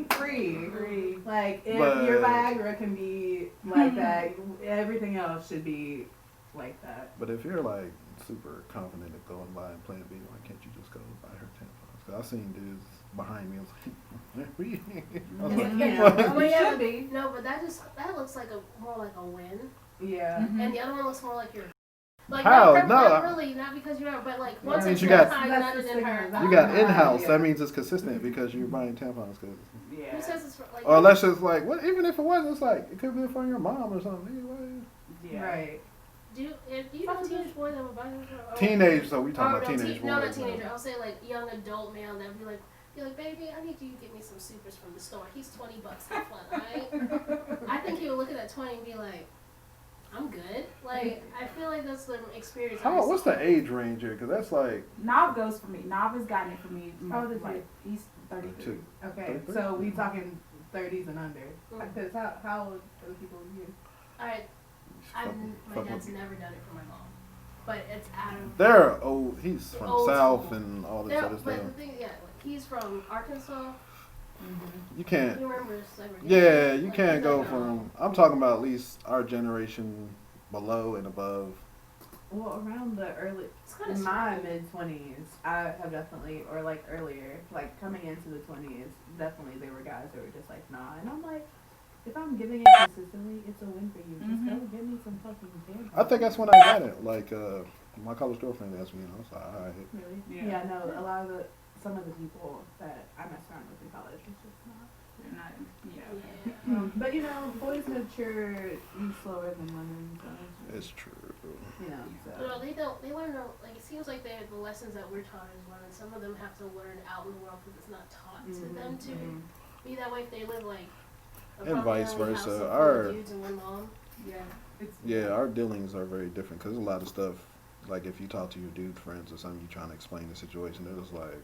everything free. Like, if your Viagra can be like that, everything else should be like that. But if you're like super confident of going by and Plan B, why can't you just go buy her tampons? Cause I seen dudes behind me. I was like, No, but that looks like more like a win. Yeah. And the other one looks more like you're. Like, how? not really, not because you're not, but like once it's you got in-house. That means it's consistent because you're buying tampons. Cause who says it's like? Or unless it's like, what? Even if it wasn't, it's like it could be from your mom or something. Anyway. Yeah. Right. If you know teenage boys that would buy them for teenage, so we talking about teenage boys. No, not teenager. I'll say like young adult male that would be like, baby, I need you to get me some supers from the store. He's $20. Have fun, alright? I think he would look at that 20 and be like, I'm good. Like, I feel like that's the experience. What's the age range here? Because that's like. Nav goes for me. Nav has gotten it for me. How old is he? He's 32. Okay, 33? so we talking 30s and under. Because how old are the people you? Alright, my dad's never done it for my mom. But it's out of. They're old. He's from South school. And all this other stuff. But the thing, he's from Arkansas. You can't. He remembers yeah, you can't go from. I'm talking about at least our generation below and above. Well, around the my mid-20s, I have definitely, or like earlier, like coming into the 20s, definitely there were guys that were just like, nah. And I'm like, if I'm giving it consistently, it's a win for you. Just go give me some fucking tampons. I think that's when I got it. Like, my college girlfriend asked me, and I was like, all right. Really? Yeah, no, a lot of some of the people that I messed around with in college was just not. They're not. Yeah. But you know, boys mature slower than women. So it's true. You know. So. No, they don't. They learn like it seems like the lessons that we're taught as women. Some of them have to learn out in the world because it's not taught to them to be that way if they live like. And vice versa. Our dealings are very different because there's a lot of stuff. Like if you talk to your dude friends or something, you trying to explain the situation. They're just like,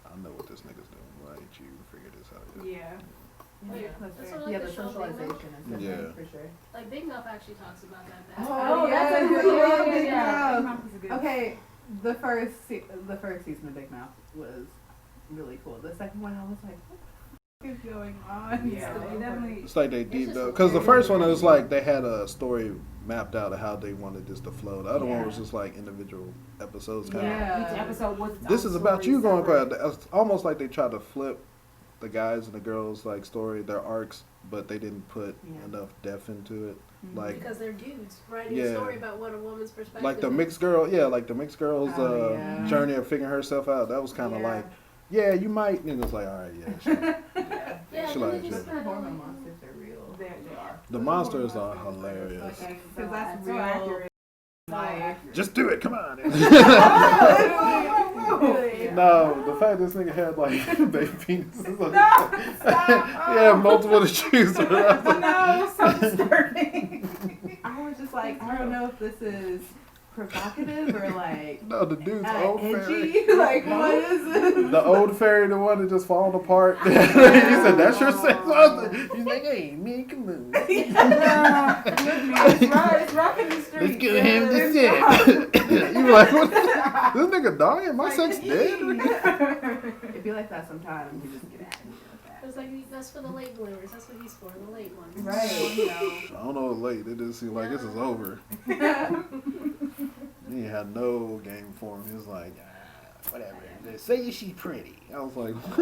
I know what this nigga's doing. Why ain't you figure this out yet? Yeah, the socialization is different for sure. Like Big Mouth actually talks about that. That's a good Big Mouth. Okay, the first season of Big Mouth was really cool. The second one, I was like, what is going on? Yeah, they definitely. It's like they deep though, because the first one it was like they had a story mapped out of how they wanted this to flow. The other one was just like individual episodes. Kind of. Each episode was. This is about you going quiet. It's almost like they tried to flip the guys and the girls like story, their arcs, but they didn't put enough depth into it. Like because they're dudes writing a story about what a woman's perspective. Like the mixed girl, like the mixed girl's journey of figuring herself out. That was kind of like. Yeah, you might. And it's like, all right, She like, hormone monsters are real. They are. The monsters are hilarious. Because that's real. Just do it, come on. No, the fact this nigga had like baby penises. Yeah, multiple to choose from. No, so disturbing. I was just like, I don't know if this is provocative or like no, the dude's old fairy. Like what is this? The old fairy, the one that just falling apart. He said, "That's your sex." He's like, "Hey, make a move." It's rough in the street. Let's give him the sex. You were like, what? This nigga dying? My sex dead? It'd be like that sometimes. You just get at it. It's like that's for the late bloomers. That's what he's for, the late ones. Right. I don't know, late. It didn't seem like this is over. He had no game for him. He was like, whatever. They say she's pretty. I was like, I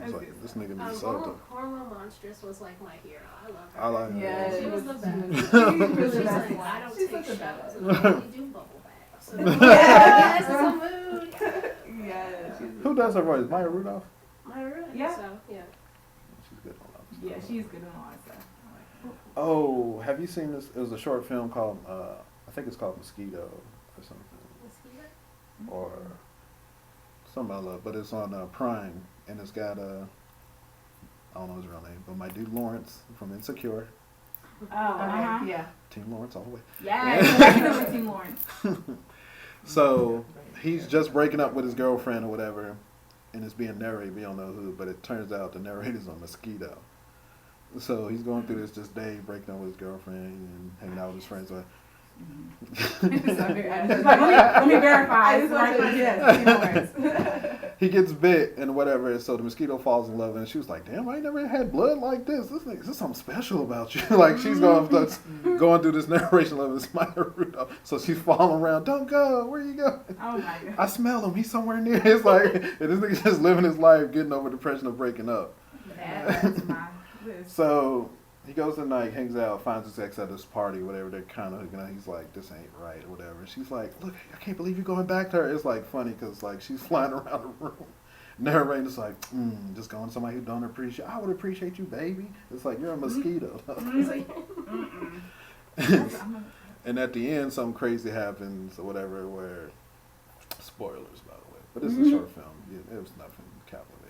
was like, this nigga be salted. Hormone Monstress was like my hero. I love her. I like her. Yeah, she was the best. She's like, I don't take shots. I only do bubble baths. So yes, it's a mood. Yeah. Who does her voice? Maya Rudolph? Maya Rudolph. Yeah. So, yeah. She's good on that stuff. Yeah, she's good on all that stuff. Oh, have you seen this? It was a short film called, I think it's called Mosquito or something. Mosquito? Or something I love, but it's on Prime, and it's got, I don't know his real name, but my dude Lawrence from Insecure. Oh, yeah. Team Lawrence all the way. Yeah, definitely Team Lawrence. So he's just breaking up with his girlfriend or whatever, and it's being narrated. We don't know who, but it turns out the narrator's a mosquito. So he's going through this day, breaking up with his girlfriend and hanging out with his friends. Like, let me verify. I just want to, he gets bit and whatever, so the mosquito falls in love, and she was like, damn, I ain't never had blood like this. This something special about you. Like, she's going through this narration of this minor Rudolph. So she's falling around, don't go, where you going? Oh my God. I smell him, he's somewhere near. It's like, and this nigga's just living his life, getting over depression of breaking up. That's my list. So he goes and like hangs out, finds his ex at this party, whatever. They're kind of hooking up. He's like, "This ain't right," or whatever. She's like, "Look, I can't believe you're going back to her." It's like funny because like she's flying around the room, narrating. It's like, just going to somebody who don't appreciate. I would appreciate you, baby. It's like you're a mosquito. He's like, And at the end, something crazy happens or whatever. Where spoilers, by the way, but it's a short film. It was nothing captivating.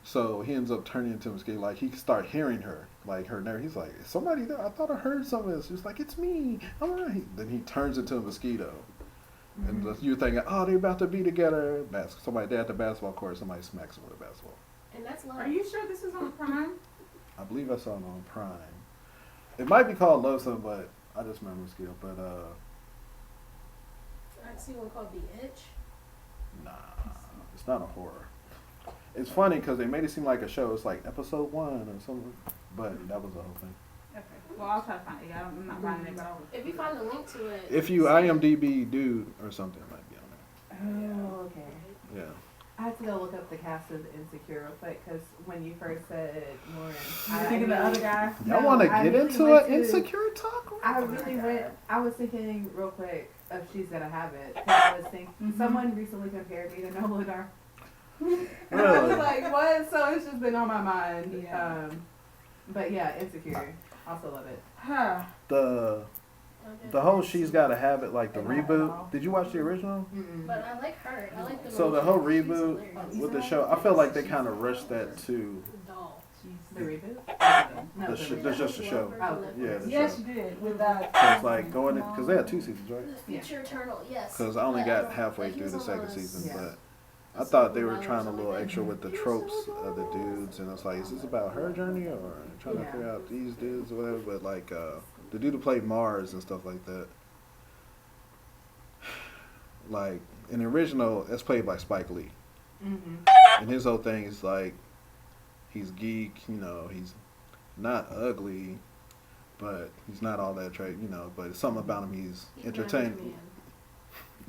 So he ends up turning into a mosquito. Like he start hearing her, like her nerve. He's like, somebody there. I thought I heard something. She's like, it's me. All right. Then he turns into a mosquito, and you're thinking, oh, they're about to be together. Somebody there at the basketball court. Somebody smacks him with a basketball. And that's love. are you sure this is on Prime? I believe I saw it on Prime. It might be called Love Something, but I just remember mosquito. But I see one called The Itch. nah, it's not a horror. It's funny because they made it seem like a show. It's like episode 1 or something, but that was the whole thing. Okay. Well, I'll try to find it. I'm not finding it, but I'll. If you find the link to it. If you IMDb dude or something, it might be on there. Oh, okay. Yeah. I have to go look up the cast of Insecure real quick because when you first said Lauren, You thinking the other guy? Y'all want to I get really into went an to- insecure talk? I really went. I was thinking real quick if she's gonna have it. 'Cause I was thinking someone recently compared me to Nolan Dar. And I was like, what? So it's just been on my mind. Yeah. But yeah, Insecure. Also love it. Huh. The whole She's Gotta Have It, like the I don't reboot. know. Did you watch the original? But I like her. I like the So the movie. whole She's reboot hilarious. with the show, I feel like they kind of rushed that too. Doll. The reboot? No, There's just a show. Oh, Yeah, the Yes, show. you did. With that. So it's like going in, because they had 2 seasons, right? The Future Eternal, yes. Because I only got But, halfway but he through the was on second a season, Yeah. but I thought they were trying a little extra with the tropes of the dudes, and it's like, is this about her journey or trying to figure out these dudes or whatever? But like the dude who played Mars and stuff like that, like in the original, that's played by Spike Lee, and his whole thing is like, he's geek, you know, he's not ugly, but he's not all that but it's something about him, he's entertaining.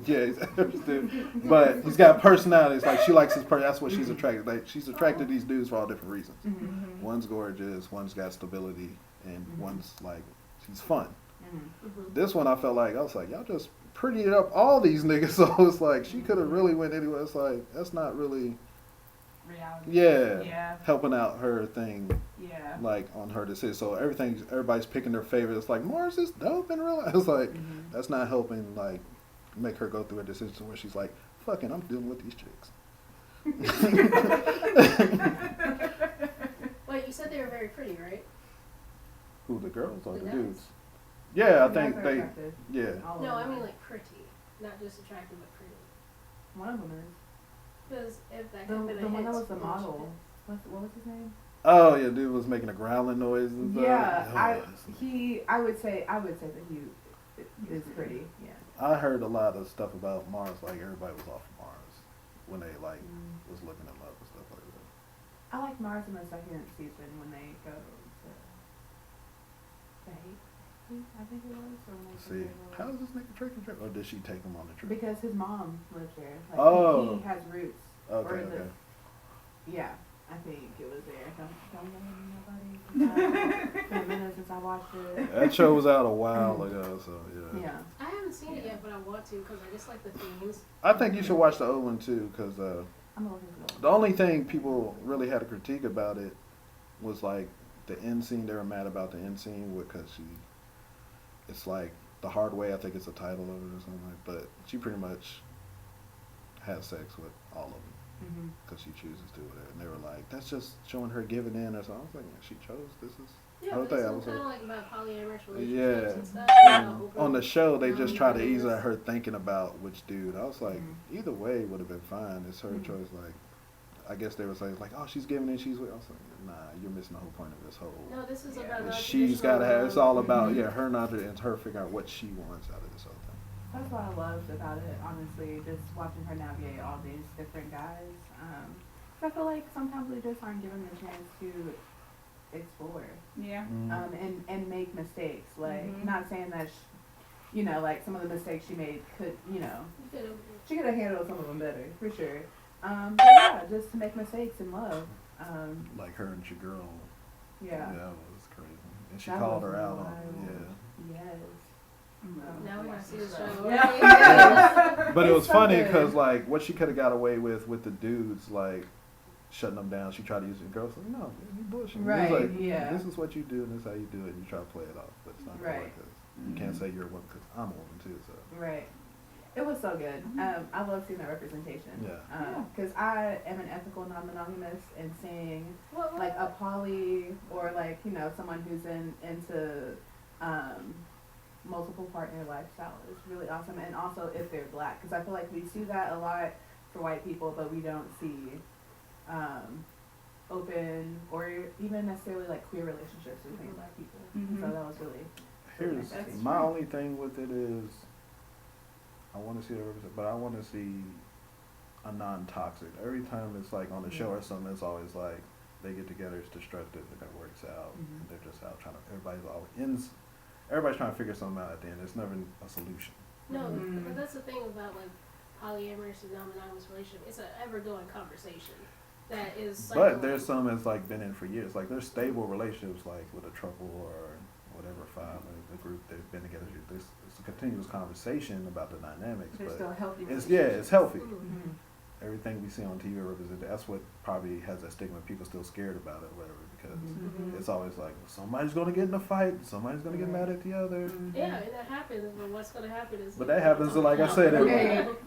Yeah, he's interested, but he's got personality. It's like she likes his person. That's what she's attracted. Like she's attracted to these dudes for all different reasons. One's gorgeous, one's got stability, and one's like she's fun. This one I felt like I was like, y'all just prettied up all these niggas. So it's like she could have really went anywhere. It's like that's not really Reality. yeah helping out her thing. Yeah. Like on her decision. So everybody's picking their favorite. It's like Mars is dope in real life. It's like that's not helping like make her go through a decision where she's like, fucking, I'm dealing with these chicks. Wait, you said they were very pretty, right? Who, the girls or the The dudes? guys? Yeah, I think they, yeah. No, I mean like pretty, not just attractive, but pretty. One of them is. Because if that The could have been a one hit, that was the then she model. What was his name? Oh, yeah, dude was making a growling noise and stuff. Yeah, Oh, I would say that he is pretty. Yeah. I heard a lot of stuff about Mars, like everybody was off of Mars when they like was looking him up and stuff like that. I like Mars in the second season when they go to the Haiti, I think it was. Or when they See, how is this nigga taking trip? Or did she take him on the trip? Because his mom lives there. Like, Oh. he has roots. Okay, or the, okay. Yeah, I think it was there. Don't let nobody. It's been a minute since I watched it. That show was out a while ago, so yeah. Yeah. I haven't seen it yet, but I want to because I just like the themes. I think you should watch the old one too, because I'm looking for the only thing people really had a critique about it was like the end scene. They were mad about the end scene because it's like The Hard Way, I think it's the title of it or something, but she pretty much has sex with all of them because she chooses to with it. And they were like, that's just showing her giving in or something. I was like, she chose, this is Yeah, her but thing. I it's was kind of like, like about polyamorous relationships yeah. and stuff. And on the show, they just try to ease at her thinking about which dude. I was like, either way would have been fine. It's her choice. Like, I guess they were saying like, oh, she's giving in, she's with. I was like, nah, you're missing the whole point of this whole. No, this is about She's got to have. It's all about her not and her figuring out what she wants out of this whole thing. That's what I loved about it, honestly, just watching her navigate all these different guys. I feel like sometimes we just aren't given the chance to explore. Yeah. And make mistakes. Like, not saying that, like some of the mistakes she made could, she could have handled some of them better, for sure. But yeah, just to make mistakes in love. Like her and your girl. Yeah. That was crazy. And she called her out on it. Yeah. Yes. Now we gotta see the show. Yeah. But it was funny because, like, what she could have got away with the dudes, like, shutting them down. She tried to use it. The girls like, no, you bullshit. Right, Like, yeah. this is what you do and this is how you do it. And you try to play it off, but it's not right. Like this. You can't say you're a woman because I'm a woman too. So. Right. It was so good. I love seeing that representation. Yeah. Because I am an ethical non-monogamous, and seeing like a poly or like someone who's into multiple partner lifestyle is really awesome. And also if they're black, because I feel like we see that a lot for white people, but we don't see open or even necessarily like queer relationships between black people. So that was really. Here's my only thing with it is, I want to see but I want to see a non-toxic. Every time it's like on a show or something, it's always like they get together, it's destructive, and it works out, and they're just out trying to. Everybody's trying to figure something out at the end. There's never a solution. No, but that's the thing about like polyamorous and non-monogamous relationship. It's an ever-going conversation that is. But there's some that's like been in for years. Like there's stable relationships, like with a trouble or whatever, the group they've been together. It's a continuous conversation about the dynamics. They're but still healthy. It's healthy. Everything we see on TV represents. That's what probably has that stigma. People still scared about it, or whatever, because it's always like somebody's going to get in a fight, somebody's going to get mad at the other. Yeah, and that happens. But what's going to happen is. But that happens. So like I said, you're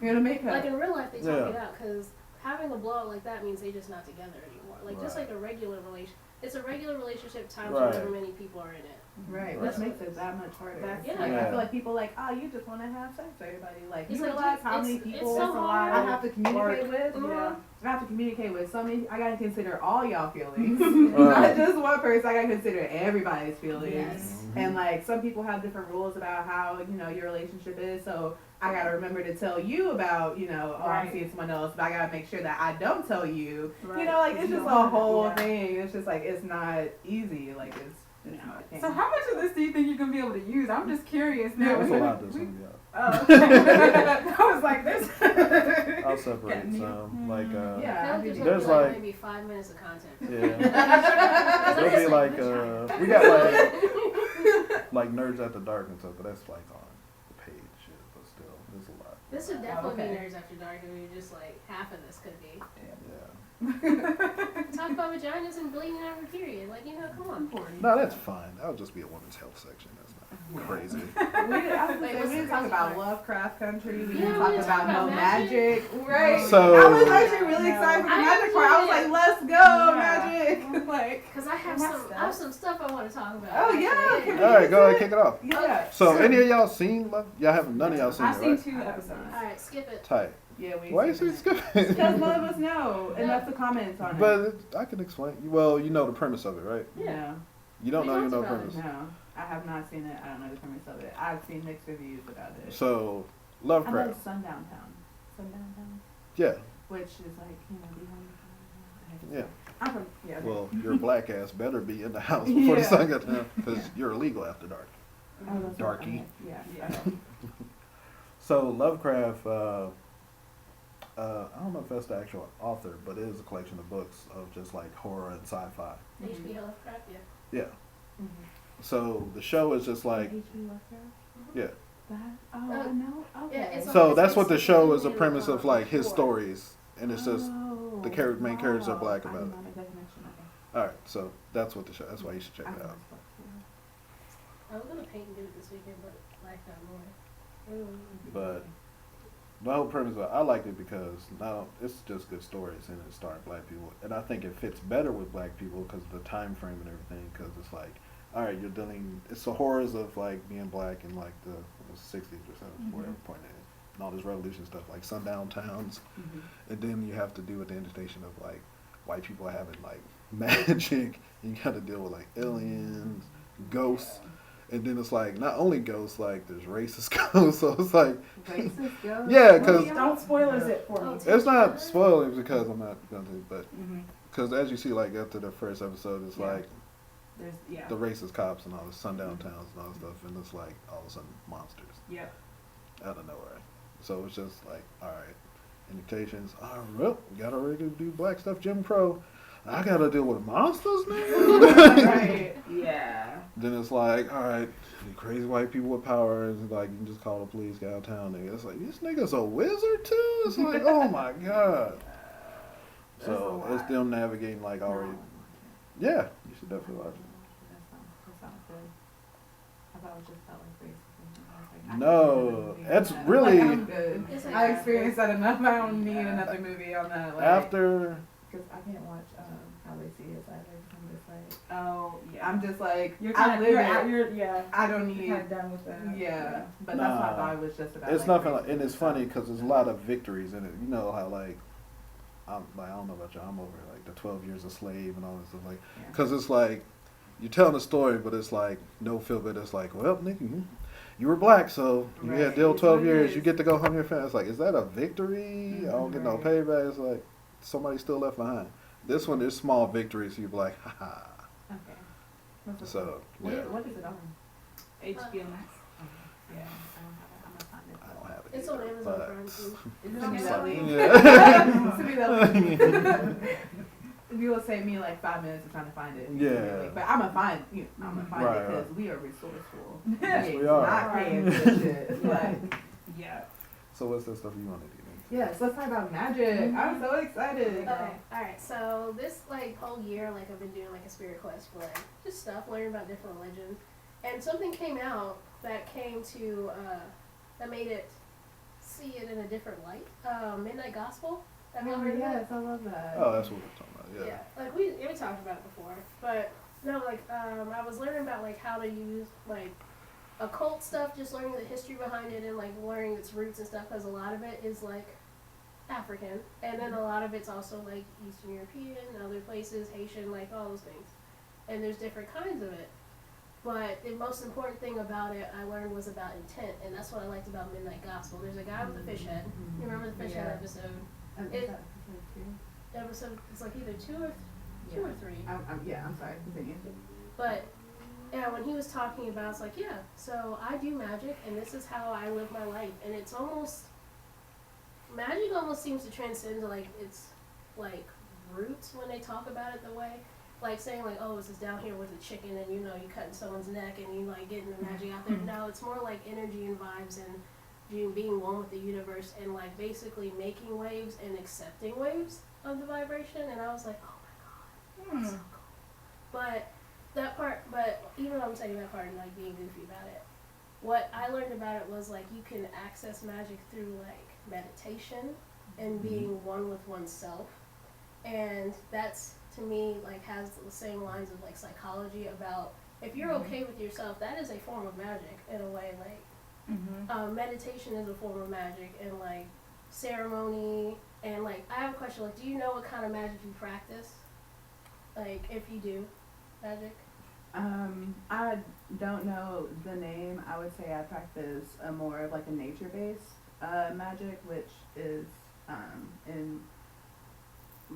gonna make up. Like in real life, they talk it out because having a blowout like that means they're just not together anymore. Like just like a regular relation. It's a regular relationship times however many people are in it. Right, which makes it that much harder. Like, I feel like people like, you just want to have sex with everybody. Like, you like, realize how many people I have to communicate with? Yeah. I have to communicate with so many. I got to consider all y'all feelings. Not just one person. I got to consider everybody's feelings. Yes. And, like, some people have different rules about how, your relationship is. So I got to remember to tell you about, I'm seeing someone else. But I got to make sure that I don't tell you. Like, it's just a whole thing. It's just, like, it's not easy. Like, it's so how much of this do you think you're going to be able to use? I'm just curious now. There's a lot that's going to be out. I was like, this. I'll separate some. Like, there's like maybe 5 minutes of content. Yeah. There'll be like, we got like Nerdz After Dark and stuff, but that's like on the page shit, but still, there's a lot. This would definitely be Nerdz After Dark, and we're just like, half of this could be. Talk about vaginas and bleeding out of a period. Like, come on. No, that's fine. That'll just be a women's health section. That's not crazy. We didn't talk about Lovecraft Country. We didn't talk about no magic. Right. So, I was actually really excited for the magic part. I was like, let's go, magic. Like, because I have some stuff I want to talk about. Oh, yeah. All right, go ahead, kick it off. Yeah. So any of y'all seen Love? Y'all haven't, none of y'all seen it, right? I've seen 2 episodes. All right, skip it. Tight. Yeah, why you say skip it? Because none of us know, and that's the comments on it. But I can explain. Well, you know the premise of it, right? Yeah. You don't know the premise. No, I have not seen it. I don't know the premise of it. I've seen mixed reviews about it. So, Lovecraft. I know Sundown Town. Yeah. Which is like, behind. Yeah. I'm from, Well, your black ass better be in the house before the sun gets down, because you're illegal after dark. Oh, that's Darky. Yeah. So Lovecraft, I don't know if that's the actual author, but it is a collection of books of just like horror and sci-fi. H.P. Lovecraft, yeah. So the show is just like, H.P. Lovecraft? Yeah. No. Okay. Yeah, so that's what the show is, a premise of like his stories, and it's just the main characters are black about it. All right, so that's what the show. That's why you should check it out. I was gonna paint and do it this weekend, but life got more. But the whole premise, I liked it because now it's just good stories and it's starring black people, and I think it fits better with black people because of the time frame and everything. Because it's like, all right, you're dealing. It's the horrors of like being black in like the 60s or something, whatever point it is, and all this revolution stuff like sundown towns, and then you have to do with the invitation of like white people having like magic, and you got to deal with like aliens, ghosts. And then it's like not only ghosts, like there's racist ghosts. So it's like racist ghosts. Yeah, because don't spoil it for me. It's not spoiling because I'm not going to, but because as you see, like after the first episode, it's like the racist cops and all the sundown towns and all that stuff, and it's like all of a sudden monsters. Yep. Out of nowhere. So it's just like, all right, invitations. All right, we got ready to do black stuff, Jim Crow. I gotta deal with monsters now. Right. Yeah. Then it's like, all right, the crazy white people with powers. Like you can just call the police, get out of town. Nigga. It's like this nigga's a wizard too. It's like, oh my god. So it's them navigating like already. Yeah, you should definitely watch it. That sounds good. I thought it just felt like racist. No, that's really. I'm good. I experienced that enough. I don't need another movie on that. Like, After. Because I can't watch How They See Us either. I'm just like, oh yeah. I'm just like, you're kind of, yeah. I don't need. Kind of done with that. Yeah, but that's what I thought it was just about. It's like, nothing, and it's funny because there's a lot of victories in it. You know how like, I don't know about you. I'm over like the 12 years a slave and all this stuff. Like, because it's like you're telling a story, but it's like no feel good. It's like, well, nigga, you were black, so you had to deal 12 years. You get to go home to your family. It's like, is that a victory? I don't get no payback. It's like somebody still left behind. This one, there's small victories. So you're like, ha ha. Okay. So yeah. What is it on? HBO Max. Yeah, I don't have it. I'm gonna find it. I don't have it. It's on Amazon Prime too. Is it on that link? Yeah. Send me that link. You will save me like 5 minutes of trying to find it. Yeah. But I'm gonna find it because we are resourceful. Yes, we are. Not paying for shit. Like, yeah. So what's the stuff you want to do? yes, let's talk about magic. I'm so excited. Okay, alright, so this like whole year, like I've been doing like a spirit quest for like just stuff, learning about different religions. And something came out that came to, that made it see it in a different light. Midnight Gospel. Have you ever heard of yes, that? I love that. Oh, that's what we're talking about. Yeah. Yeah, like we talked about it before, but no, like I was learning about like how to use like occult stuff, just learning the history behind it and like learning its roots and stuff, because a lot of it is like African, and then a lot of it's also like Eastern European, other places, Haitian, like all those things, and there's different kinds of it. But the most important thing about it I learned was about intent, and that's what I liked about Midnight Gospel. There's a guy with a fish head. You remember the fish head episode? Episode, it's like either two or three. I'm sorry, continue. But yeah, when he was talking about, it's like, yeah, so I do magic, and this is how I live my life, and it's almost, magic almost seems to transcend like its like roots when they talk about it the way, like saying like, oh, this is down here with a chicken, and you know you cutting someone's neck, and you like getting the magic out there. No, it's more like energy and vibes and you being one with the universe, and like basically making waves and accepting waves of the vibration. And I was like, oh my god, that's so cool. But that part, but even though I'm saying that part and like being goofy about it, what I learned about it was like you can access magic through like meditation and being one with oneself, and that's to me like has the same lines of like psychology about if you're okay with yourself, that is a form of magic in a way. Like meditation is a form of magic, and like ceremony, and like I have a question, like do you know what kind of magic you practice? Like if you do magic? I don't know the name. I would say I practice a more of like a nature-based magic, which is in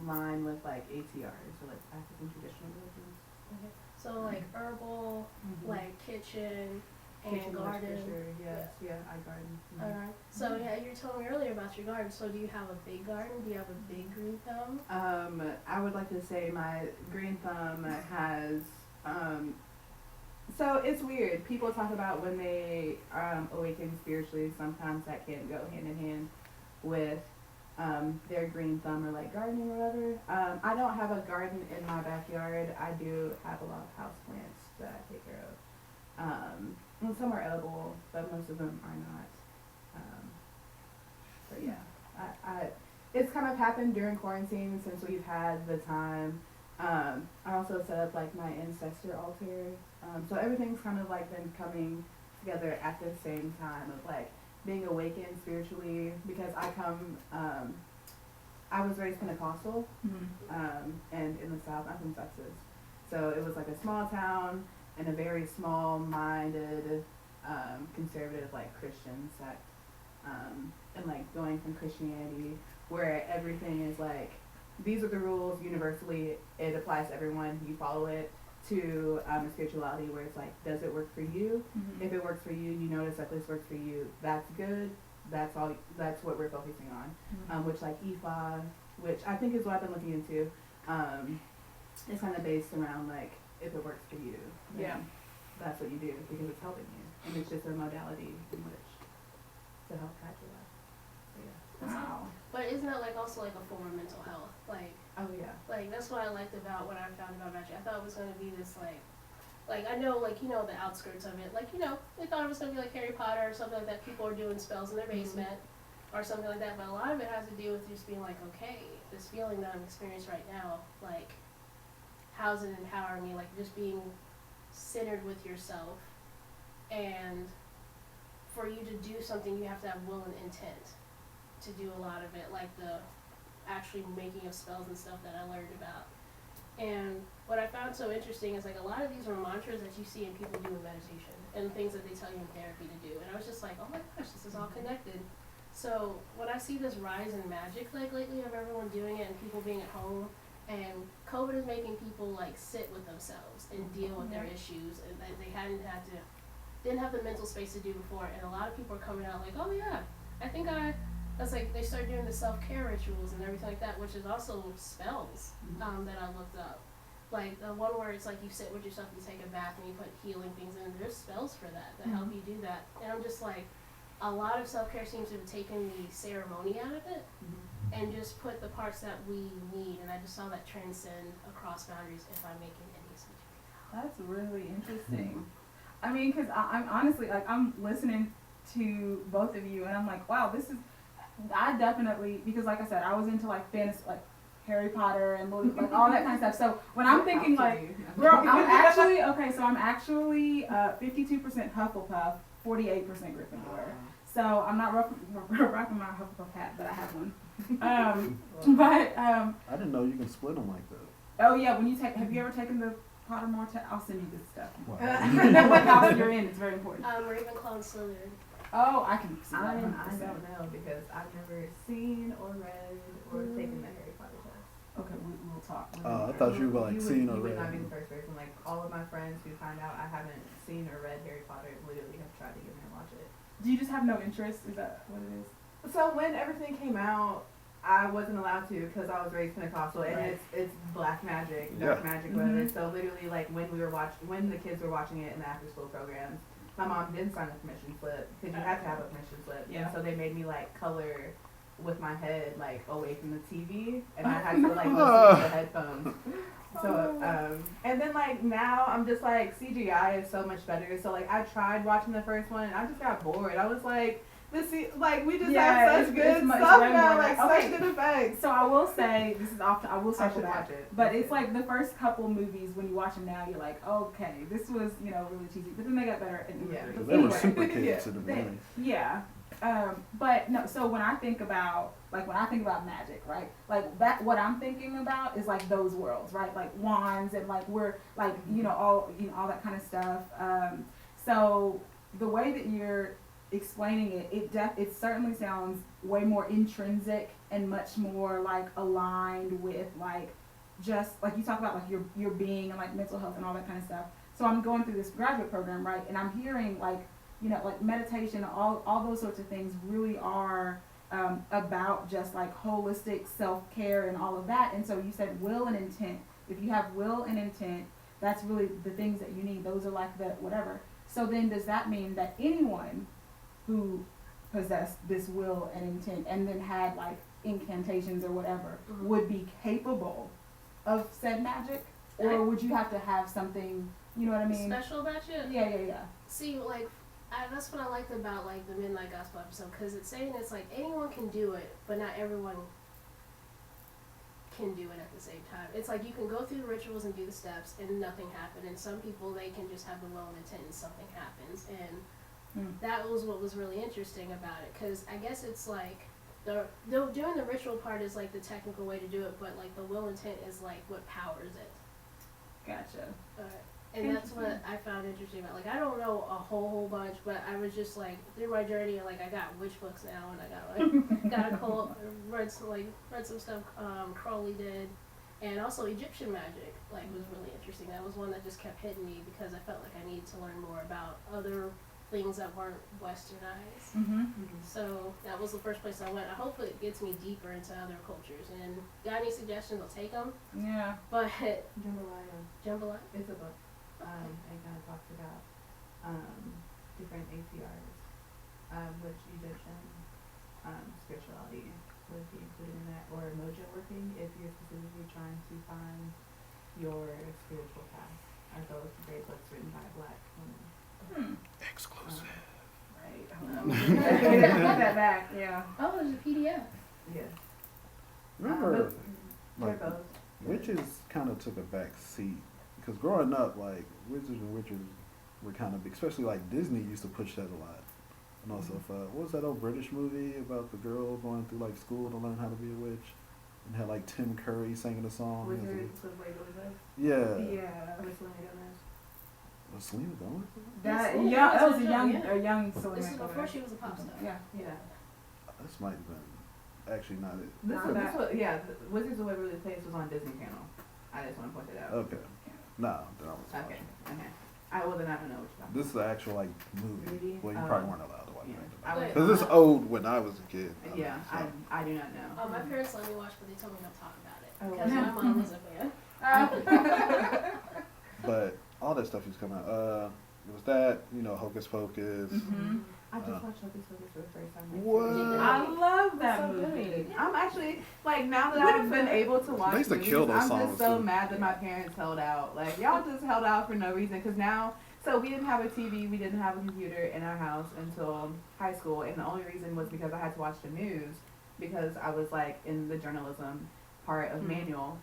line with like ATRs, so like African traditional religions. Okay. So like herbal, like kitchen and garden. Yes, yeah, I garden. Alright. So yeah, you were telling me earlier about your garden. So do you have a big garden? Do you have a big green thumb? I would like to say my green thumb has so it's weird. People talk about when they awaken spiritually, sometimes that can go hand in hand with their green thumb or like gardening or whatever. I don't have a garden in my backyard. I do have a lot of houseplants that I take care of. And some are edible, but most of them are not. But yeah, I it's kind of happened during quarantine since we've had the time. I also set up like my ancestor altar. So everything's kind of like been coming together at the same time of like being awakened spiritually, because I was raised Pentecostal, and in the South, I'm from Texas. So it was like a small town, in a very small-minded, conservative, like, Christian sect. And, like, going from Christianity, where everything is, like, these are the rules universally, it applies to everyone, you follow it, to a spirituality where it's like, does it work for you? Mm-hmm. If it works for you, you notice that this works for you, that's good, that's all, that's what we're focusing on. Mm-hmm. Which, like, EFA, which I think is what I've been looking into, it's kind of based around, like, if it works for you, then that's what you do, because it's helping you, and it's just a modality in which to help guide your life. So, yeah. Wow. But isn't that like also like a form of mental health? Like, Oh yeah. like that's what I liked about what I found about magic. I thought it was gonna be this like I know, like, you know, the outskirts of it. Like, you know, they thought it was gonna be like Harry Potter or something like that. People are doing spells in their basement or something like that. But a lot of it has to do with just being like, okay, this feeling that I'm experiencing right now, like, how's it empowering me? Like, just being centered with yourself, and for you to do something, you have to have will and intent to do a lot of it, like the actually making of spells and stuff that I learned about. And what I found so interesting is, like, a lot of these are mantras that you see in people do in meditation and things that they tell you in therapy to do. And I was just like, oh my gosh, this is all connected. So when I see this rise in magic, like, lately, of everyone doing it and people being at home, and COVID is making people, like, sit with themselves and deal with their issues, and that they didn't have the mental space to do before. And a lot of people are coming out like, oh yeah, I think that's like, they started doing the self-care rituals and everything like that, which is also spells that I looked up. Like the one where it's like you sit with yourself, you take a bath, and you put healing things in. There's spells for that help you do that. And I'm just like, a lot of self-care seems to have taken the ceremony out of it and just put the parts that we need. And I just saw that transcend across boundaries, if I'm making any sense. That's really interesting. I mean, because I'm honestly, like, I'm listening to both of you, and I'm like, wow, this is, I definitely, because like I said, I was into, like, fantasy, like Harry Potter and like all that kind of stuff. So when I'm thinking, like, girl, I'm actually 52% Hufflepuff, 48% Gryffindor. So I'm not rocking my Hufflepuff hat, but I have one. I didn't know you can split them like that. Oh yeah, when you have you ever taken the Pottermore test? I'll send you this stuff. Wow. You know what house you're in. It's very important. Ravenclaw and Slytherin. Oh, I can see that. I don't know, because I've never seen or read or taken the Harry Potter test. Okay, we'll talk. I thought you were like seen or You would read. not be the first person. Like, all of my friends who find out I haven't seen or read Harry Potter literally have tried to get me to watch it. Do you just have no interest? Is that what it is? So when everything came out, I wasn't allowed to, because I was raised Pentecostal, and it's black magic, dark magic, whatever. So literally, like, when the kids were watching it in the after school programs, my mom didn't sign a permission slip, because you have to have a permission slip. Yeah. And so they made me, like, color with my head, like, away from the TV, and I had to, like, listen to the headphones. So, and then, like, now I'm just like, CGI is so much better. So, like, I tried watching the first one, and I just got bored. I was like, we just have such good stuff now, like, such good effects. So I will say, this is often, I will I circle should back, watch it. but it's like the first couple movies, when you watch them now, you're like, okay, this was, really cheesy, but then they got better. And Because they were super kids at the beginning. But no, so when I think about magic, right? Like that, what I'm thinking about is like those worlds, right? Like wands and like we're like, all that kind of stuff. So the way that you're explaining it, it certainly sounds way more intrinsic and much more like aligned with like just like you talk about like your being and like mental health and all that kind of stuff. So I'm going through this graduate program, right? And I'm hearing like like meditation, all those sorts of things really are about just like holistic self-care and all of that. And so you said will and intent. If you have will and intent, that's really the things that you need. Those are like the whatever. So then does that mean that anyone who possessed this will and intent and then had like incantations or whatever would be capable of said magic? Or would you have to have something, you know what I mean? Special about you? Yeah. See, like, that's what I liked about like the Midnight Gospel episode, because it's saying it's like anyone can do it, but not everyone can do it at the same time. It's like you can go through the rituals and do the steps and nothing happened, and some people, they can just have the will and intent and something happens. And that was what was really interesting about it, because I guess it's like doing the ritual part is like the technical way to do it, but like the will intent is like what powers it. Gotcha. And that's what I found interesting about. Like, I don't know a whole bunch, but I was just like through my journey, and like I got witch books now, and I got read some stuff Crowley did, and also Egyptian magic like was really interesting. That was one that just kept hitting me because I felt like I needed to learn more about other things that weren't westernized. So that was the first place I went. I hope it gets me deeper into other cultures. And got any suggestions? I'll take them. Yeah. But Jambalaya is a book. It kind of talks about different ATRs, which Egyptian spirituality would be included in that, or mojo working if you're specifically trying to find your spiritual path. Are those great books written by Black women? Exclusive. Right. Get that back. Yeah. oh, there's a PDF. Yes. Remember, Like, witches kind of took a back seat because growing up, like wizards and witches were kind of big, especially like Disney used to push that a lot. And also, what was that old British movie about the girl going through like school to learn how to be a witch, and had like Tim Curry singing a song? Yeah. Was Selena Gomez? That Selena that was Gomez, a young Selena. This is before she was a pop star. Yeah. This might have been actually not it. Wizards of Waverly Place was on Disney Channel. I just want to point it out. Okay. No, then I was Okay. Then I don't know what you're talking about. This is the actual like movie. Well, you probably weren't allowed to watch it. Wait. Because it's old when I was a kid. Yeah, I do not know. Oh, my parents let me watch, but they told me not to talk about it Oh, because my mom was a fan. But all that stuff is coming out. It was that, Hocus Pocus. I just watched Hocus Pocus for the first time. What? I love that So movie. good. I'm actually now that I've been able to watch They used to movies, kill those I'm songs, just so too. mad that my parents held out. Like, y'all just held out for no reason. Because now, so we didn't have a TV, we didn't have a computer in our house until high school. And the only reason was because I had to watch the news because I was like in the journalism part of manual.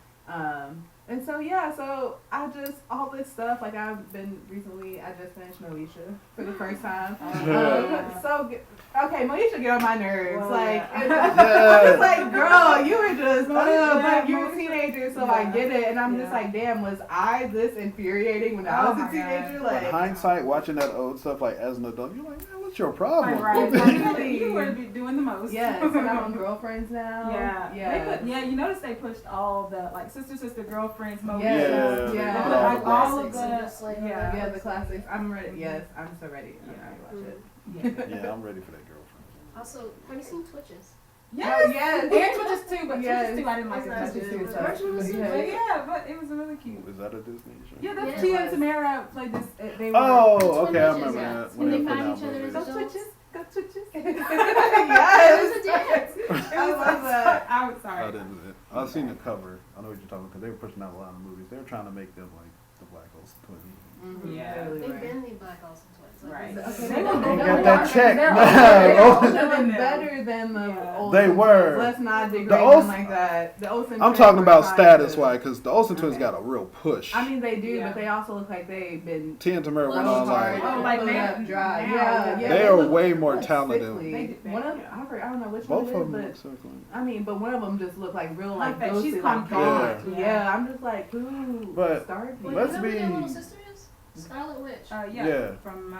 And so I just, all this stuff, like I just finished Moesha for the first time. So good. Okay, Moesha get on my nerves. Well, I'm just like, girl, you were just, but you're a teenager, so I get it. And I'm just like, damn, was I this infuriating when I was a teenager? In Like, hindsight, watching that old stuff like as an adult, you're like, man, what's your problem? Right. You were doing the most. yes, and I'm on Girlfriends now. Yeah. You notice they pushed all the like sister girlfriends movies. Yes. Yeah. Like all of Classics. the the classics. I'm ready. Yes, I'm so ready. I'm ready to watch it. Yeah, I'm ready for that girlfriend. Also, have you seen Twitches? Yes. Yes. And Twitches too, but Yes. Twitches too I didn't like That's as much as good. Twitches. Twitches was Yeah. But yeah, but it was really cute. Is that a Disney show? Yeah, Yeah, that's it Tia and was. Tamara played this. They were. Oh, Twin okay, I witches, remember yeah. that. When they put find out each other movies. as Go adults. Twitches. Go Twitches. Yes. It was a dance. I love that. I'm Oh, sorry. that was it. I've seen the cover. I know what you're talking about because they were pushing out a lot of movies. They were trying to make them like the Black Olsen twins. Yeah. They've been the Black Olsen twins. Like, Right. this is- Okay, They no, got that check. They're They're better than the Yeah. Olsen They were. twins. Let's not degrade The them Olsen- like that. The Olsen I'm twins talking were about trying status to- wise because the Olsen twins Okay. got a real push. I mean, they do, Yeah. but they also look like they've been Tia and Tamara went Oh, on hard. like Oh, like put now- up dry. now, Yeah, yeah. they are look- way more look talented. sickly. One of I don't know which Both one of it is, them but look circling. I mean, but one of them just looked like real, like Like that. She's ghosty, like concave. gaunt. Yeah. Yeah, I'm just like, who But started? Wait, Let's you know who their be- little sister is? Scarlet Witch. Yeah. From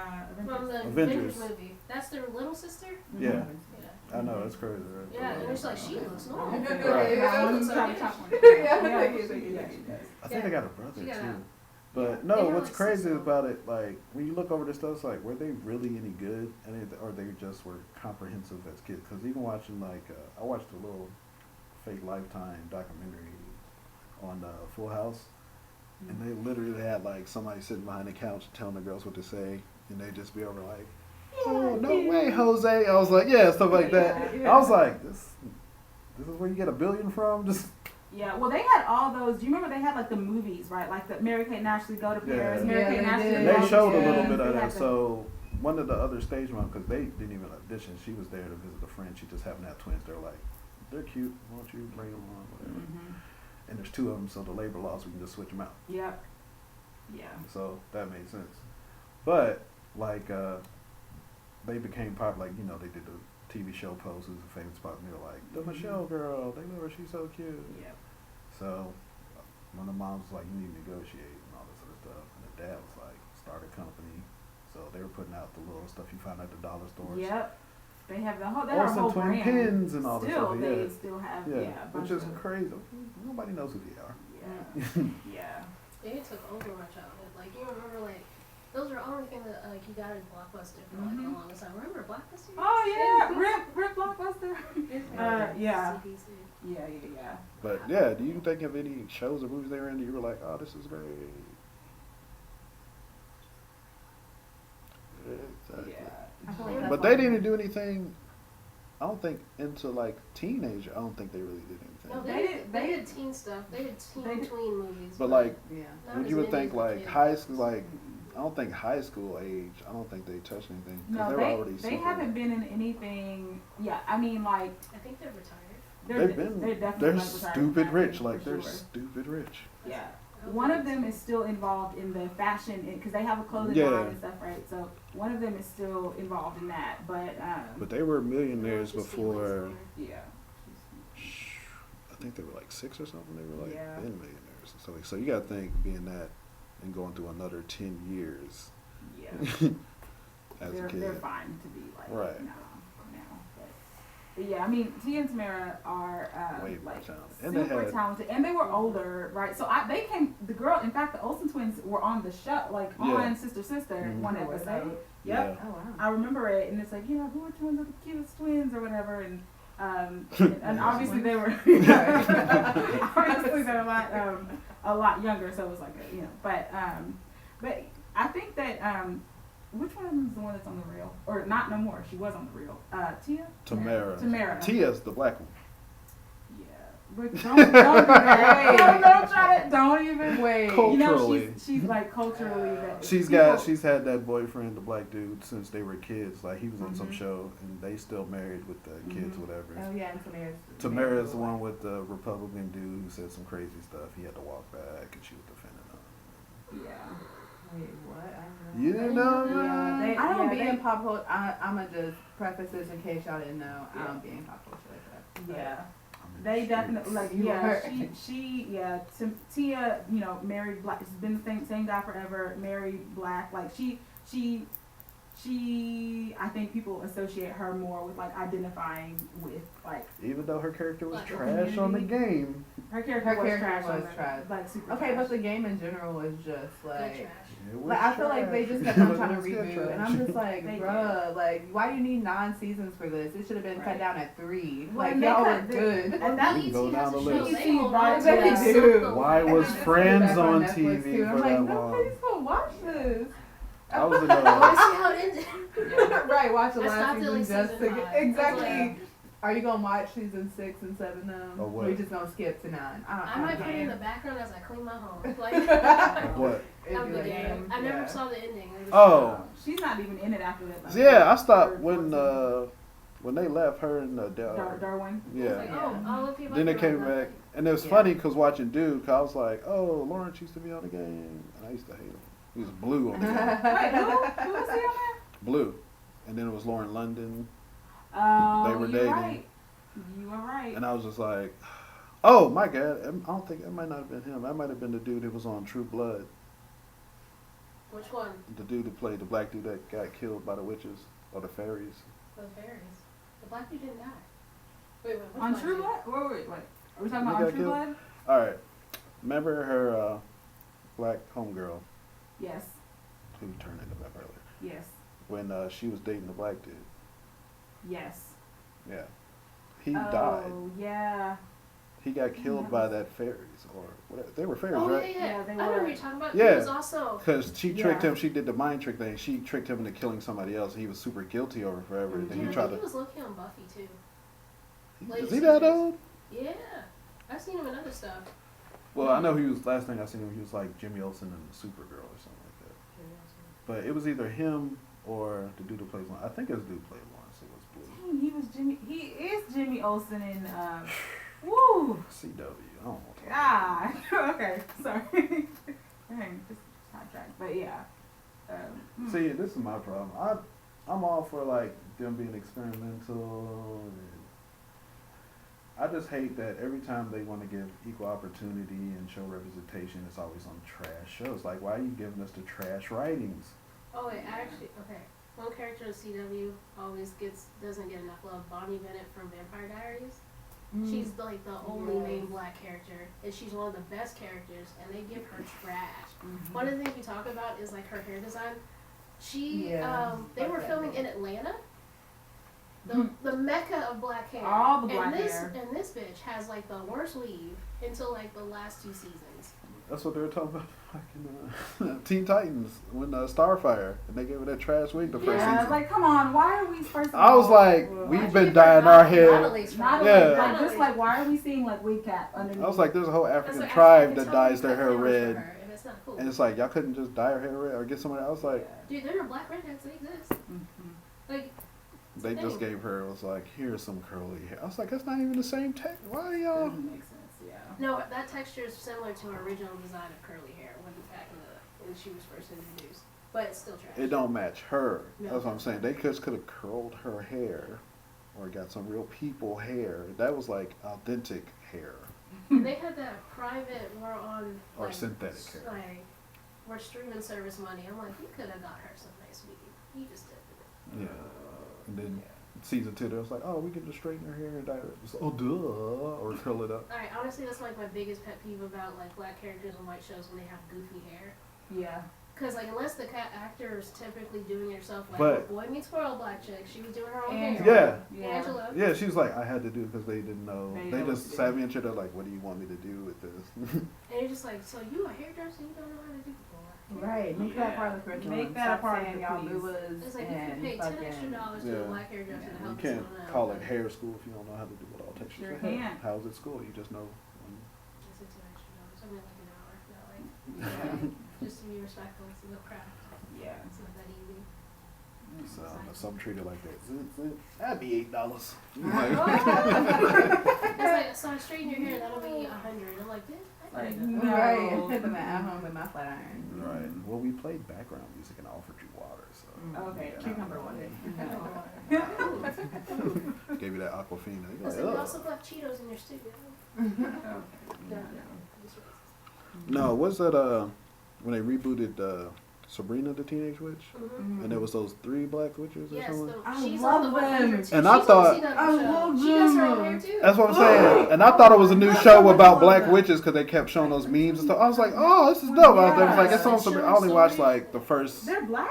From the Avengers. Avengers movie. That's their little sister? Yeah, Yeah. I know it's crazy. Right? Yeah, and it's like, she looks normal. Right. She looks Top, okay. top one. Yeah. I think they got a brother She got too. out. But They no, were what's like crazy six about it, like when you look over this stuff, it's like were they really any good, or they just were comprehensive as kids? Because even watching like I watched a little fake Lifetime documentary on Full House, and they literally had like somebody sitting behind the couch telling the girls what to say, and they just be over like, "Oh no way, Jose!" I was like, "Yeah," stuff like that. Yeah. I was like, "This is where you get $1 billion from?" Just Yeah, well, they had all those. Do you remember they had like the movies, right? Like the Mary Kate and Ashley Go to Paris, Yeah. Mary Kate and Yeah, they Ashley. did. And Go they to showed a Paris. little bit They of had that. the- So one of the other stage moms, because they didn't even audition, she was there to visit a friend. She just happened to have twins. They're like, they're cute. Why don't you bring them on? Whatever. And there's 2 of them, so the labor laws, we can just switch them out. Yep. Yeah. So that made sense. But like they became popular. Like they did the TV show Pose, who's a famous spot, and they were like, the Michelle girl. They love her. She's so cute. Yep. So one of the moms was like, you need to negotiate and all this other stuff. And the dad was like, start a company. So they were putting out the little stuff you find at the dollar stores. Yep. They have the whole, Olsen twin brand. pins and all this stuff. They still have, which is crazy. Nobody knows who they are. Yeah. Yeah. It took over my childhood. Like, you remember, like, those were the only thing that, like, you got in Blockbuster for, like, the longest time. Remember Blockbuster? Oh, yeah. Rip Blockbuster. Yeah. CDC. Yeah. But, yeah, do you think of any shows or movies they were in that you were like, oh, this is great? Exactly. Yeah. But they didn't do anything, I don't think, into, like, teenager. I don't think they really did anything. No, they did teen stuff. They did tween movies. But, like, not when as you would many think, as like, kids. high school, like, I don't think high school age, I don't think they touched anything. No, they were already they haven't been in anything. Yeah, I mean, like, I think they're retired. they're they're definitely stupid rich. for Like, they're sure. stupid rich. Yeah. One of them is still involved in the fashion, because they have a clothing line and stuff, right? So one of them is still involved in that, But they were millionaires before. Yeah. I think they were like 6 or something. They were like Yeah. been millionaires. So you got to think being that and going through another 10 years. Yeah. As a kid. They're fine to be like Right. now. But yeah, I mean, Tia and Tamara are Way more like talented. And super talented, and they were older, right? So they came. The girl, in fact, the Olsen twins were on the show, like on Sister one Oh, was episode. they? Yep. Oh wow. I remember it, and it's like, who are twins, are the cutest twins or whatever, and obviously they were obviously they're a lot younger, so it was like but I think that which one of them is the one that's on the reel, or not no more? She was on the reel. Tia. Tamara. Tia's the black one. Yeah, but don't do that. Don't try to. Don't even wait. Culturally. She's like culturally that. She's had that boyfriend, the black dude, since they were kids. Like he was on some show, and they still married with the kids, whatever. Oh yeah, and Tamara's the one with the Republican dude who said some crazy stuff. He had to walk back, and she was defending him. Yeah. Wait, what? You didn't know? Yeah, I don't be in pop culture. I'm gonna just preface this in case y'all didn't know. I don't be in pop culture like that. Yeah. They definitely Tia, married black. She's been the same guy forever. Married black. Like she. I think people associate her more with like identifying with like. Even though her character was trash on the game. Her character was trash. Like super. Okay, but the game in general was just like. Like I feel like they just kept on trying to reboot, and I'm just like, bruh, like, why do you need 9 seasons for this? It should have been cut down at 3. Well, like, y'all were good. And that we can go down the list. Why was Friends on TV too. for I'm like, that long? nobody's gonna watch this. I was in I want to see how it ended. Right, watch the I last stopped season at, like, just to season get 5. exactly. Are you gonna watch season 6 and 7 now? Or what? Or you just gonna skip to 9? I might put it in the background as I clean my home. Like, What? of the game. I never saw the ending. Oh. She's not even in it after that. Like, Yeah, I stopped when they left her and Darwin. Yeah. Like, all the people Then they came back, and it was funny because watching Duke, I was like, oh, Lawrence used to be on the game, and I used to hate him. He was Blue on the game. Wait, who was he on there? Blue, and then it was Lauren London. Oh, They were dating. Right. You were right. And I was just like, oh my God, I don't think it might not have been him. That might have been the dude that was on True Blood. Which one? The dude who played the black dude that got killed by the witches or the fairies. The fairies. The black dude didn't die. Wait, which On one? True Blood? Wait. Are we talking He about got on True killed? Blood? All right, remember her black homegirl Yes. who turned into Beverly Yes. when she was dating the black dude. Yes. Yeah, he died. Oh, yeah. He got killed by that fairies or whatever. They were fairies, Oh, right? yeah. They I know were. what you're talking about. Yeah. He was also... Because she tricked him. She did the mind trick thing. She tricked him into killing somebody else. He was super guilty over it forever. Mm-hmm. Then Yeah, he I tried think to. he was lucky on Buffy, too. Is he that old? Yeah. I've seen him in other stuff. Well, I know he was. Last thing I seen him, he was like Jimmy Olsen in Supergirl or something like that. But it was either him or the dude who plays Lawrence. I think it was the dude who played Lawrence. It was Blue. Dang, he was Jimmy. He is Jimmy Olsen in. Woo. CW. I don't want to talk Ah. Okay. Sorry. Dang, just sidetracked. But yeah. See, this is my problem. I'm all for like them being experimental. And I just hate that every time they want to give equal opportunity and show representation, it's always on trash shows. Like, why are you giving us the trash writings? Oh wait, actually, okay. One character in CW always doesn't get enough love. Bonnie Bennett from Vampire Diaries. She's like the only main black character, and she's one of the best characters, and they give her trash. One of the things we talk about is like her hair design. They were filming in Atlanta, the mecca of black hair. All the black hair. And this bitch has like the worst weave until like the last 2 seasons. That's what they were talking about fucking Teen Titans when Starfire, and they gave her that trash wig the first season. Yeah, like, come on, why are we first of I was like, we've been dyeing our hair. Like, just like, why are we seeing like wig cap underneath? I was like, there's a whole African tribe that dyes their hair red. Cool. And it's like, y'all couldn't just dye her hair red or get somebody else like. Dude, there are black redheads that exist. Like, they just gave her, it was like, here's some curly hair. I was like, that's not even the same tech. Why y'all? Doesn't make sense. Yeah. No, that texture is similar to her original design of curly hair when she was first introduced. But it's still trash. It don't match her. No. That's what I'm saying. They just could have curled her hair or got some real people hair. That was like authentic hair. And they had that private, we're on Or like, synthetic hair. Like, we're streaming service money. I'm like, you could have got her some nice weave. You just didn't. Yeah. And then season 2, they was like, oh, we can just straighten her hair and dye it. Just, oh, duh. Or curl it up. Alright, honestly, that's like my biggest pet peeve about like black characters on white shows when they have goofy hair. Yeah. Because like unless the actor is typically doing it herself, like Boy Meets World black chick, she was doing her own hair. Yeah. Angela. Yeah, she was like, I had to do it because they didn't know. They just sat me and shit. They're like, what do you want me to do with this? And you're just like, so you a hairdresser, you don't know how to do it. Right, make that part of the curriculum. Make that a part of the y'all booas. It's like you can pay $10 extra to a black hairdresser to help you can't someone out. call it hair school if you don't know how to do it all. Textures Sure for hair. can't. How's it school? You just know. It's $10 extra. I mean like an hour. Not like just to be respectful. It's no craft. Yeah. It's not that easy. So some treat it like that. That'd be $8. It's like, so I straighten your hair, that'll be $100. I'm like, bitch. Like, No. Right, hit them at home with my flat iron. Right. Well, we played background music and offered you water, so. Okay, yeah. cucumber one day. Gave you that Aquafina. You're Listen, like, you "Ugh." also left Cheetos in your studio. No, what's that? When they rebooted Sabrina the Teenage Witch, Mm-hmm. and there was those 3 black witches or Yes, something. she's love on the 100 them. too. And I She's thought- on the CW I show. love She does her own them. hair too. That's what I'm saying. And I thought it was a new show about black witches because they kept showing those memes and stuff. I was like, oh, this is dope. I was like, it's on Sabrina. I only watched like the first. They're black?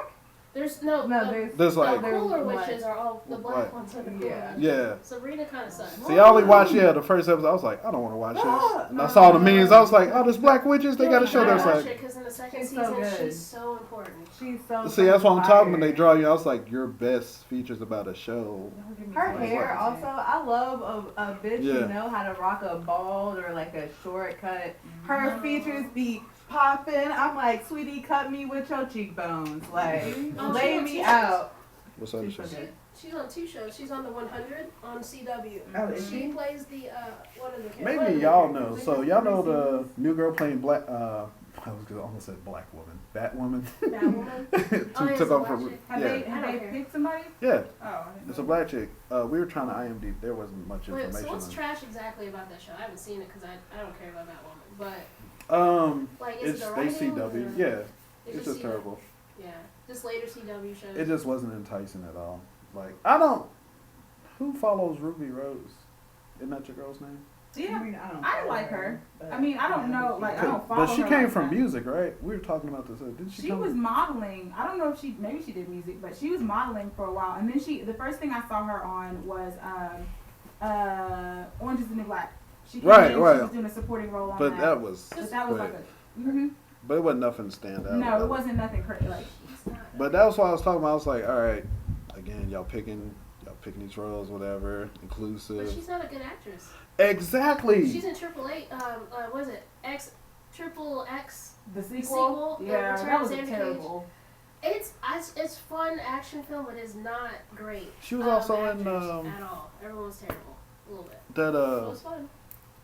There's There's like. the cooler witches are all the black Right. ones are the cooler witches. Yeah. Sabrina kind of sucks. See, I only watched the first episode. I was like, I don't want to watch this. And I saw the memes. I was like, oh, there's black witches. They got to show their side. Because in the second She's so season, good. she's so important. She's so. See, that's what I'm talking when they draw you. I was like, your best features about a show. Her hair also, I love a bitch Yeah. who know how to rock a bald or like a short cut. Her features be popping. I'm like, sweetie, cut me with your cheekbones. Like, lay me out. What's other show? She's on 2 shows. She's on the 100 on CW. Oh, is She plays the one of the characters. Maybe y'all know. So y'all know the new girl playing black. I was gonna almost say black woman, Batwoman. Batwoman. Took over. Have they picked somebody? Yeah. Oh, I didn't It's a know. black chick. We were trying to IMDb. There wasn't much Wait, information. so what's on it. trash exactly about that show? I haven't seen it because I don't care about Batwoman. But like, is It's it the they writing? CW. Or Yeah, it's it's just CW? terrible. Yeah, just later CW shows. It just wasn't enticing at all. Like I don't. Who follows Ruby Rose? Isn't that your girl's name? Yeah. don't I follow like her. but I mean, I don't know, like, I don't follow But she her came like from that. music, right? We were talking about this. Didn't she? She come was modeling. I don't know if maybe she did music, but she was modeling for a while. And then the first thing I saw her on was Orange is the New Black. She came Right, in, right. She was doing a supporting role on But that. that was. But that was quick. like a. But it wasn't nothing to stand out. No, about it wasn't nothing crazy. Like, But that was what I was talking about. I was like, all right, again, y'all picking these roles, whatever, inclusive. But she's not a good actress. Exactly. She's in Triple A. What is it? Triple X. the sequel. sequel, Yeah, Return that of was Xander terrible. It's fun action film, but it's not great. She was also in actors at all. Everyone was terrible. A little bit. that It was fun.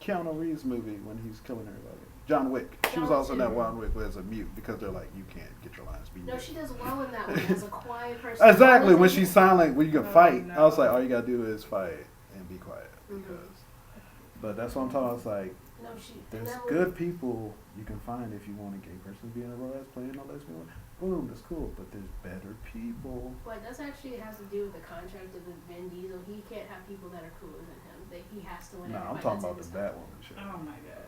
Keanu Reeves movie when he's killing everybody. John Wick. She was John also in Wick that too. John Wick as a mute because they're like, you can't get your lines. Be No, mute. she does well in that one as a quiet person. Exactly. When she's silent, when you can Oh, fight, no. I was like, all you gotta do is fight and be quiet Mhm. because But that's what I'm talking about. It's like, No, there's good people you can find if you want a gay person to be in a role as playing a lesbian. Boom, that's cool. But there's better people. But that's actually has to do with the contract of the Vin Diesel. He can't have people that are cooler than him. He has to win. No, I'm talking about the Batwoman shit. Oh my god.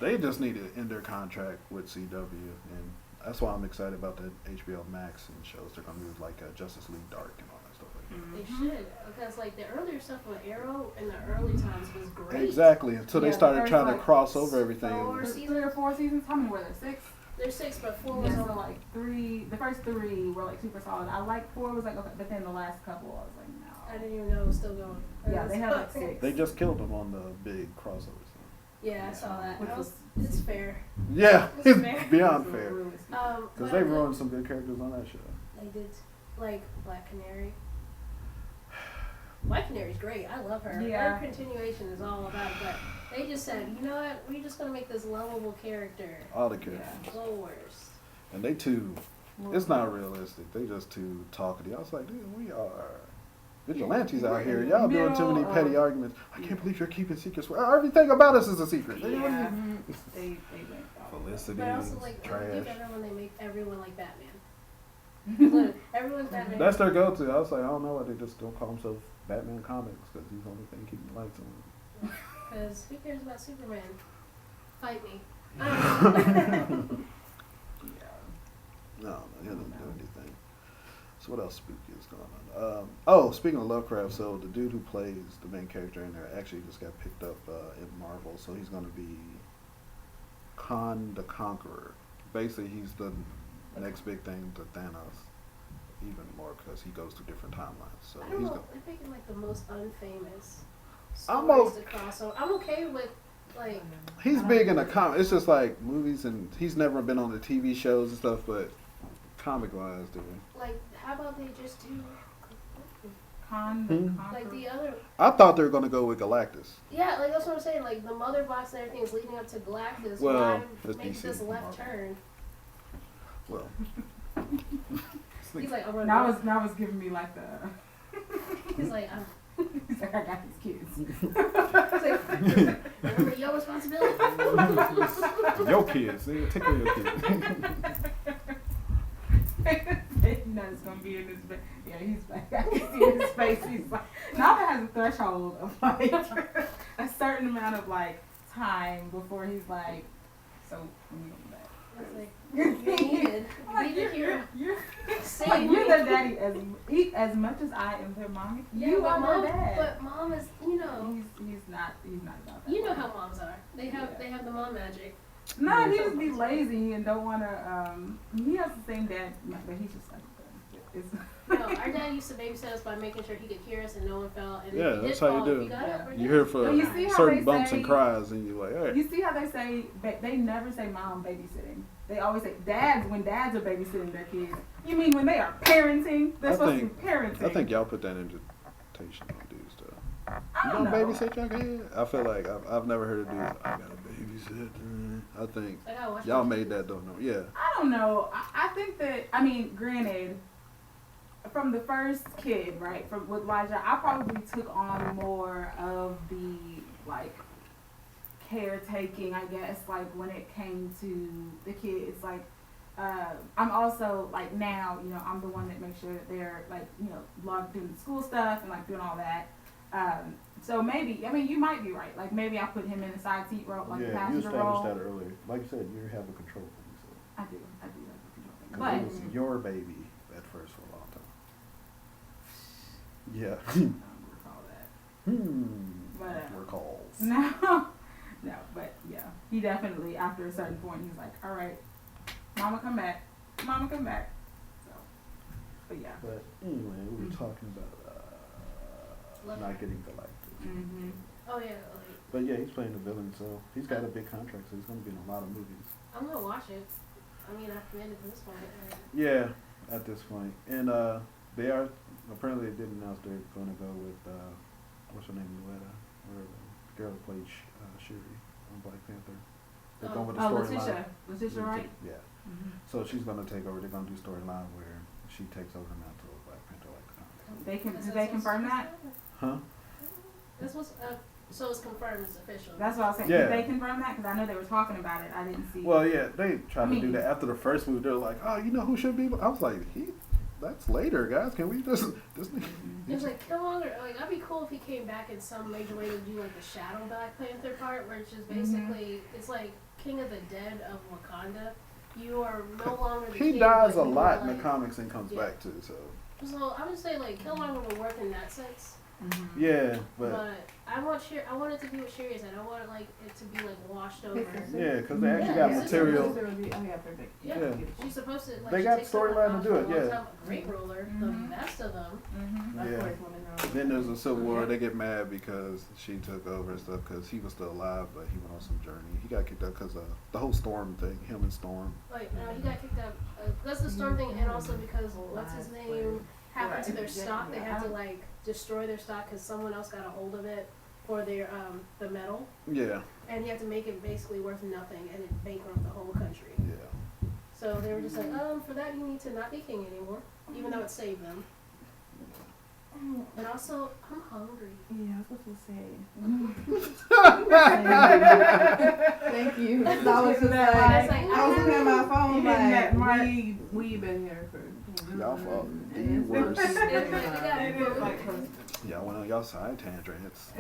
They just need to end their contract with CW, and that's why I'm excited about the HBO Max and shows they're gonna do like Justice League Dark and all that stuff like that. They should, because like the earlier stuff with Arrow in the early times was great. Exactly, until they started trying to cross over everything. 3 or 4 seasons. How many were there? 6. There's 6, but 4 was so like 3. The first 3 were like super solid. I like 4 was like okay, but then the last couple I was like no. I didn't even know it was still going. Yeah, they had like 6. They just killed them on the big crossovers. Yeah, I saw that. Which was it's fair. Yeah, It's it's fair. beyond fair. Because They ruined some good characters on that show. They did, like Black Canary. Black Canary's great. I love her. Yeah. Her continuation is all about it. But they just said, you know what? We're just gonna make this lovable character. All the characters. The worst. And they too. It's not realistic. They just too talkative. I was like, dude, we are vigilantes out here. Y'all doing too many petty arguments. I can't believe you're keeping secrets. Well, everything about us is a secret. Yeah. They went Felicity, But also, like, trash. I think everyone, they make everyone like Batman. Look, everyone's Batman. That's their go-to. I was like, I don't know why they just don't call themselves Batman Comics because he's the only thing keeping the lights on. Because who cares about Superman? Fight me. No, he doesn't do anything. So what else spooky is going on? Speaking of Lovecraft, so the dude who plays the main character in there actually just got picked up in Marvel, so he's going to be Khan the Conqueror. Basically, he's the next big thing to Thanos, even more because he goes through different timelines. So I don't he's know. going. I'm thinking like the most unfamous I'm stories to cross. So I'm okay with like. He's big in the comic. It's just like movies, and he's never been on the TV shows and stuff, but comic wise, dude. Like, how about they just do like the other? I thought they were gonna go with Galactus. Yeah, like that's what I'm saying. Like the mother box and everything is leading up to Galactus. Well, Why that's make DC. this left turn? Well, He's like, I'm now it's giving me like the. He's like, He's like, I got these kids. He's like, remember your responsibility. your kids, take care of your kids. No, it's gonna be in his face. Yeah, he's like, I can see his face. He's like, now that has a threshold of like a certain amount of like time before he's like, so when you come back. It's like, you're needed. Like, Be the hero. You're Save you're me. their daddy as much as I am their mommy. Yeah, You but are mom, their dad. but mom is, you know, He's not about that. you know how moms are. They have the mom magic. No, he just be lazy and don't want to. He has the same dad, but he's just like. It's No, our dad used to babysit us by making sure he could hear us and no one fell. And Yeah, if he that's did how you fall, do. if he got up, we're You good. hear for Well, you see how certain they bumps say- and cries, and you're like, hey. You see how they say they never say mom babysitting. They always say dads when dads are babysitting their kids. You mean when they are parenting? They're supposed to be parenting. I think y'all put that invitation on dudes though. I You don't gonna know. babysit your kid? I feel like I've never heard of dudes. I gotta babysit. I think I gotta watch y'all my made kids. that don't know. Yeah. I don't know. I think that granted, from the first kid, right, with Elijah, I probably took on more of the like caretaking, I guess, like when it came to the kids. Like I'm also like now, I'm the one that makes sure that they're like, logged doing the school stuff and like doing all that. So maybe, you might be right. Like maybe I put him in the side seat role, like the Yeah, you passenger established role. that earlier. Like you said, you have a control thing. So. I do have a control thing. 'Cause it But was your baby at first for a long time. Yeah. I don't recall that. But, Recalls. No, but yeah, he definitely after a certain point he's like, all right, mama come back. So, but yeah. But anyway, we were talking about not getting Galactus. Mm-hmm. Oh yeah. But yeah, he's playing the villain, so he's got a big contract, so he's going to be in a lot of movies. I'm gonna watch it. I mean, I've committed to this point. Yeah, at this point. And they are, apparently they did announce they're going to go with, what's her name, Luetta, or the girl who played Shuri on Black Panther. They're going with the storyline. Letitia, right? Yeah. Mm-hmm. So she's going to take over, they're going to do storyline where she takes over the mantle of Black Panther like the comics. Did they confirm that? Huh? This was So it's confirmed, it's official. That's what I was saying. Yeah. Did they confirm that? Because I know they were talking about it. I didn't see. Well, yeah, they tried to do that after the first movie. They were like, "Oh, you know who should be?" I was like, "That's later, guys. Can we just this?" It was like Killmonger. Like, that'd be cool if he came back in some major way to do like the Shadow Black Panther part, where it's just basically it's like King of the Dead of Wakanda. You are no longer the king. He dies a but lot like, in the comics and comes back too. So I would say like Killmonger would work in that sense. Mm-hmm. Yeah, but I want it to be with Shuri's. I don't want like it to be like washed over. yeah, because they actually got material. Perfect. Yeah. Yeah. She's supposed to. Like, They she got takes over storyline to do it, for a long yeah. time, a great ruler, the best of them. Yeah. Then there's a Civil War. They get mad because she took over and stuff because he was still alive, but he went on some journey. He got kicked out because of the whole Storm thing. Him and Storm. Like he got kicked out. That's the Storm thing, and also because what's his name happened to their stock. They had to like destroy their stock because someone else got a hold of it for their the metal. Yeah. And you have to make it basically worth nothing, and it bankrupt the whole country. Yeah. So they were just like, for that you need to not be king anymore, even though it saved them. And also, I'm hungry. Yeah, I was supposed to say. Thank you. I was just I was looking at my phone like we been here for. Y'all fault. The worst. It Y'all went on y'all side tangents.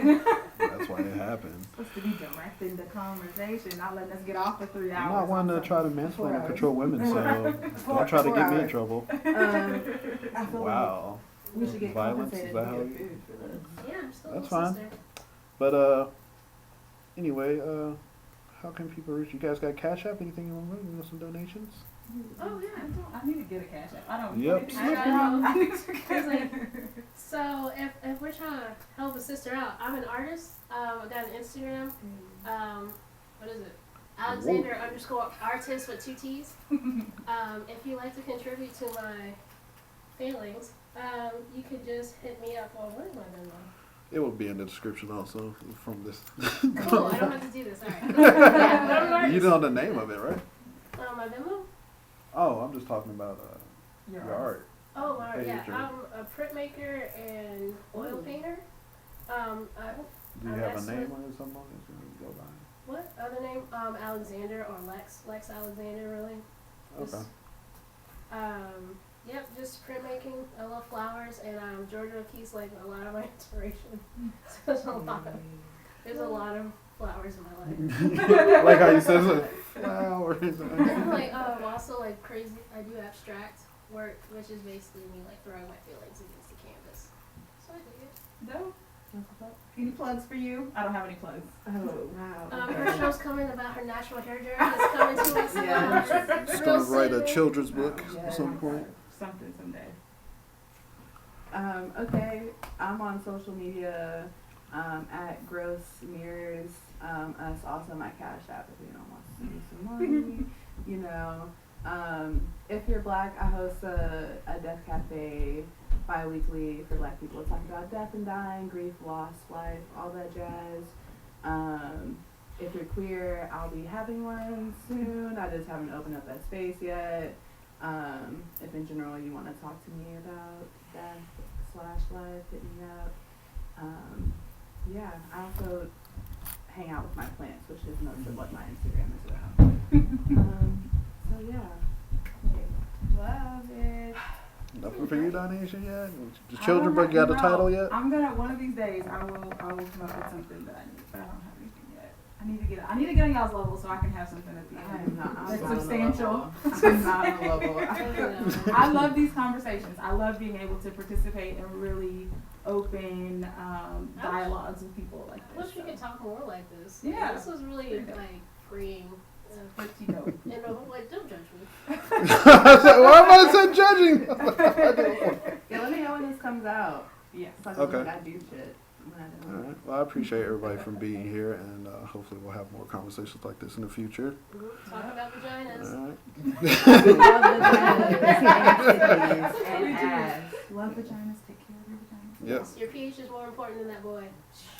That's why it happened. Supposed to be directing the conversation, not letting us get off for 3 hours. I'm not one to try to mansplain and control women, so don't try to get me in trouble. I feel Wow. like we should get Violence, compensated is that to how get you- food for this. Yeah, I'm still That's a fine. sister. But anyway, how can people reach you guys? Got Cashapp? Anything you want? You want some donations? Oh yeah. I need to get a cash app. I don't. Yep. I need to It's like, so if we're trying to help a sister out, I'm an artist. I got an Instagram. What is it? Alexander _artist with 2 T's. If you like to contribute to my feelings, you could just hit me up on what am I doing? It will be in the description also from this. Cool, I don't have to do this. All right. Yeah, but I'm an artist. You know the name of it, right? My Venmo? Oh, I'm just talking about your art. Oh, my art. Yeah, Page or- I'm a printmaker and oil painter. Do you have a name on it? Something on it? So you go by? What other name? Alexander or Lex Alexander, really. Okay. Yep, just printmaking. I love flowers, and Georgia O'Keeffe's like a lot of my inspiration. So there's a lot of flowers in my life. Like how you said flowers. And like also like crazy. I do abstract work, which is basically me like throwing my feelings against the canvas. So I dig it. Dope. Any plugs for you? I don't have any plugs. Oh wow. Her show's coming about her natural hair journey. It's coming to us. Yeah. Just gonna write a children's book Yeah. at some point. Something someday. Okay, I'm on social media at grossmirrors. Us also my Cashapp if you don't want to send me some money. You know, if you're Black, I host a death cafe bi-weekly for Black people. Talking about death and dying, grief, loss, life, all that jazz. If you're queer, I'll be having one soon. I just haven't opened up that space yet. If in general you want to talk to me about death/life, hit me up. Yeah, I also hang out with my plants, which is most of what my Instagram is about. So yeah, Love it. Nothing for you, Donisha, yet? The I children don't book got the have- no, title yet? I'm gonna one of these days. I will come up with something that I need, but I don't have anything yet. I need to get on y'all's level so I can have something at the end. That's substantial. I'm not on the level. I love these conversations. I love being able to participate in really open dialogues with people like I this. wish we could talk more like this. Yeah. This was really like freeing. Pretty dope. And like, don't judge me. Why am I so judging? Yeah, let me know when this comes out. Yes. Okay. I do shit. All right. Well, I appreciate everybody from being here, and hopefully we'll have more conversations like this in the future. Talk about vaginas. All right. And ass. Love vaginas. Take care of your vaginas. Yep. Your pH is more important than that boy.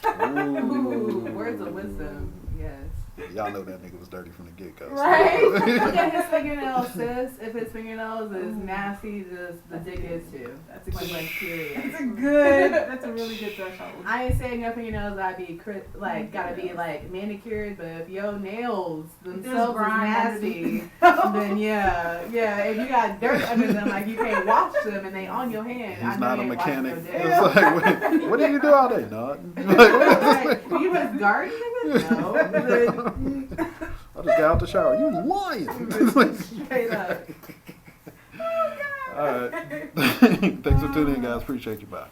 Ooh, words of wisdom. Yes. Y'all know that nigga was dirty from the get-go. Right. Look at his fingernails, sis. If his fingernails is nasty, just the dick is too. That's a good one, period. That's a really good threshold. I ain't saying your fingernails gotta be gotta be like manicured, but if your nails themselves is nasty, then yeah. If you got dirt under them, like you can't wash them and they on your hand. He's not a mechanic. It's like, what do you do all day? Nothing. like, you was garden, nigga? No. I just got out the shower. You lying. Straight up. All right. Thanks for tuning in, guys. Appreciate you. Bye.